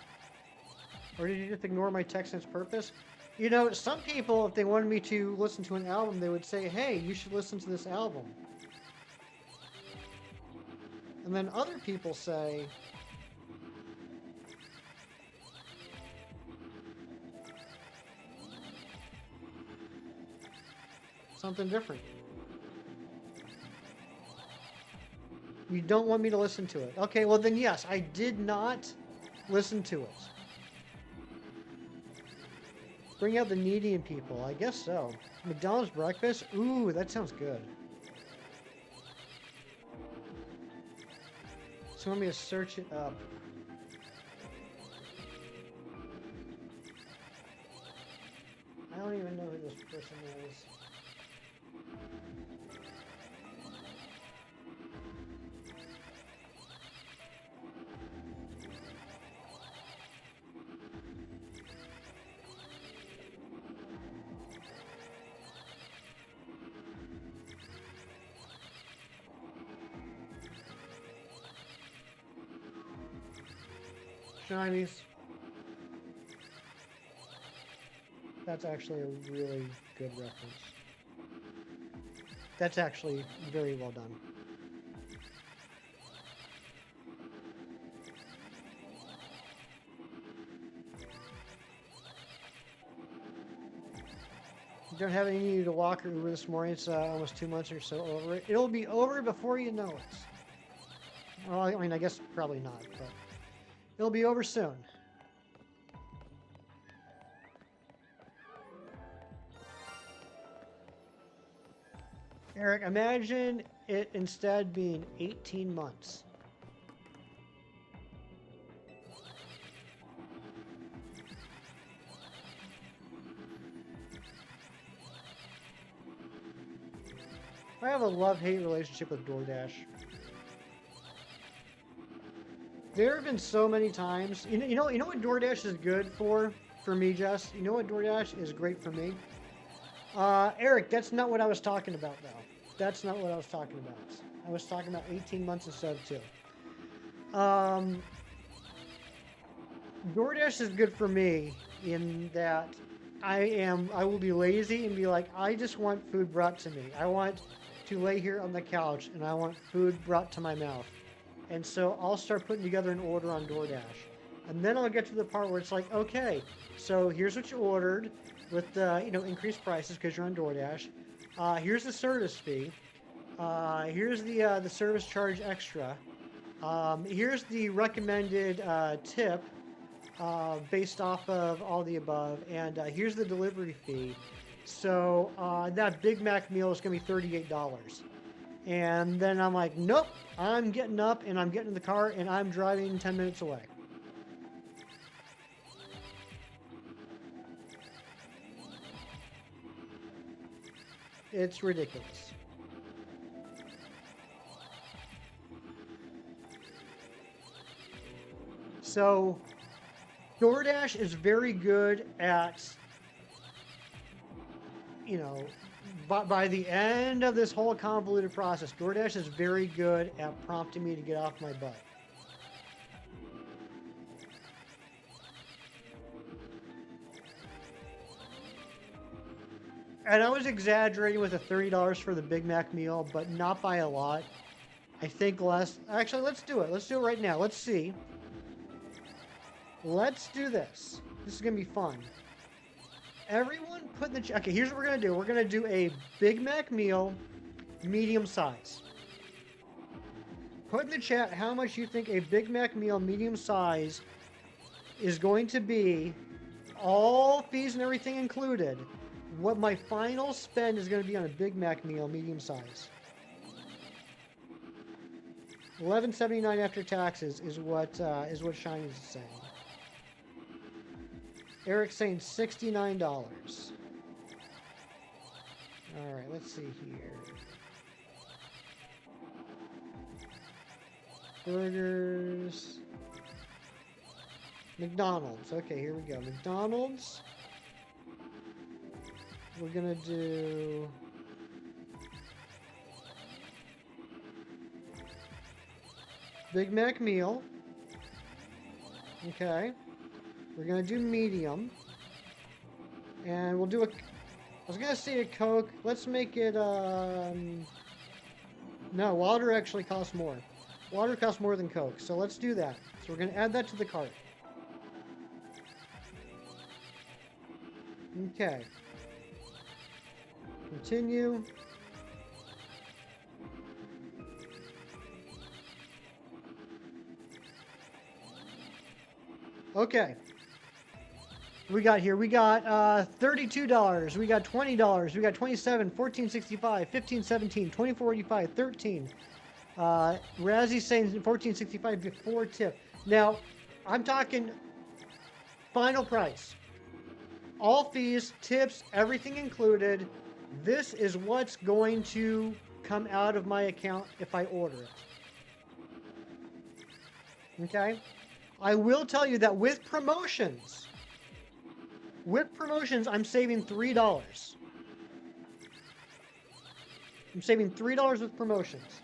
Or did you just ignore my text and its purpose? You know, some people, if they wanted me to listen to an album, they would say, hey, you should listen to this album. And then other people say... something different. You don't want me to listen to it. Okay, well then yes, I did not listen to it. Bring out the needy in people. I guess so. McDonald's breakfast? Ooh, that sounds good. So want me to search it up. I don't even know who this person is. Shinies. That's actually a really good reference. That's actually very well done. You don't have any need to walk or Uber this morning. It's almost 2 months or so over. It'll be over before you know it. Well, I mean, I guess probably not, but it'll be over soon. Eric, imagine it instead being 18 months. I have a love-hate relationship with DoorDash. There have been so many times. You know what DoorDash is good for me, Jess? You know what DoorDash is great for me? Eric, that's not what I was talking about, though. That's not what I was talking about. I was talking about 18 months instead of 2. DoorDash is good for me in that I will be lazy and be like, I just want food brought to me. I want to lay here on the couch and I want food brought to my mouth. And so I'll start putting together an order on DoorDash. And then I'll get to the part where it's like, okay, so here's what you ordered with the, increased prices because you're on DoorDash. Here's the service fee. Here's the service charge extra. Here's the recommended tip based off of all the above. And here's the delivery fee. So that Big Mac meal is going to be $38. And then I'm like, nope, I'm getting up and I'm getting in the car and I'm driving 10 minutes away. It's ridiculous. So DoorDash is very good at, by the end of this whole convoluted process, DoorDash is very good at prompting me to get off my butt. And I was exaggerating with the $30 for the Big Mac meal, but not by a lot. I think less. Actually, let's do it. Let's do it right now. Let's see. Let's do this. This is going to be fun. Everyone put in the chat. Okay, here's what we're going to do. We're going to do a Big Mac meal, medium size. Put in the chat how much you think a Big Mac meal, medium size, is going to be. All fees and everything included. What my final spend is going to be on a Big Mac meal, medium size. $11.79 after taxes is what Shiny is saying. Eric's saying $69. All right, let's see here. Burgers. McDonald's. Okay, here we go. McDonald's. We're gonna do Big Mac meal. Okay. We're gonna do medium. And we'll do I was gonna say a Coke. Let's make it no, water actually costs more. Water costs more than Coke, so let's do that. So we're gonna add that to the cart. Okay. Continue. Okay. We got $32. We got $20. We got $27, $14.65, $15.17, $24.85, $13. Razzie saying $14.65 before tip. Now, I'm talking final price. All fees, tips, everything included. This is what's going to come out of my account if I order it. Okay? I will tell you that with promotions, I'm saving $3. I'm saving $3 with promotions.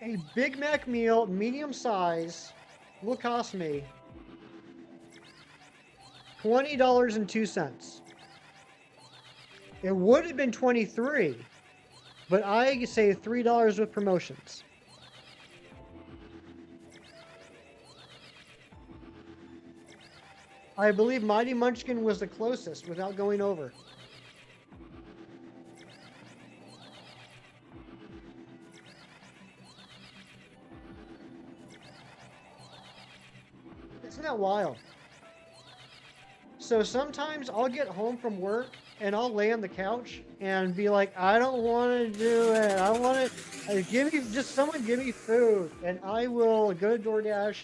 A Big Mac meal, medium size, will cost me $20.02. It would have been $23, but I saved $3 with promotions. I believe Mighty Munchkin was the closest without going over. Isn't that wild? So sometimes I'll get home from work and I'll lay on the couch and be like, I don't want to do it. I want to someone give me food. And I will go to DoorDash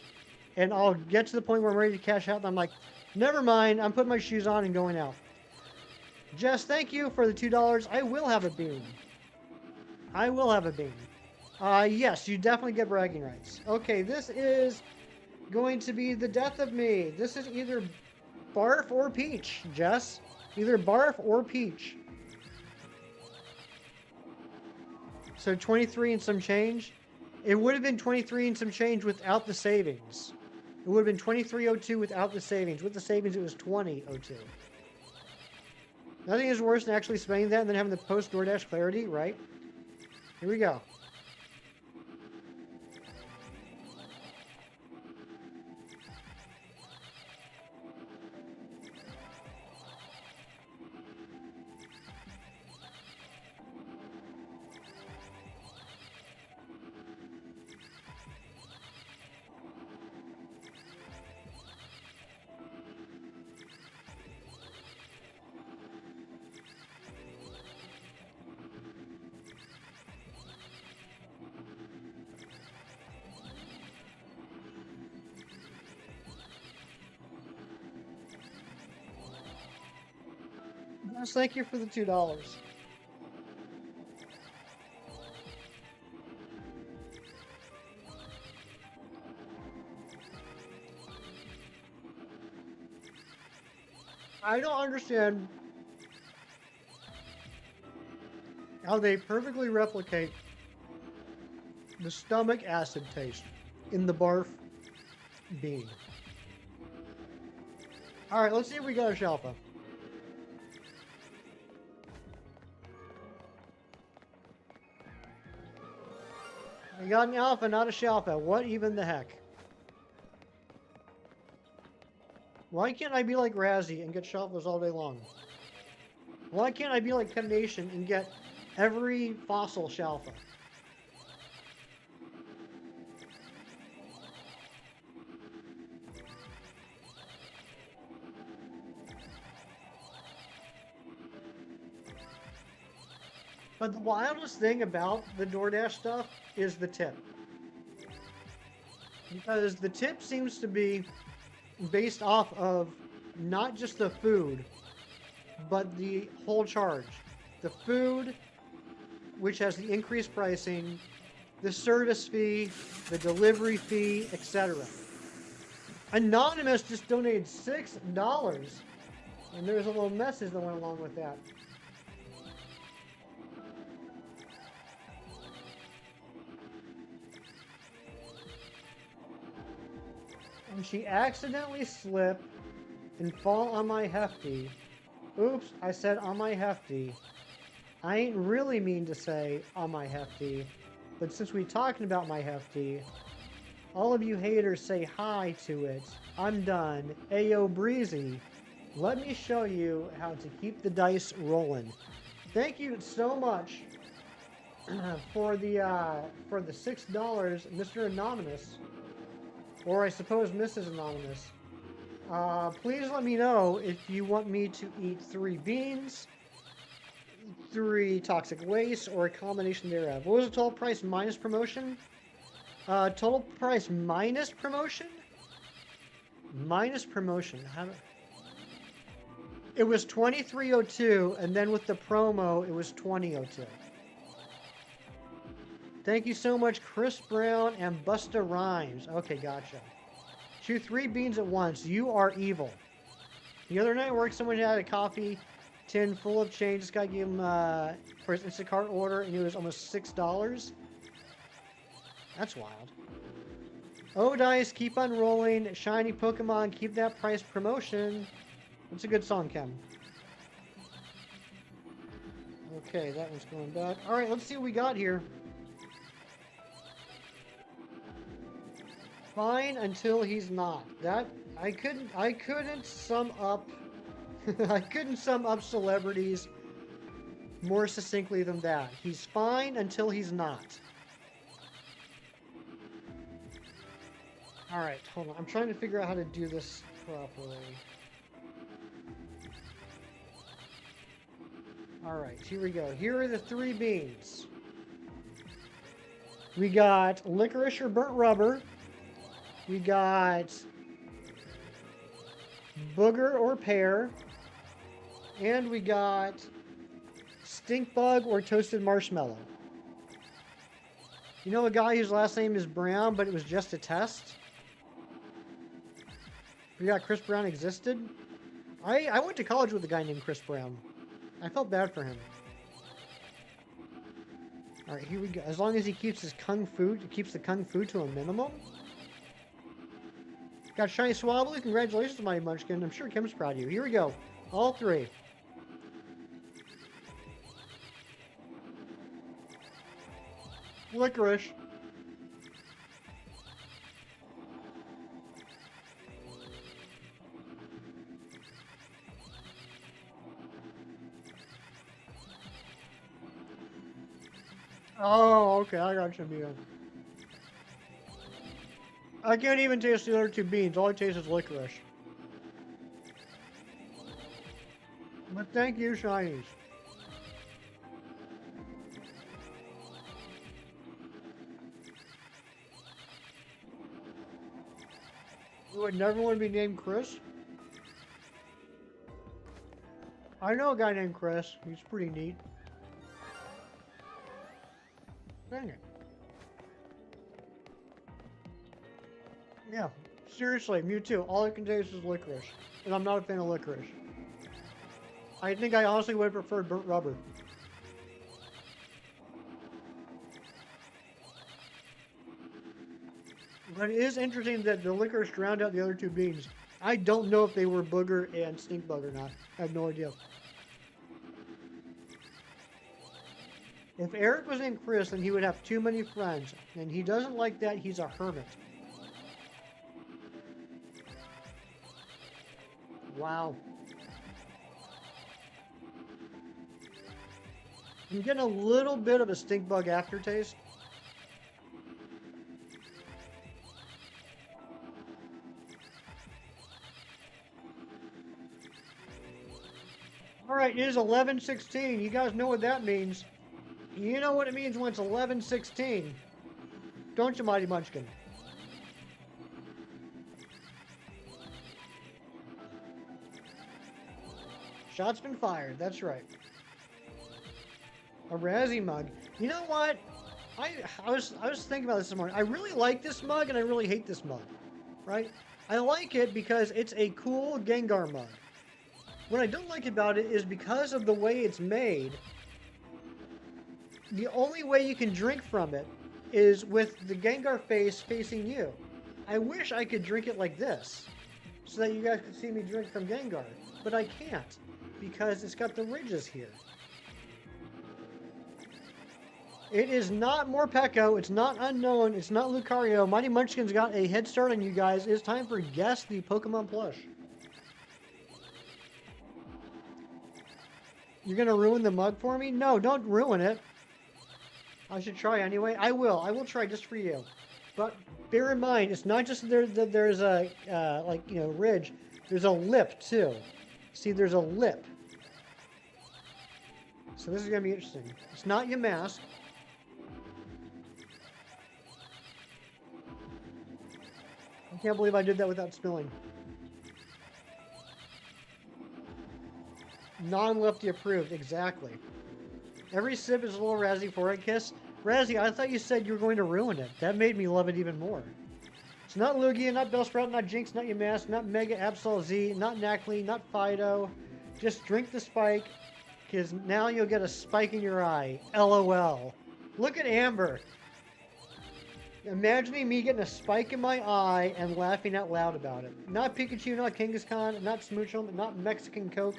and I'll get to the point where I'm ready to cash out. And I'm like, never mind. I'm putting my shoes on and going out. Jess, thank you for the $2. I will have a bean. I will have a bean. Yes, you definitely get bragging rights. Okay, this is going to be the death of me. This is either barf or peach, Jess. Either barf or peach. So 23 and some change. It would have been 23 and some change without the savings. It would have been 23.02 without the savings. With the savings, it was 20.02. Nothing is worse than actually spending that and then having the post DoorDash clarity, right? Here we go. Yes, thank you for the $2. I don't understand how they perfectly replicate the stomach acid taste in the barf bean. All right, let's see if we got a Shalfa. We got an alpha, not a Shalfa. What even the heck? Why can't I be like Razzie and get Shalfas all day long? Why can't I be like Nation and get every fossil Shalfa? But the wildest thing about the DoorDash stuff is the tip. Because the tip seems to be based off of not just the food, but the whole charge. The food, which has the increased pricing, the service fee, the delivery fee, etc. Anonymous just donated $6, and there's a little message that went along with that. And she accidentally slip and fall on my hefty. Oops, I said on my hefty. I ain't really mean to say on my hefty, but since we talking about my hefty, all of you haters say hi to it. I'm done. Ayo Breezy, let me show you how to keep the dice rolling. Thank you so much for the $6, Mr. Anonymous. Or I suppose Mrs. Anonymous. Please let me know if you want me to eat 3 beans, 3 toxic waste, or a combination thereof. What was the total price minus promotion? Total price minus promotion? Minus promotion. It was $23.02, and then with the promo, it was $20.02. Thank you so much, Chris Brown and Busta Rhymes. Okay, gotcha. Chew 3 beans at once. You are evil. The other night at work, someone had a coffee tin full of change. This guy gave him for his Instacart order, and it was almost $6. That's wild. Oh, Dice, keep on rolling. Shiny Pokemon, keep that price promotion. That's a good song, Kem. Okay, that one's going back. All right, let's see what we got here. Fine until he's not. That I couldn't sum up I couldn't sum up celebrities more succinctly than that. He's fine until he's not. Alright, hold on. I'm trying to figure out how to do this properly. Alright, here we go. Here are the 3 beans. We got licorice or burnt rubber. We got booger or pear, and we got stink bug or toasted marshmallow. You know a guy whose last name is Brown, but it was just a test? We got Chris Brown existed? I went to college with a guy named Chris Brown. I felt bad for him. Alright, here we go. As long as he keeps his kung fu, keeps the kung fu to a minimum. Got Shiny Swabbly. Congratulations, Mighty Munchkin. I'm sure Kim's proud of you. Here we go. All 3. licorice. Oh, okay, I got you, Mia. I can't even taste the other two beans. All I taste is licorice. But thank you, Shinies. You would never want to be named Chris? I know a guy named Chris. He's pretty neat. Dang it. Yeah, seriously, Mewtwo. All I can taste is licorice. And I'm not a fan of licorice. I think I honestly would have preferred burnt rubber. But it is interesting that the licorice drowned out the other two beans. I don't know if they were booger and stink bug or not. I have no idea. If Eric was named Chris, then he would have too many friends. And he doesn't like that. He's a hermit. Wow. I'm getting a little bit of a stink bug aftertaste. Alright, it is 11:16. You guys know what that means. You know what it means when it's 11:16. Don't you, Mighty Munchkin? Shot's been fired, that's right. A Razzie mug. You know what? I was thinking about this morning. I really like this mug and I really hate this mug. Right? I like it because it's a cool Gengar mug. What I don't like about it is because of the way it's made, the only way you can drink from it is with the Gengar face facing you. I wish I could drink it like this, so that you guys could see me drink from Gengar, but I can't, because it's got the ridges here. It is not Morpeko, it's not Unknown, it's not Lucario. Mighty Munchkin's got a head start on you guys. It's time for Guess the Pokemon plush. You're gonna ruin the mug for me? No, don't ruin it. I should try anyway. I will try just for you. But bear in mind, it's not just there's a, like, you know, ridge. There's a lip, too. See, there's a lip. So this is going to be interesting. It's not your mask. I can't believe I did that without spilling. Non-lefty approved, exactly. Every sip is a little Razzie for it, Kiss. Razzie, I thought you said you were going to ruin it. That made me love it even more. It's not Lugia, not Bellsprout, not Jinx, not Yamask, not Mega Absol Z, not Nacli, not Fido. Just drink the spike, because now you'll get a spike in your eye. LOL. Look at Amber. Imagining me getting a spike in my eye and laughing out loud about it. Not Pikachu, not Kangaskhan, not Smoochum, not Mexican Coke.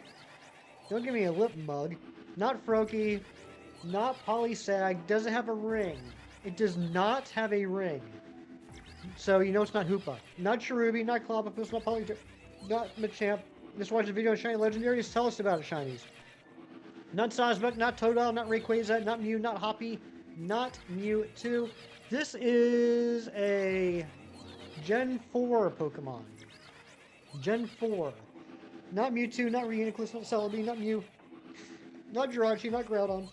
Don't give me a lip mug. Not Froakie. Not Polysag. Doesn't have a ring. It does not have a ring. So you know it's not Hoopa. Not Cherubi. Not Clobbopus. Not Polytop. Not Machamp. Just watch the video on Shiny Legendaries. Tell us about it, Shinies. Not Sosmuck. Not Totodile. Not Rayquaza. Not Mew. Not Hoppy. Not Mewtwo. This is a Gen 4 Pokemon. Gen 4. Not Mewtwo. Not Reuniclus. Not Celebi. Not Mew. Not Jirachi. Not Groudon.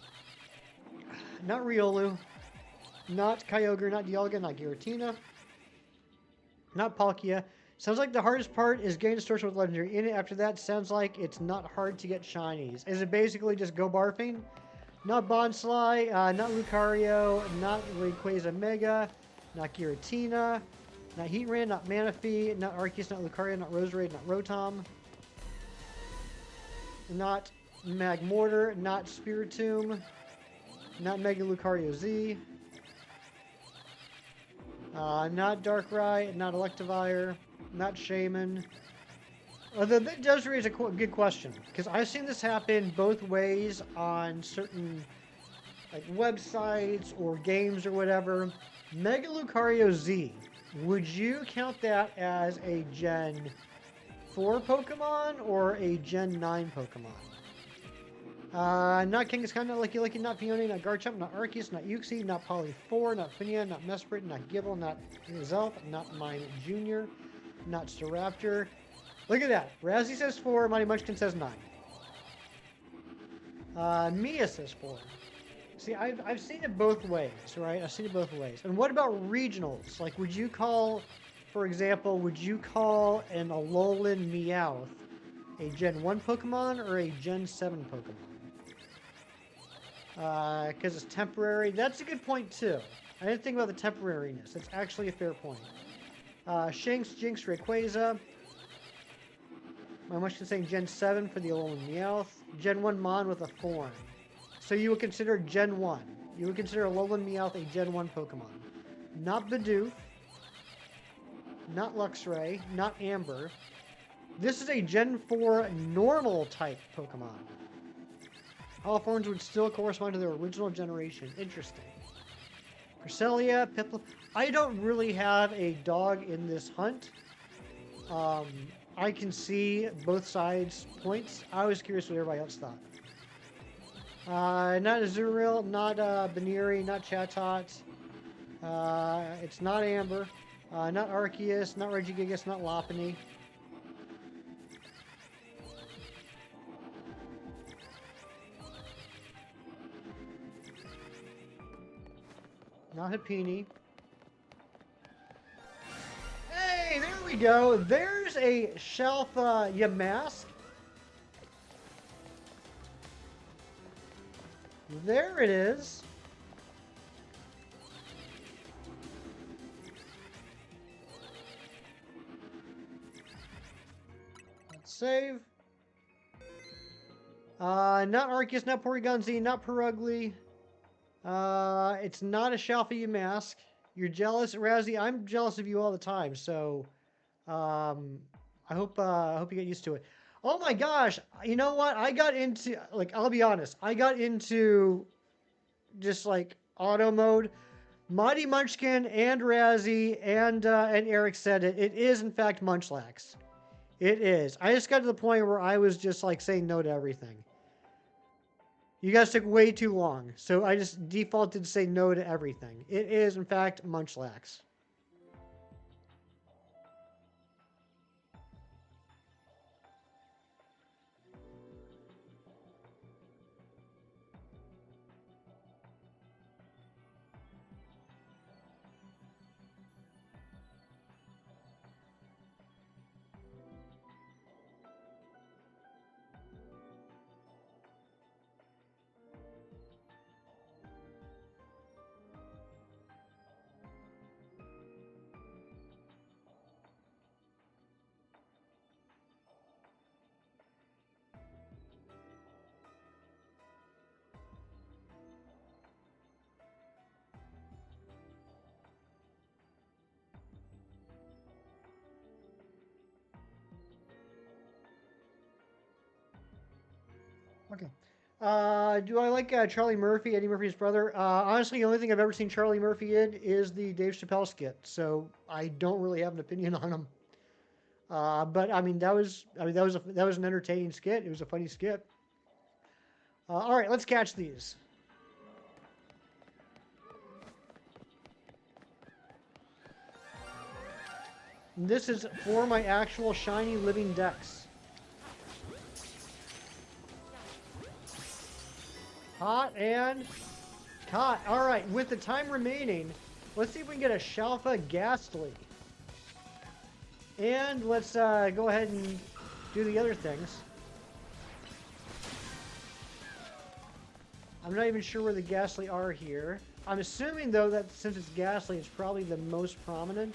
Not Riolu. Not Kyogre. Not Dialga. Not Giratina. Not Palkia. Sounds like the hardest part is getting to stores with Legendary in it. After that, sounds like it's not hard to get Shinies. Is it basically just go barfing? Not Bonsly, not Lucario, not Rayquaza Mega, not Giratina, not Heatran, not Manaphy, not Arceus, not Lucario, not Roserade, not Rotom, not Magmortar, not Spiritomb, not Mega Lucario Z, not Darkrai, not Electivire, not Shaman. That does raise a good question, because I've seen this happen both ways on certain like websites or games or whatever, Mega Lucario Z, would you count that as a Gen 4 Pokemon or a Gen 9 Pokemon? Not Kangaskhan, not Lucky Lucky, not Peony, not Garchomp, not Arceus, not Uxie, not Poly4, not Finia, not Mesprit, not Gible, not Zelf, not Mime Jr., not Staraptor. Look at that. Razzie says 4, Mighty Munchkin says 9. Mia says 4. See, I've seen it both ways, right? I've seen it both ways. And what about regionals? Like, would you call, for example, would you call an Alolan Meowth a Gen 1 Pokemon or a Gen 7 Pokemon? Because it's temporary. That's a good point, too. I didn't think about the temporariness. It's actually a fair point. Shanks, Jinx, Rayquaza. My Munchkin saying Gen 7 for the Alolan Meowth. Gen 1 Mon with a Thorn. So you would consider Gen 1. You would consider Alolan Meowth a Gen 1 Pokemon. Not Bidoof. Not Luxray. Not Amber. This is a Gen 4 normal type Pokemon. All forms would still correspond to their original generation. Interesting. Cresselia, Piplup. I don't really have a dog in this hunt. I can see both sides' points. I was curious what everybody else thought. Not Azurill, not Baneri, not Chatot. It's not Amber. Not Arceus, not Regigigas, not Lopunny. Not Happiny. Hey, there we go. There's a Shelf Yamask. There it is. Let's save. Not Arceus, not Porygon Z, not Perugly. It's not a Shelfie Mask. You're jealous, Razzie. I'm jealous of you all the time. So, I hope you get used to it. Oh my gosh! You know what? I got into, like, I'll be honest. I got into just like auto mode. Mighty Munchkin and Razzie and Eric said it. It is in fact Munchlax. It is. I just got to the point where I was just like saying no to everything. You guys took way too long, so I just defaulted to say no to everything. It is, in fact, Munchlax. Okay. Do I like Charlie Murphy, Eddie Murphy's brother? Honestly, the only thing I've ever seen Charlie Murphy in is the Dave Chappelle skit, so I don't really have an opinion on him. But I mean, that was an entertaining skit. It was a funny skit. All right, let's catch these. This is for my actual shiny living Dex. Hot and caught. All right, with the time remaining, let's see if we can get a Shalfa Ghastly. And let's go ahead and do the other things. I'm not even sure where the Ghastly are here. I'm assuming, though, that since it's Ghastly, it's probably the most prominent.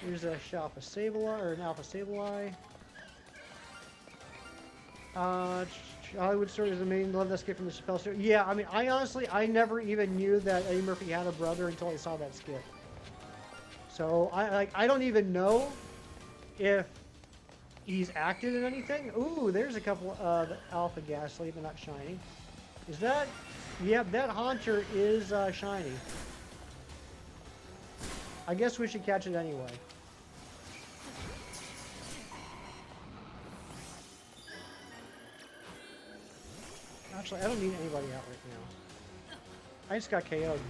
Here's a Shalfa Sableye, or an Alpha Sableye. Hollywood Story is the main love that skit from the Chappelle Show. Yeah, I mean, I never even knew that Eddie Murphy had a brother until I saw that skit. So I don't even know if he's acted in anything. Ooh, there's a couple of Alpha Ghastly, but not shiny. Is that... Yep, that Haunter is shiny. I guess we should catch it anyway. Actually, I don't need anybody out right now. I just got KO'd.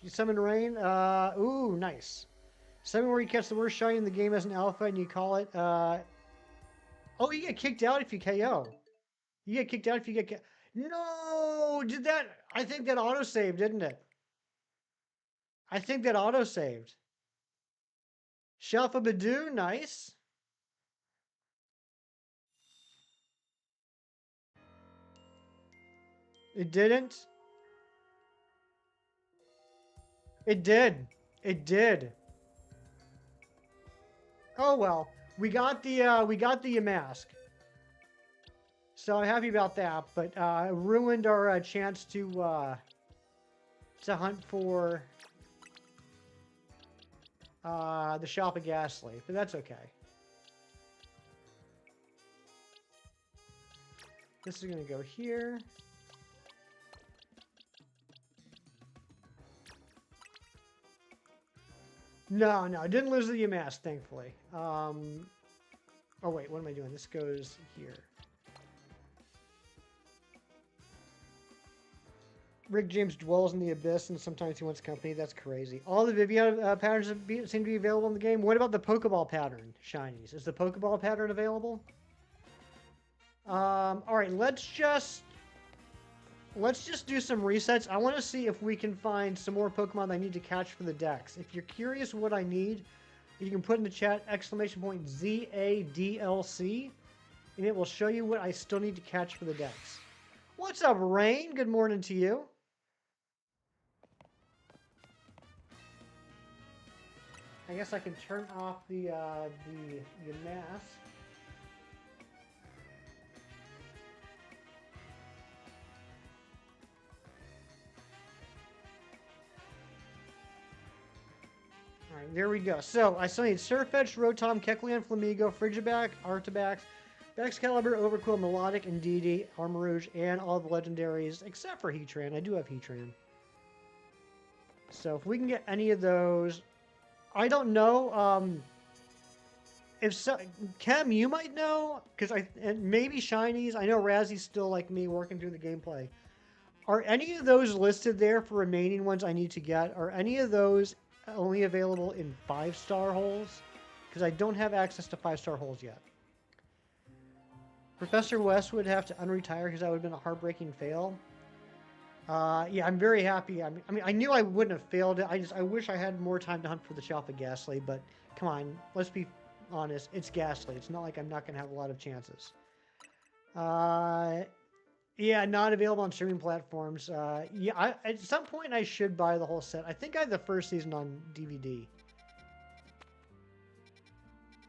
Summon Rain. Ooh, nice. Summon where you catch the worst shiny in the game as an alpha and you call it, oh, you get kicked out if you KO. You get kicked out if you get No! Did that... I think that auto-saved, didn't it? I think that auto-saved. Shelfa Badoo, nice. It didn't. It did. It did. Oh well, we got the mask. So I'm happy about that, but it ruined our chance to hunt for the Shop of Ghastly, but that's okay. This is gonna go here. No, I didn't lose the mask, thankfully. Oh wait, what am I doing? This goes here. Rick James dwells in the abyss and sometimes he wants company. That's crazy. All the Vivia patterns seem to be available in the game. What about the Pokeball pattern, shinies? Is the Pokeball pattern available? All right, let's just do some resets. I want to see if we can find some more Pokemon I need to catch for the Dex. If you're curious what I need, you can put in the chat !ZADLC, and it will show you what I still need to catch for the Dex. What's up, Rain? Good morning to you. I guess I can turn off the mask. Alright, there we go. So, I still need Sirfetch'd, Rotom, Kecleon, Flamigo, Frigiback, Artibax, Excalibur, Overqwil, Melodic, Indeedee, Armarouge, and all the legendaries, except for Heatran. I do have Heatran. So, if we can get any of those... I don't know, if so... Kem, you might know? Because and maybe Shinies. I know Razzy's still, like me, working through the gameplay. Are any of those listed there for remaining ones I need to get? Are any of those only available in 5-star holes? Because I don't have access to 5-star holes yet. Professor West would have to unretire because that would have been a heartbreaking fail. Yeah, I'm very happy. I mean, I knew I wouldn't have failed it. I wish I had more time to hunt for the Shop of Ghastly, but come on, let's be honest. It's Ghastly. It's not like I'm not going to have a lot of chances. Yeah, not available on streaming platforms. Yeah, at some point I should buy the whole set. I think I have the first season on DVD.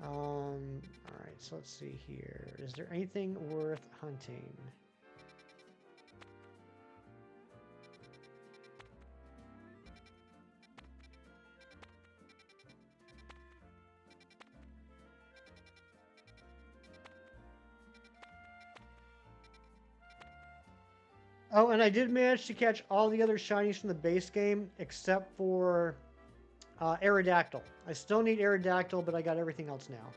Alright, so let's see here. Is there anything worth hunting? Oh, and I did manage to catch all the other shinies from the base game except for Aerodactyl. I still need Aerodactyl, but I got everything else now.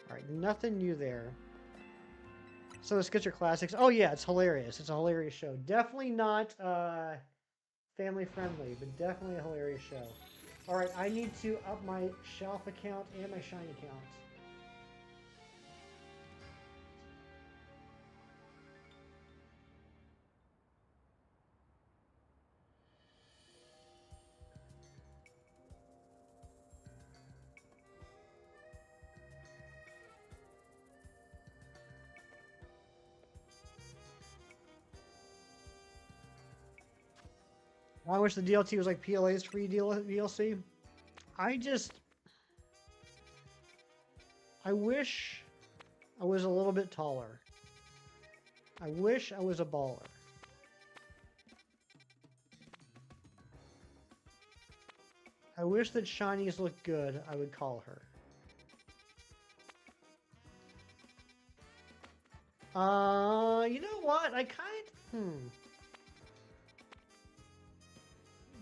Alright, nothing new there. So the Skitzer Classics. Oh yeah, it's hilarious. It's a hilarious show. Definitely not family friendly, but definitely a hilarious show. Alright, I need to up my shelf account and my shiny account. I wish the DLC was like PLA's free DLC. I wish I was a little bit taller. I wish I was a baller. I wish that shinies looked good, I would call her. You know what?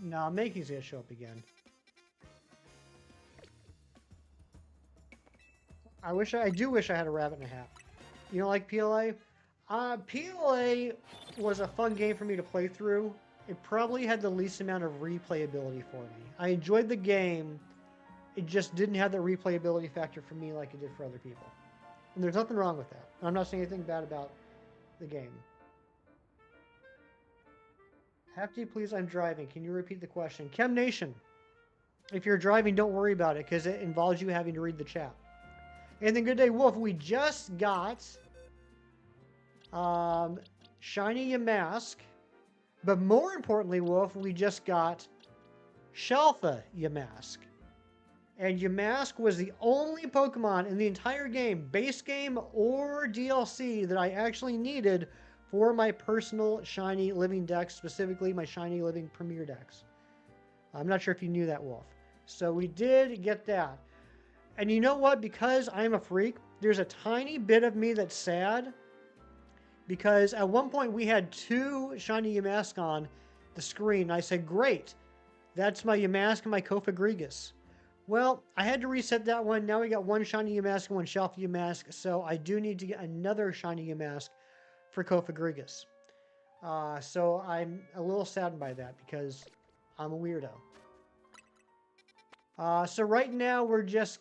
No, Makey's gonna show up again. I do wish I had a rabbit in a hat. You know, like PLA? PLA was a fun game for me to play through. It probably had the least amount of replayability for me. I enjoyed the game. It just didn't have the replayability factor for me like it did for other people. And there's nothing wrong with that. I'm not saying anything bad about the game. Hefty, please, I'm driving. Can you repeat the question? Chem Nation, if you're driving, don't worry about it because it involves you having to read the chat. And then Good Day Wolf, we just got Shiny Yamask, but more importantly, Wolf, we just got Shelfa Yamask. And Yamask was the only Pokemon in the entire game, base game or DLC, that I actually needed for my personal Shiny Living Dex, specifically my Shiny Living Premier Dex. I'm not sure if you knew that, Wolf. So we did get that. And you know what? Because I'm a freak, there's a tiny bit of me that's sad. Because at one point we had 2 Shiny Yamask on the screen. And I said, great, that's my Yamask and my Kofagrigus. Well, I had to reset that one. Now we got 1 Shiny Yamask and 1 Shelf Yamask. So I do need to get another Shiny Yamask for Kofagrigus. So I'm a little saddened by that because I'm a weirdo. So right now we're just...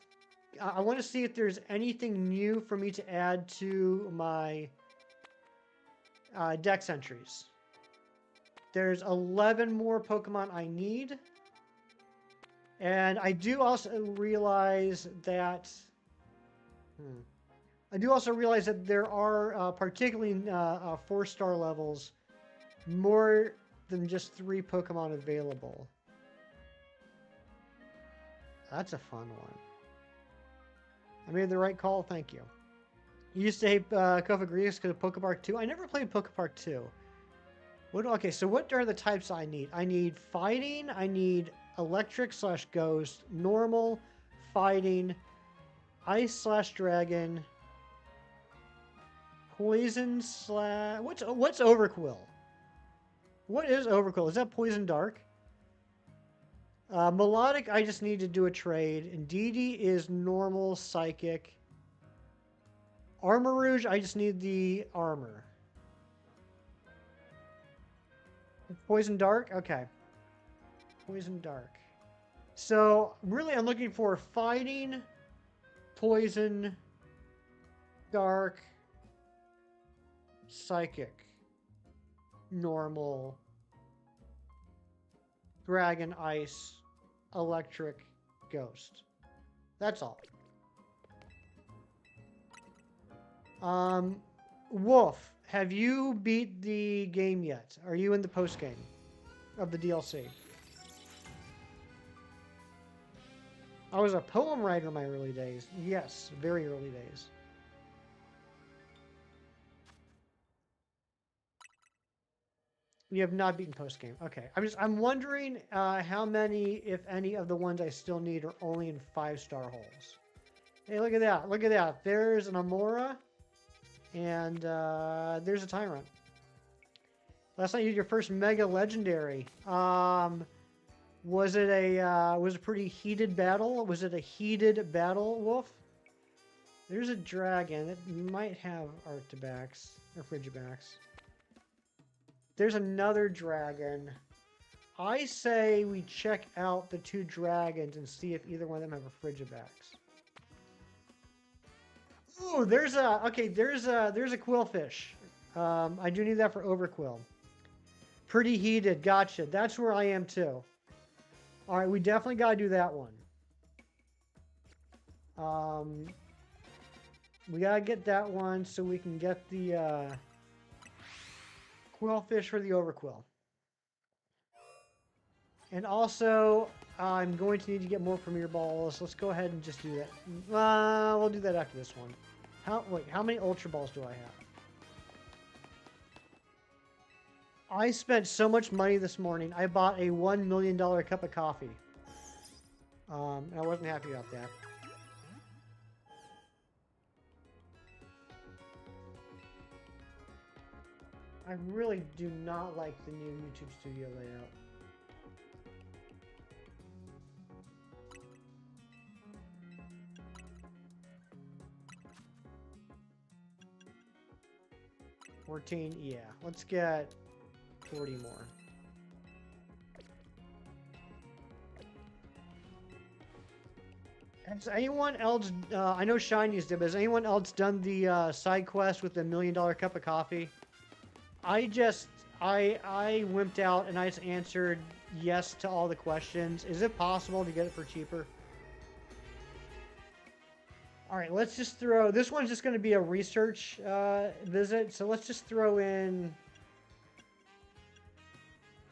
I want to see if there's anything new for me to add to my Dex entries. There's 11 more Pokemon I need. And I do also realize that... there are, particularly 4-star levels, more than just 3 Pokemon available. That's a fun one. I made the right call, thank you. You used to hate Kofagrigus because of Pokepark 2? I never played Pokepark 2. Okay, so what are the types I need? I need Fighting, I need Electric/Ghost, Normal, Fighting, Ice/Dragon, Poison/... What's Overquill? What is Overquill? Is that Poison Dark? Melodic, I just need to do a trade. And Indeedee is Normal, Psychic. Armarouge, I just need the armor. Poison Dark? Okay. Poison Dark. So, really, I'm looking for Fighting, Poison, Dark, Psychic, Normal, Dragon, Ice, Electric, Ghost. That's all. Wolf, have you beat the game yet? Are you in the post game of the DLC? I was a poem writer in my early days. Yes, very early days. You have not beaten post game. Okay, I'm wondering how many, if any, of the ones I still need are only in 5-star holes. Hey, look at that! Look at that! There's an Amora, and there's a Tyrant. Last night you did your first Mega Legendary. Was it a pretty heated battle? Was it a heated battle, Wolf? There's a dragon that might have Arctibax or Frigibax. There's another dragon. I say we check out the 2 dragons and see if either one of them have a Frigibax. Ooh, there's a Quillfish. I do need that for Overquill. Pretty heated, gotcha. That's where I am too. All right, we definitely gotta do that one. We gotta get that one so we can get the Quillfish for the Overquill. And also, I'm going to need to get more Premier Balls. Let's go ahead and just do that. We'll do that after this one. How many Ultra Balls do I have? I spent so much money this morning. I bought a $1 million cup of coffee. And I wasn't happy about that. I really do not like the new YouTube Studio layout. $14, yeah. Let's get 40 more. Has anyone else, I know Shiny's did, but has anyone else done the side quest with the $1 million cup of coffee? I wimped out and I just answered yes to all the questions. Is it possible to get it for cheaper? All right, let's just throw, this one's just going to be a research visit, so let's just throw in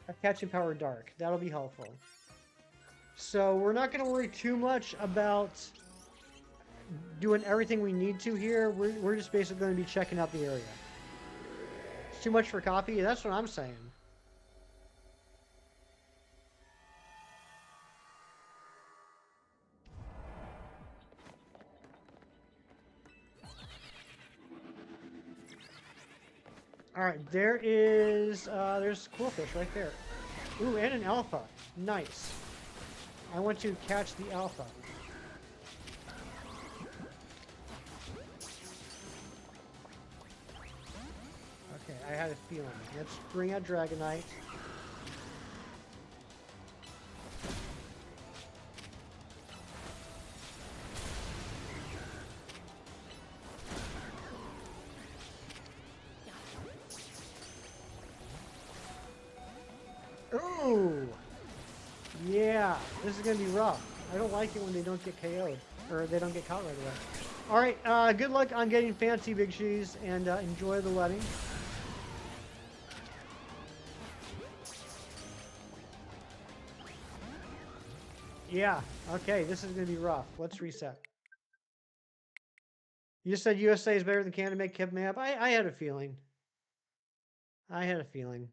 a Catching Power Dark. That'll be helpful. So we're not going to worry too much about doing everything we need to here. We're just basically going to be checking out the area. It's too much for coffee? That's what I'm saying. Alright, there's Quillfish right there. Ooh, and an alpha. Nice. I want to catch the alpha. Okay, I had a feeling. Let's bring out Dragonite. Ooh! Yeah, this is gonna be rough. I don't like it when they don't get KO'd, or they don't get caught right away. Alright, good luck on getting fancy, Big Cheese, and enjoy the wedding. Yeah, okay, this is gonna be rough. Let's reset. You just said USA is better than Canada, make Kib map. I had a feeling. I had a feeling.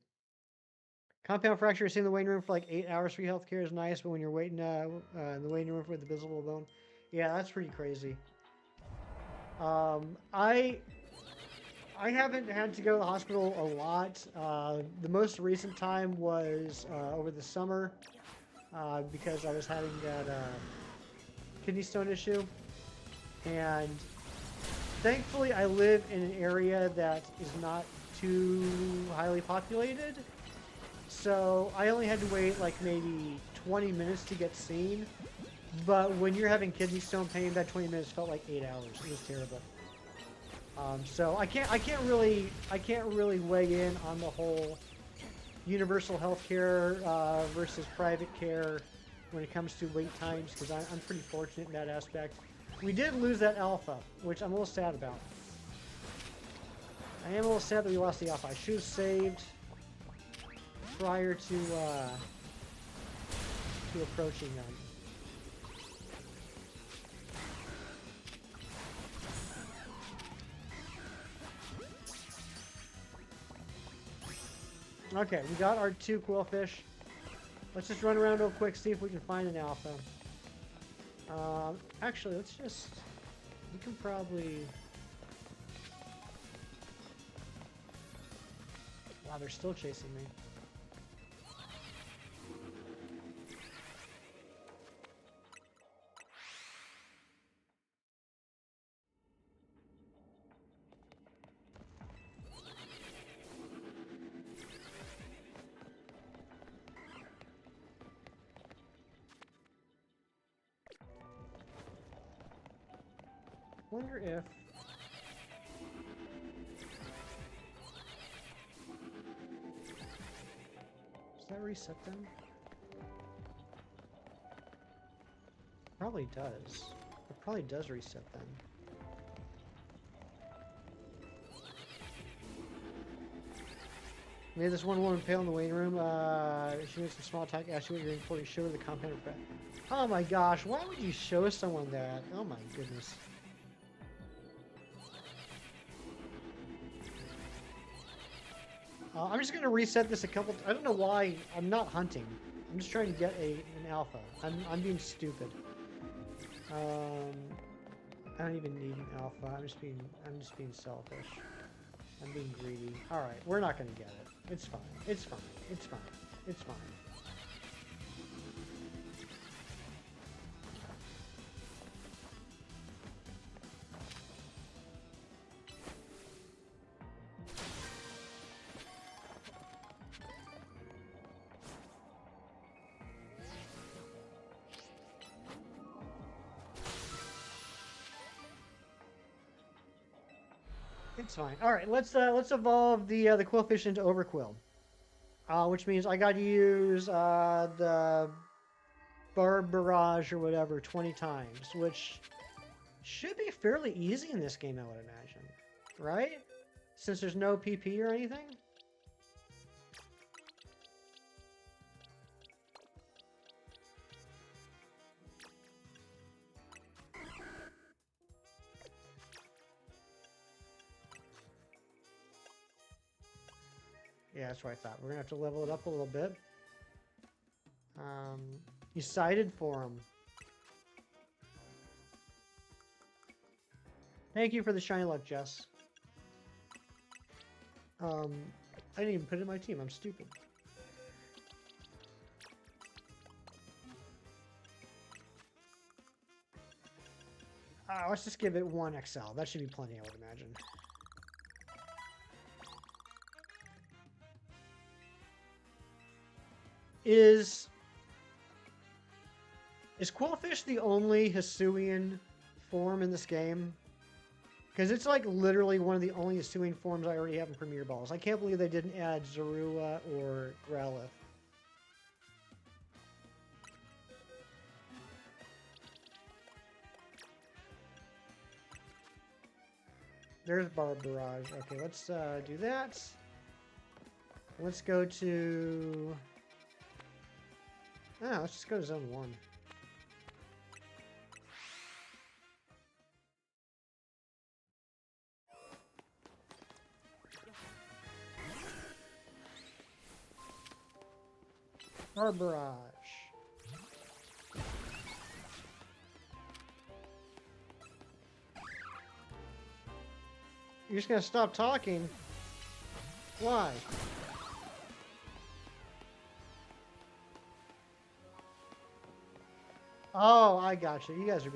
Compound fracture, sitting in the waiting room for like 8 hours for your healthcare is nice, but when you're waiting in the waiting room with the visible bone, yeah, that's pretty crazy. I haven't had to go to the hospital a lot. The most recent time was over the summer because I was having that kidney stone issue, and thankfully I live in an area that is not too highly populated. So I only had to wait like maybe 20 minutes to get seen, but when you're having kidney stone pain, that 20 minutes felt like 8 hours. It was terrible. So I can't really weigh in on the whole universal healthcare versus private care when it comes to wait times, because I'm pretty fortunate in that aspect. We did lose that alpha, which I'm a little sad about. I am a little sad that we lost the alpha. I should have saved prior to approaching them. Okay, we got our 2 Quillfish. Let's just run around real quick, see if we can find an alpha. Actually, let's just... We can probably... Wow, they're still chasing me. Wonder if... Does that reset them? Probably does. It probably does reset them. Maybe this one woman pale in the waiting room. She made some small attack. Asked you what you're in for. You show her the compound effect. Oh my gosh, why would you show someone that? Oh my goodness. I'm just gonna reset this a couple. I don't know why I'm not hunting. I'm just trying to get an alpha. I'm being stupid. I don't even need an alpha. I'm just being selfish. I'm being greedy. Alright, we're not gonna get it. It's fine. It's fine. It's fine. It's fine. It's fine. All right, let's evolve the coefficient to Overquill, which means I got to use the Barb Barrage or whatever 20 times, which should be fairly easy in this game, I would imagine, right? Since there's no PP or anything. Yeah, that's what I thought. We're gonna have to level it up a little bit. You cited for him. Thank you for the shiny luck, Jess. I didn't even put it in my team. I'm stupid. Let's just give it 1 XL. That should be plenty, I would imagine. Is Quillfish the only Hisuian form in this game? Because it's like literally one of the only Hisuian forms I already have in Premier Balls. I can't believe they didn't add Zorua or Growlithe. There's Barb Barrage. Okay, let's do that. Let's go to... let's just go to Zone 1. Barb Barrage. You're just gonna stop talking? Why? Oh, I got you. You guys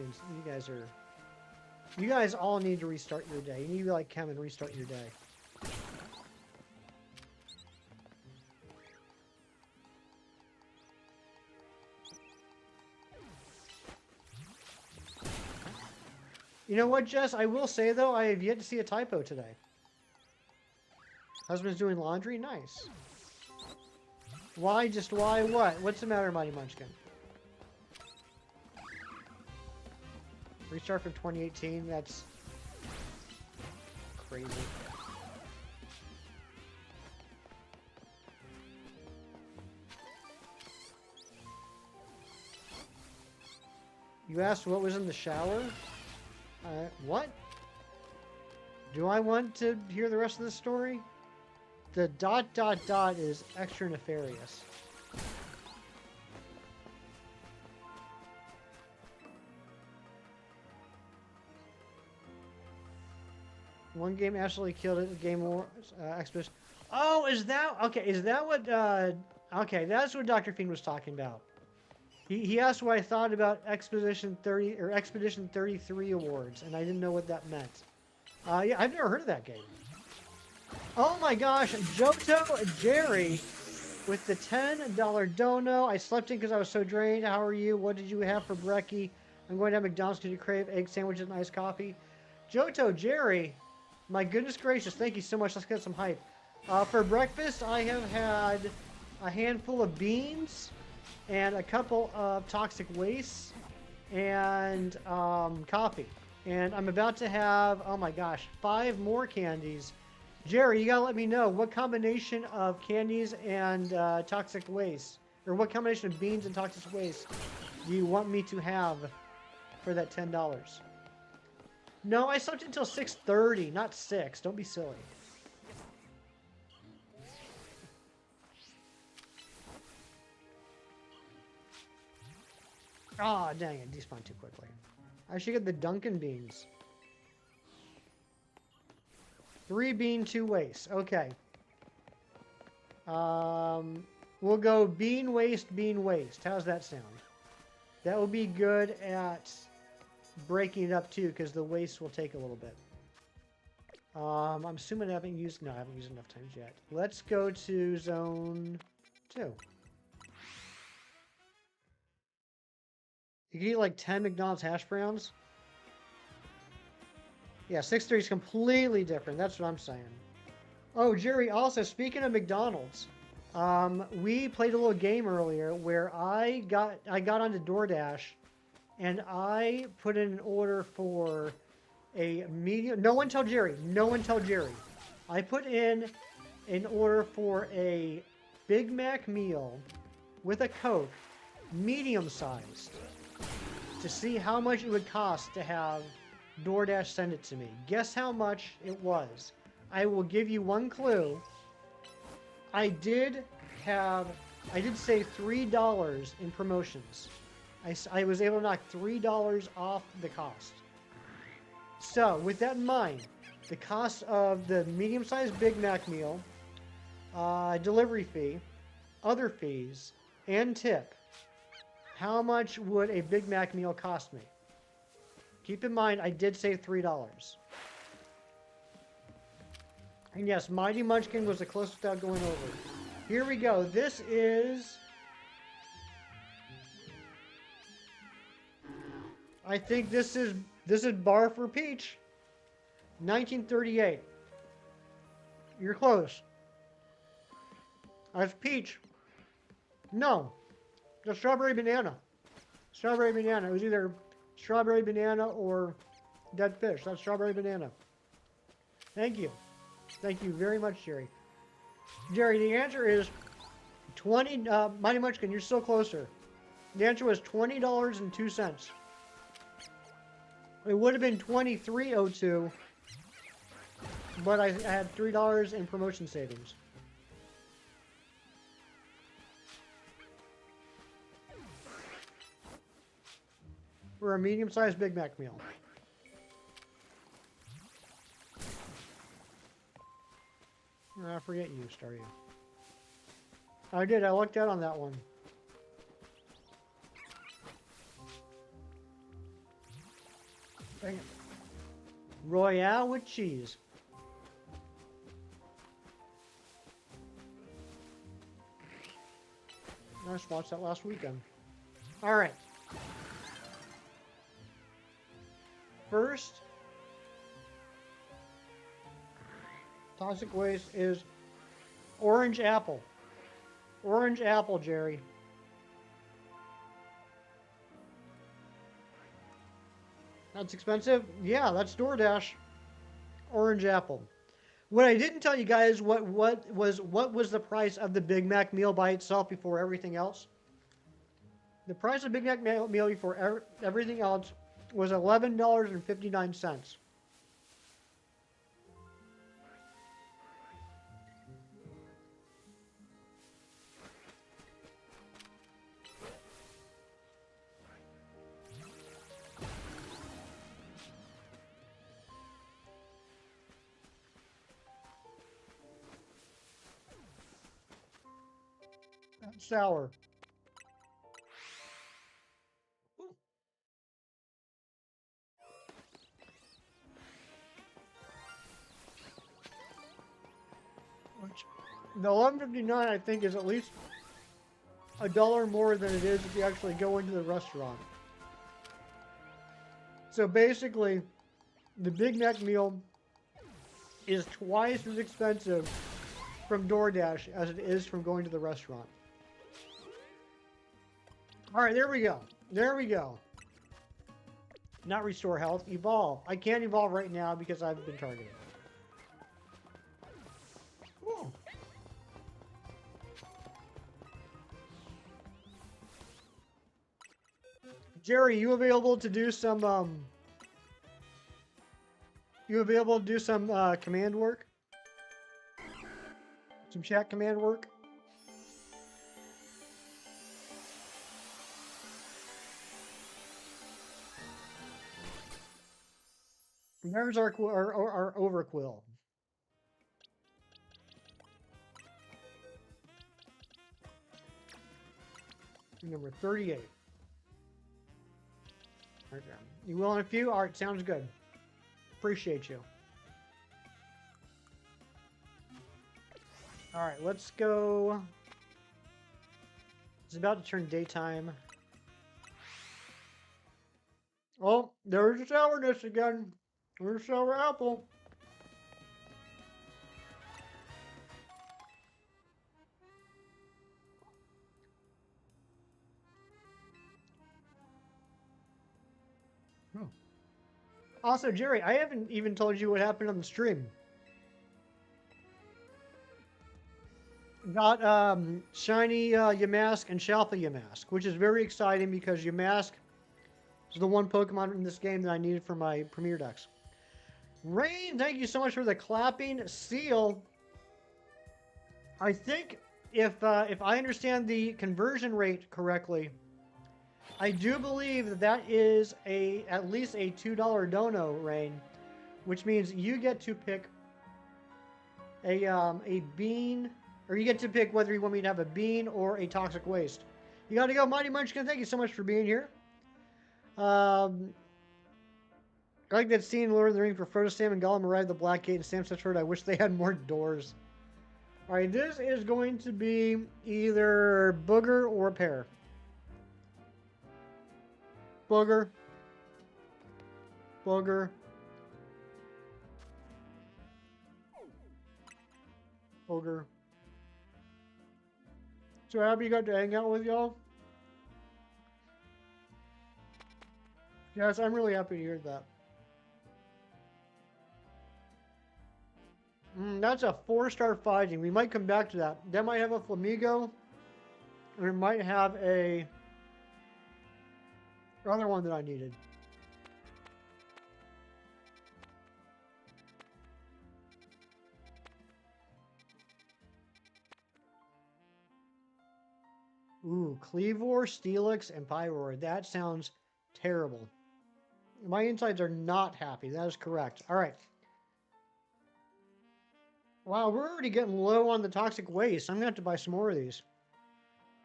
all need to restart your day. You need to be like Kevin, restart your day. You know what, Jess? I will say, though, I have yet to see a typo today. Husband's doing laundry? Nice. Why? Just why? What? What's the matter, Mighty Munchkin? Restart from 2018? That's crazy. You asked what was in the shower? What? Do I want to hear the rest of the story? The ... is extra nefarious. One game absolutely killed it. Game War Expedition. Oh, is that okay? Is that what? Okay, that's what Dr. Fiend was talking about. He asked what I thought about Expedition 30 or Expedition 33 awards, and I didn't know what that meant. Yeah, I've never heard of that game. Oh my gosh, Johto Jerry with the $10 dono. I slept in because I was so drained. How are you? What did you have for brekkie? I'm going to have McDonald's because you crave egg sandwiches and iced coffee. Johto Jerry, my goodness gracious, thank you so much. Let's get some hype. For breakfast, I have had a handful of beans and a couple of toxic wastes and coffee. And I'm about to have, oh my gosh, 5 more candies. Jerry, you gotta let me know what combination of candies and toxic waste, or what combination of beans and toxic waste do you want me to have for that $10? No, I slept until 6:30, not 6. Don't be silly. Ah, oh, dang it, despawned too quickly. I should get the Dunkin' Beans. 3 bean, 2 waste. Okay. We'll go bean waste, bean waste. How's that sound? That will be good at breaking it up too, because the waste will take a little bit. I'm assuming I haven't used... No, I haven't used enough times yet. Let's go to zone 2. You can eat like 10 McDonald's hash browns. Yeah, 6-3 is completely different. That's what I'm saying. Oh, Jerry, also, speaking of McDonald's, we played a little game earlier where I got onto DoorDash and I put in an order for a medium... No one tell Jerry. No one tell Jerry. I put in an order for a Big Mac meal with a Coke, medium-sized, to see how much it would cost to have DoorDash send it to me. Guess how much it was. I will give you one clue. I did save $3 in promotions. I was able to knock $3 off the cost. So, with that in mind, the cost of the medium-sized Big Mac meal, delivery fee, other fees, and tip, how much would a Big Mac meal cost me? Keep in mind, I did save $3. And yes, Mighty Munchkin was the closest without going over. Here we go. This is... I think this is Bar for Peach. 1938. You're close. That's peach. No. The strawberry banana. Strawberry banana. It was either strawberry banana or dead fish. That's strawberry banana. Thank you. Thank you very much, Jerry. Jerry, the answer is 20... Mighty Munchkin, you're still closer. The answer was $20.02. It would have been $23.02, but I had $3 in promotion savings. For a medium-sized Big Mac meal. I forget you, Staryu. I did, I lucked out on that one. Dang it. Royale with cheese. I just watched that last weekend. Alright. First, toxic waste is orange apple. Orange apple, Jerry. That's expensive? Yeah, that's DoorDash. Orange apple. What I didn't tell you guys what was the price of the Big Mac meal by itself before everything else. The price of Big Mac meal before everything else was $11.59. Sour. The $11.59 I think is at least $1 more than it is if you actually go into the restaurant. So basically, the Big Mac meal is twice as expensive from DoorDash as it is from going to the restaurant. Alright, there we go. There we go. Not restore health, evolve. I can't evolve right now because I've been targeted. Ooh. Jerry, you available to do some command work? Some chat command work? There's our overquill. Number 38. Okay. You will in a few? All right, sounds good. Appreciate you. All right, let's go. It's about to turn daytime. Oh, there's the sourness again. There's sour apple. Oh. Also, Jerry, I haven't even told you what happened on the stream. Got shiny Yamask and Shalpa Yamask, which is very exciting because Yamask is the one Pokemon in this game that I needed for my Premier decks. Rain, thank you so much for the clapping seal. I think if I understand the conversion rate correctly, I do believe that that is at least a $2 dono, Rain, which means you get to pick a bean, or you get to pick whether you want me to have a bean or a toxic waste. You got to go, Mighty Munchkin. Thank you so much for being here. I like that scene in Lord of the Rings where Frodo, Sam, and Gollum arrive at the Black Gate, and Sam says, "I wish they had more doors." All right, this is going to be either Booger or Pear. Booger. Booger. Booger. So happy you got to hang out with y'all. Yes, I'm really happy to hear that. That's a 4-star fighting. We might come back to that. That might have a Flamigo. And it might have a other one that I needed. Ooh, Cleavor, Steelix, and Pyroar. That sounds terrible. My insides are not happy. That is correct. All right. Wow, we're already getting low on the toxic waste. I'm going to have to buy some more of these.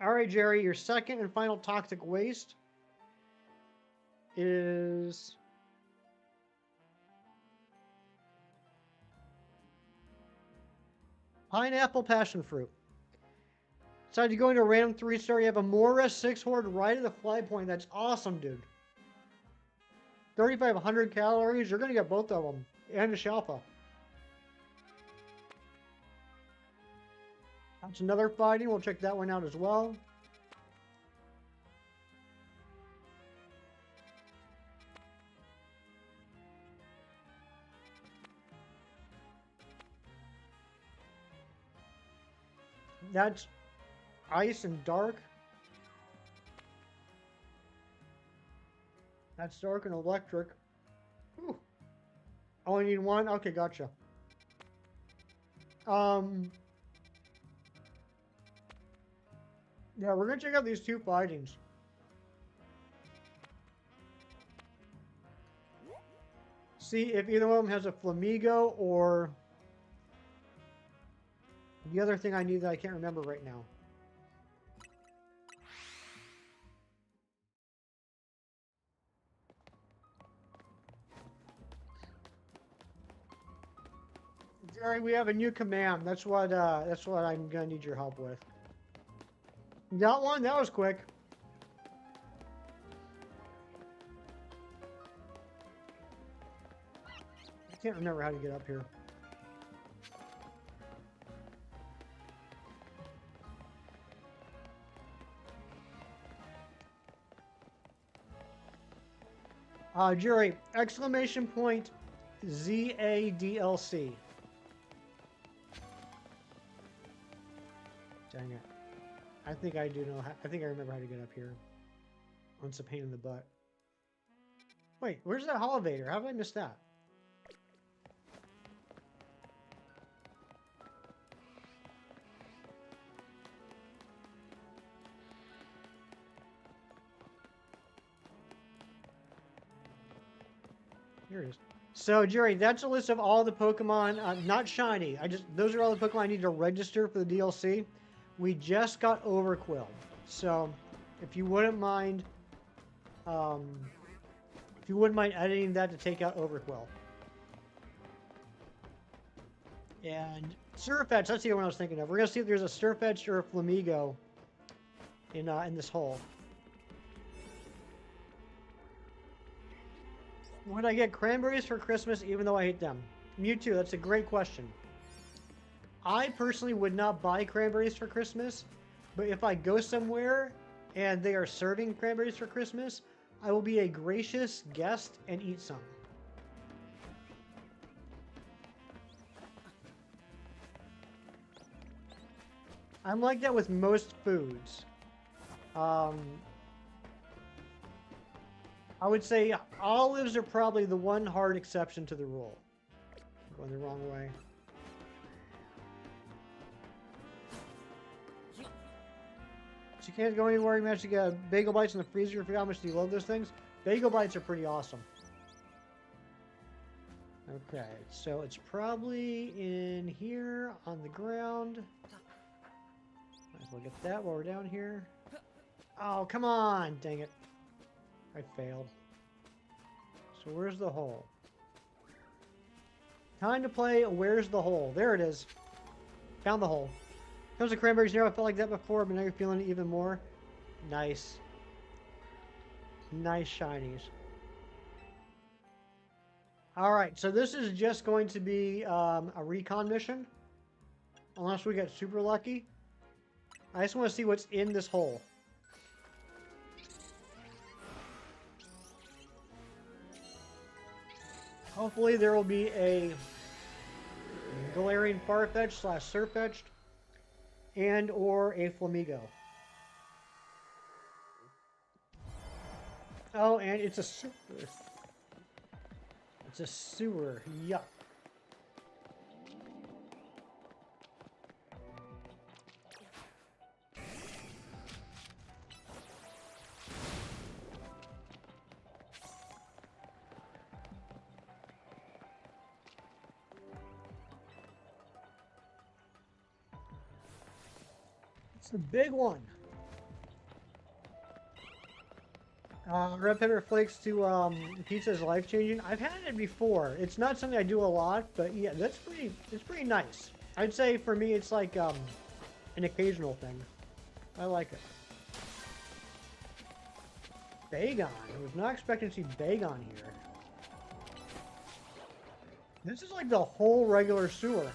All right, Jerry, your second and final toxic waste is pineapple passion fruit. Decided to go into a random 3-star. You have a Mora 6 Horde right at the fly point. That's awesome, dude. 3,500 calories. You're going to get both of them. And a Shalpa. That's another fighting. We'll check that one out as well. That's ice and dark. That's dark and electric. Ooh. Only need one? Okay, gotcha. Yeah, we're gonna check out these two fightings. See if either one of them has a Flamigo or the other thing I need that I can't remember right now. Jerry, we have a new command. That's what I'm gonna need your help with. Got one? That was quick. I can't remember how to get up here. Jerry, exclamation point ZADLC. Dang it. I think I do know. I think I remember how to get up here. It's a pain in the butt. Wait, where's that Holovator? How did I miss that? Here it is. So, Jerry, that's a list of all the Pokemon, not shiny. Those are all the Pokemon I need to register for the DLC. We just got Overquill. So, If you wouldn't mind, um, if you wouldn't mind editing that to take out Overquill. And Surfetch, that's the other one I was thinking of. We're gonna see if there's a Surfetch or a Flamigo in this hole. Would I get cranberries for Christmas even though I hate them? Mewtwo, that's a great question. I personally would not buy cranberries for Christmas, but if I go somewhere and they are serving cranberries for Christmas, I will be a gracious guest and eat some. I'm like that with most foods. I would say olives are probably the one hard exception to the rule. I'm going the wrong way. So you can't go anywhere. You managed to get bagel bites in the freezer. You forgot how much do you love those things? Bagel bites are pretty awesome. Okay, so it's probably in here on the ground. Might as well get that while we're down here. Oh, come on! Dang it. I failed. So where's the hole? Time to play Where's the Hole? There it is. Found the hole. Comes to cranberries near. I felt like that before, but now you're feeling it even more. Nice. Nice shinies. Alright, so this is just going to be a recon mission. Unless we get super lucky. I just want to see what's in this hole. Hopefully there will be a Galarian Farfetch / Surfetch'd and or a Flamigo. Oh, and it's a sewer. It's a sewer. Yuck. It's a big one. Red pepper flakes to pizza is life changing. I've had it before. It's not something I do a lot, but yeah, it's pretty nice. I'd say for me it's like an occasional thing. I like it. Bagon. I was not expecting to see Bagon here. This is like the whole regular sewer.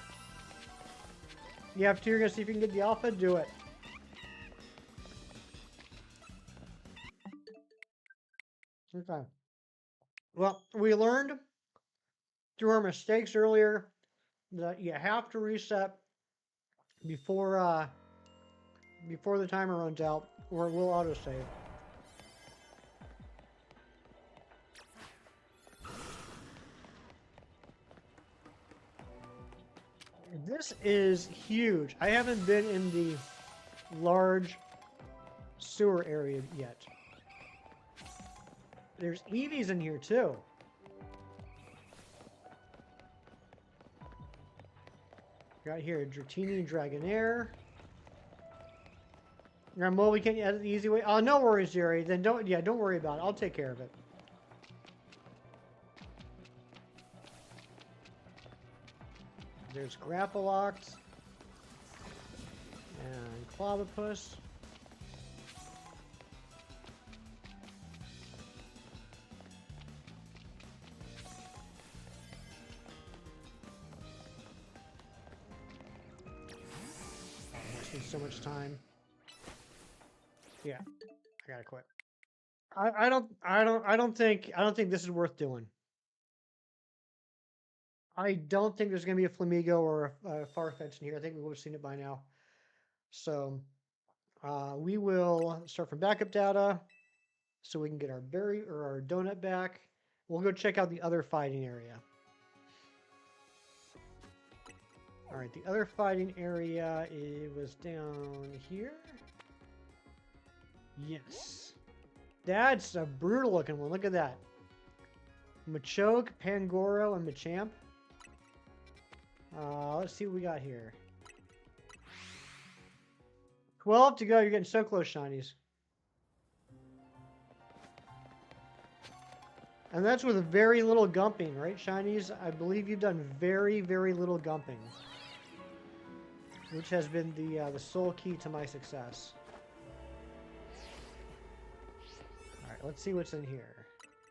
You have two, you're gonna see if you can get the alpha, do it. Okay. Well, we learned through our mistakes earlier that you have to reset before before the timer runs out, or it will autosave. This is huge. I haven't been in the large sewer area yet. There's Eevees in here too. Got here Dratini and Dragonair. Well, we can't edit the easy way. Oh, no worries, Jerry. Then don't worry about it. I'll take care of it. There's Grappalox and Clavipus. So much time. Yeah, I gotta quit. I don't think this is worth doing. I don't think there's gonna be a Flamigo or a Farfetch in here. I think we would have seen it by now. So we will start from backup data so we can get our berry or our donut back. We'll go check out the other fighting area. All right, the other fighting area, it was down here. Yes. That's a brutal looking one. Look at that. Machoke, Pangoro, and Machamp. Let's see what we got here. 12 to go. You're getting so close, shinies. And that's with very little gumping, right, Shinies? I believe you've done very, very little gumping, which has been the sole key to my success. All right, let's see what's in here.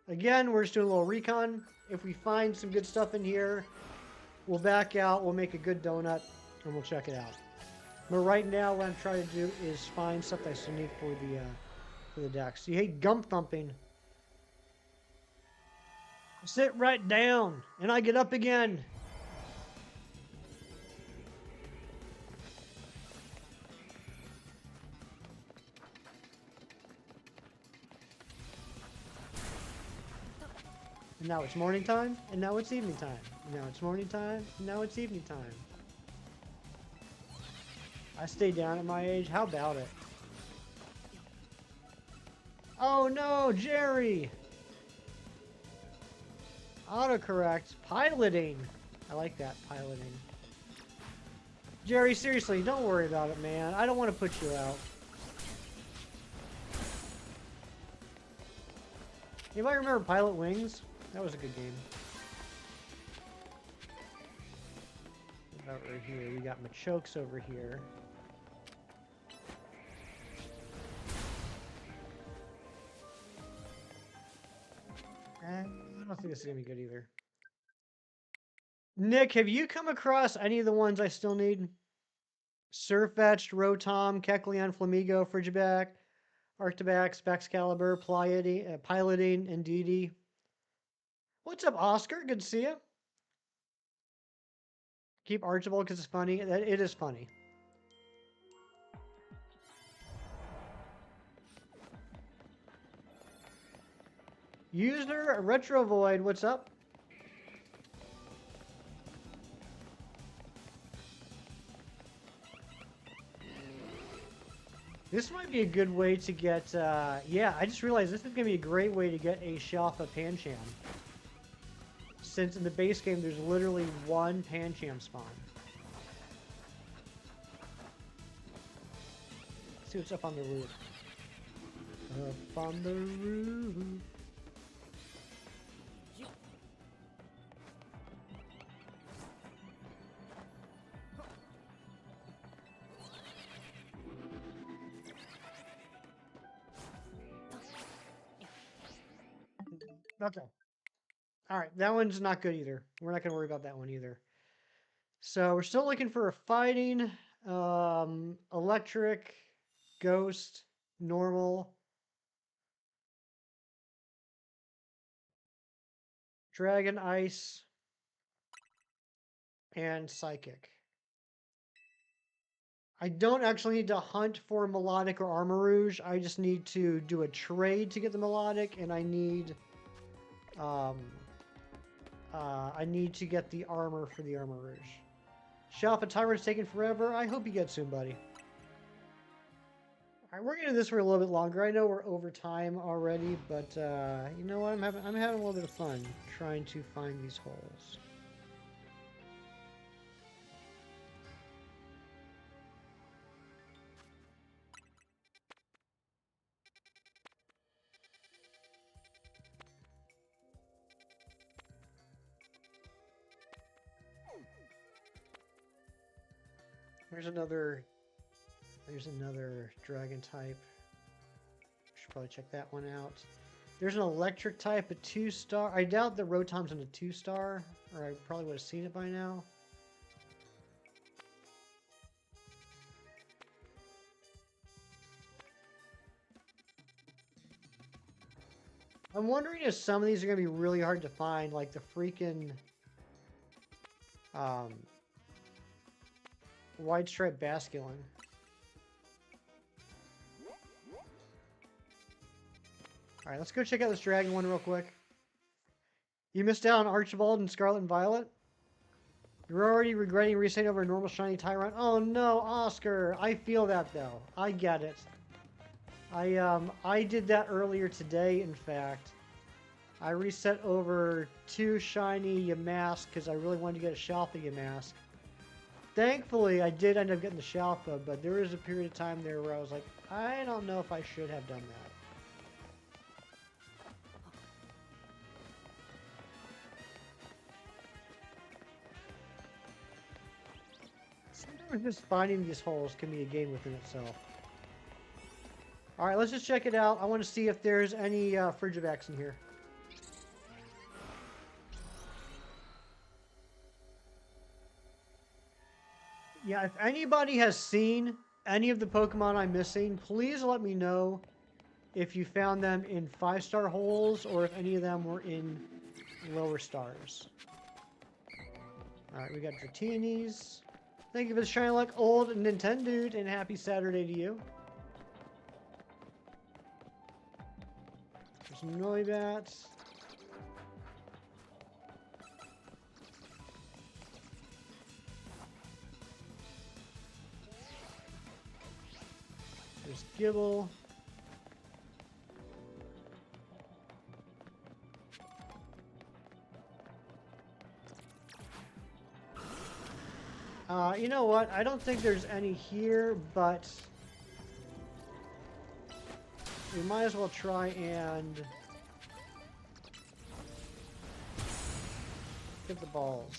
Again, we're just doing a little recon. If we find some good stuff in here, we'll back out, we'll make a good donut, and we'll check it out. But right now, what I'm trying to do is find stuff I still need for the decks. You hate gump thumping. Sit right down, and I get up again. And now it's morning time, and now it's evening time. And now it's morning time, and now it's evening time. I stay down at my age, how about it? Oh no, Jerry! Autocorrect. Piloting. I like that, piloting. Jerry, seriously, don't worry about it, man. I don't want to put you out. Anybody remember Pilot Wings? That was a good game. What about right here? We got Machokes over here. I don't think this is going to be good either. Nick, have you come across any of the ones I still need? Surfetched, Rotom, Kecleon, Flamigo, Frigiback, Arctibax, Baxcalibur, Piloting, and Didi. What's up, Oscar? Good to see you. Keep Archibald because it's funny. It is funny. User Retro Void, what's up? This might be a good way to get, yeah, I just realized this is going to be a great way to get a Shalfa Pancham. Since in the base game, there's literally one Pancham spawn. Let's see what's up on the roof. Up on the roof. Okay. All right, that one's not good either. We're not going to worry about that one either. So we're still looking for a fighting, electric, ghost, normal, dragon, ice, and psychic. I don't actually need to hunt for melodic or armor rouge. I just need to do a trade to get the melodic, and I need to get the armor for the armor rouge. Shalfa Tyrant's taking forever. I hope you get soon, buddy. All right, we're gonna do this for a little bit longer. I know we're over time already, but you know what? I'm having a little bit of fun trying to find these holes. There's another dragon type. Should probably check that one out. There's an electric type, a 2-star. I doubt that Rotom's in a 2-star, or I probably would have seen it by now. I'm wondering if some of these are going to be really hard to find, like the freaking White Stripe Basculin. Alright, let's go check out this dragon one real quick. You missed out on Archibald and Scarlet and Violet? You're already regretting resetting over a normal shiny Tyrant? Oh no, Oscar! I feel that though. I get it. I did that earlier today, in fact. I reset over 2 shiny Yamask because I really wanted to get a Shalfa Yamask. Thankfully, I did end up getting the Shalfa, but there was a period of time there where I was like, I don't know if I should have done that. Just finding these holes can be a game within itself. Alright, let's just check it out. I want to see if there's any Frigivax in here. Yeah, if anybody has seen any of the Pokemon I'm missing, please let me know if you found them in 5-star holes or if any of them were in lower stars. Alright, we got Dratinis. Thank you for the shiny luck, old Nintendo, and happy Saturday to you. There's some Noibats. There's Gibble. You know what? I don't think there's any here, but we might as well try and get the balls.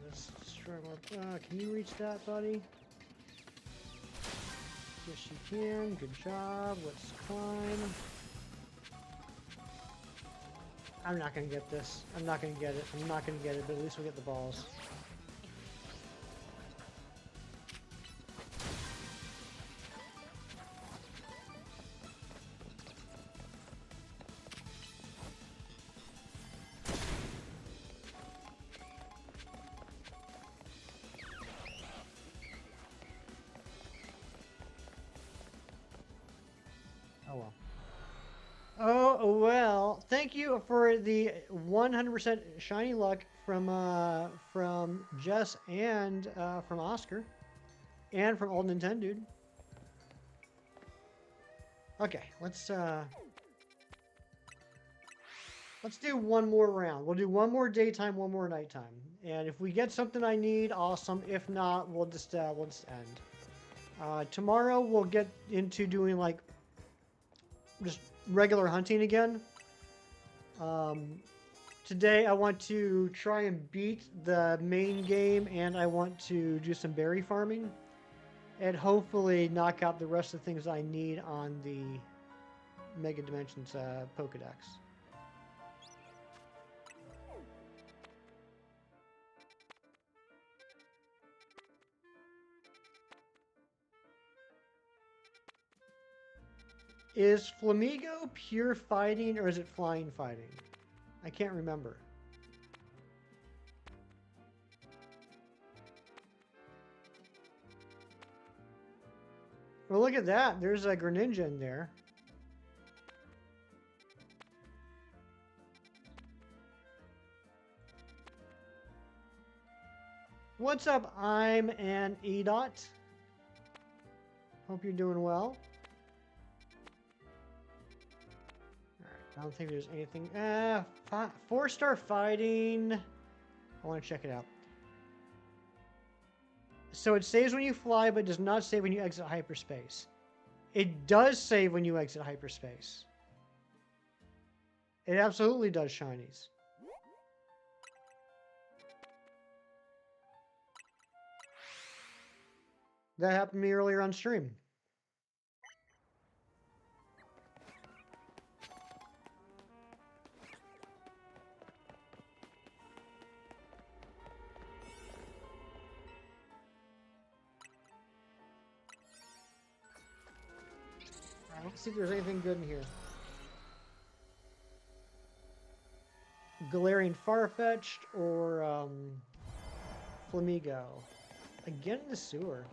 Let's destroy more. Can you reach that, buddy? Yes, you can. Good job. Let's climb. I'm not gonna get this. I'm not gonna get it. I'm not gonna get it, but at least we'll get the balls. Oh well. Oh well. Thank you for the 100% shiny luck from Jess and from Oscar and from Old Nintendo. Okay, let's do one more round. We'll do one more daytime, one more nighttime, and if we get something I need, awesome. If not, we'll just end. Tomorrow we'll get into doing like just regular hunting again. Today I want to try and beat the main game, and I want to do some berry farming and hopefully knock out the rest of the things I need on the Mega Dimensions Pokedex. Is Flamigo pure fighting or is it flying fighting? I can't remember. Well, look at that. There's a Greninja in there. What's up? I'm an EDOT. Hope you're doing well. I don't think there's anything. 4-star fighting. I want to check it out. So it saves when you fly, but does not save when you exit hyperspace. It does save when you exit hyperspace. It absolutely does, shinies. That happened to me earlier on stream. Let's see if there's anything good in here. Galarian Farfetch'd or Flamigo. Again in the sewer.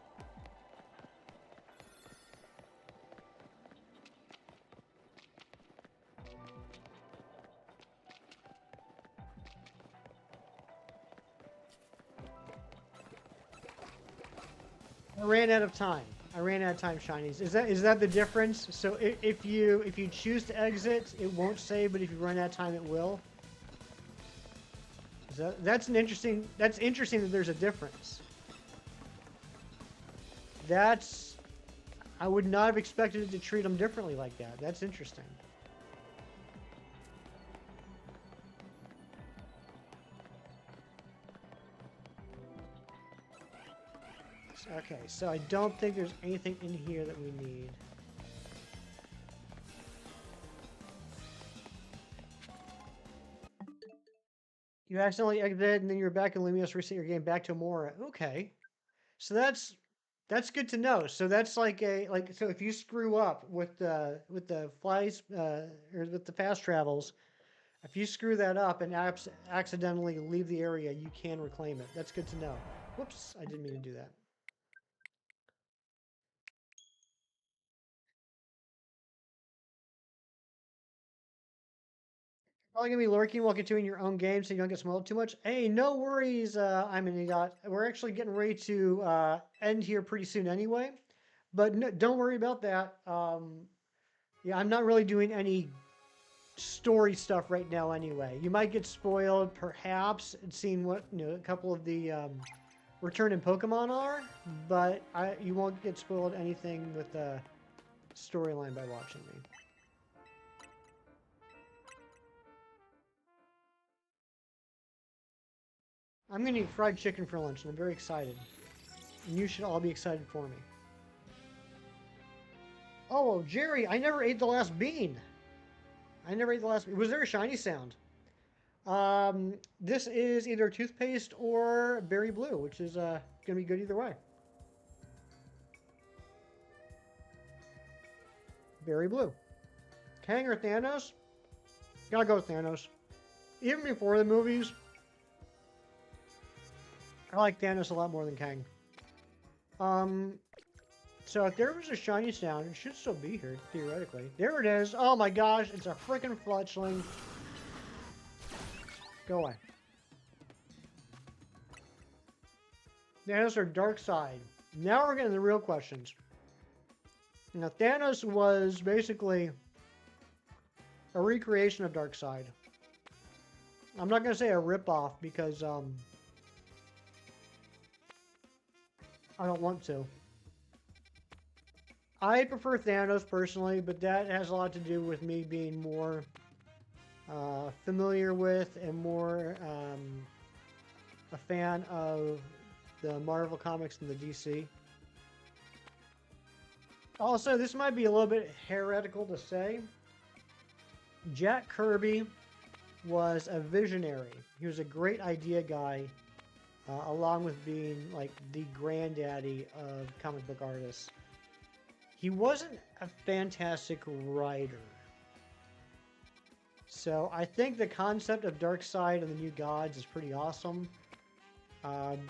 I ran out of time. I ran out of time, shinies. Is that the difference? So if you choose to exit, it won't save, but if you run out of time, it will. That's interesting that there's a difference. I would not have expected it to treat them differently like that. That's interesting. Okay, so I don't think there's anything in here that we need. You accidentally exited and then you're back in Lumios, reset your game back to Amora. Okay. So that's good to know. So that's like so if you screw up with the flies or with the fast travels, if you screw that up and accidentally leave the area, you can reclaim it. That's good to know. Whoops, I didn't mean to do that. Probably gonna be lurking while continuing your own game so you don't get spoiled too much. Hey, no worries, I'm an idiot. We're actually getting ready to end here pretty soon anyway. But no, don't worry about that. Yeah, I'm not really doing any story stuff right now anyway. You might get spoiled, perhaps, and seeing what a couple of the returning Pokemon are, but you won't get spoiled anything with the storyline by watching me. I'm gonna eat fried chicken for lunch, and I'm very excited. And you should all be excited for me. Oh, Jerry, I never ate the last bean. I never ate the last bean. Was there a shiny sound? This is either toothpaste or berry blue, which is gonna be good either way. Berry blue. Kang or Thanos? Gotta go with Thanos. Even before the movies, I like Thanos a lot more than Kang. So if there was a shiny sound, it should still be here, theoretically. There it is. Oh my gosh, it's a freaking fletchling. Go away. Thanos or Darkseid? Now we're getting the real questions. Now, Thanos was basically a recreation of Darkseid. I'm not going to say a ripoff because I don't want to. I prefer Thanos personally, but that has a lot to do with me being more familiar with and more a fan of the Marvel comics than the DC. Also, this might be a little bit heretical to say. Jack Kirby was a visionary. He was a great idea guy, along with being like the granddaddy of comic book artists. He wasn't a fantastic writer. So I think the concept of Darkseid and the New Gods is pretty awesome.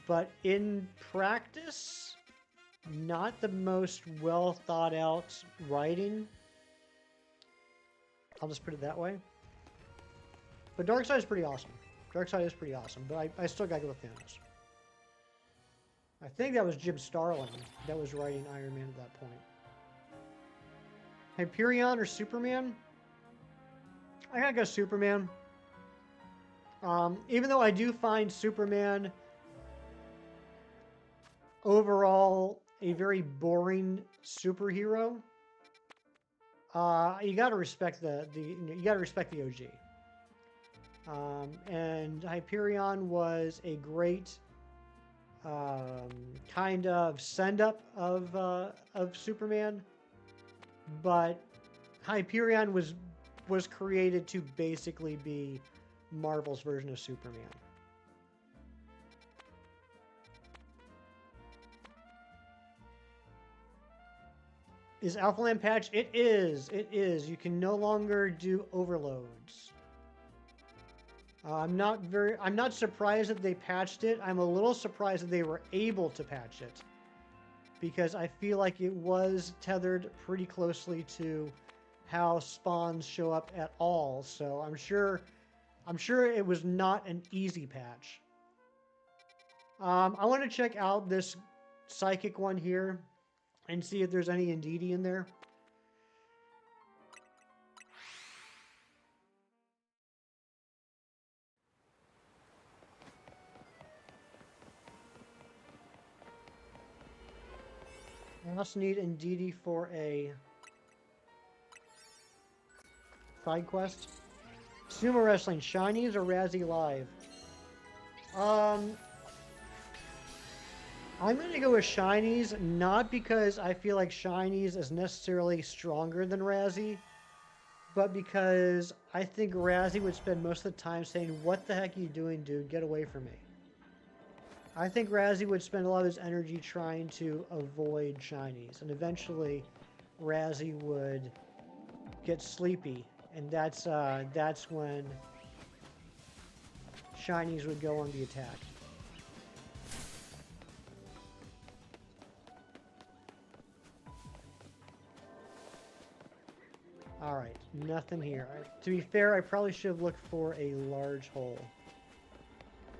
But in practice, not the most well thought out writing. I'll just put it that way. But Darkseid is pretty awesome. Darkseid is pretty awesome, but I still gotta go with Thanos. I think that was Jim Starlin that was writing Iron Man at that point. Hyperion or Superman? I gotta go Superman. Even though I do find Superman overall a very boring superhero, you gotta respect the OG. And Hyperion was a great kind of send up of Superman, but Hyperion was created to basically be Marvel's version of Superman. Is Alphaland patch? It is. It is. You can no longer do overloads. I'm not surprised that they patched it. I'm a little surprised that they were able to patch it, because I feel like it was tethered pretty closely to how spawns show up at all. So I'm sure it was not an easy patch. I want to check out this psychic one here and see if there's any Indeedee in there. I also need Indeedee for a side quest. Sumo Wrestling, Shinies or Razzie Live? I'm going to go with Shinies, not because I feel like Shinies is necessarily stronger than Razzie, but because I think Razzie would spend most of the time saying, "What the heck are you doing, dude? Get away from me." I think Razzie would spend a lot of his energy trying to avoid Shinies, and eventually Razzie would get sleepy, and that's when Shinies would go on the attack. Alright, nothing here. To be fair, I probably should have looked for a large hole.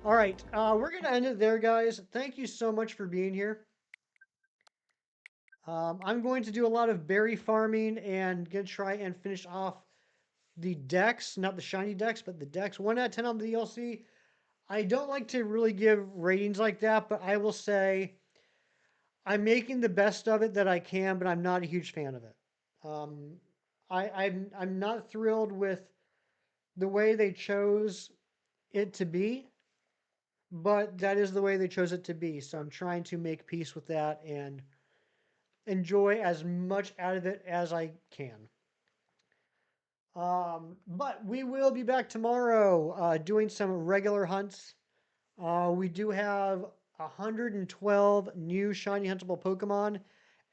Alright, we're going to end it there, guys. Thank you so much for being here. I'm going to do a lot of berry farming and going to try and finish off the decks, not the shiny decks, but the decks. 1 out of 10 on the DLC. I don't like to really give ratings like that, but I will say I'm making the best of it that I can, but I'm not a huge fan of it. I'm not thrilled with the way they chose it to be, but that is the way they chose it to be. So I'm trying to make peace with that and enjoy as much out of it as I can. But we will be back tomorrow doing some regular hunts. We do have 112 new shiny huntable Pokemon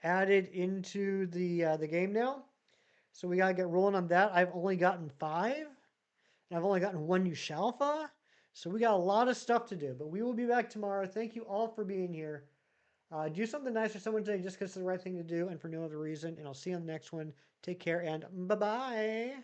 added into the game now. So we gotta get rolling on that. I've only gotten 5, and I've only gotten 1 new Shalfa. So we got a lot of stuff to do. But we will be back tomorrow. Thank you all for being here. Do something nice for someone today just because it's the right thing to do and for no other reason. And I'll see you on the next one. Take care and bye-bye.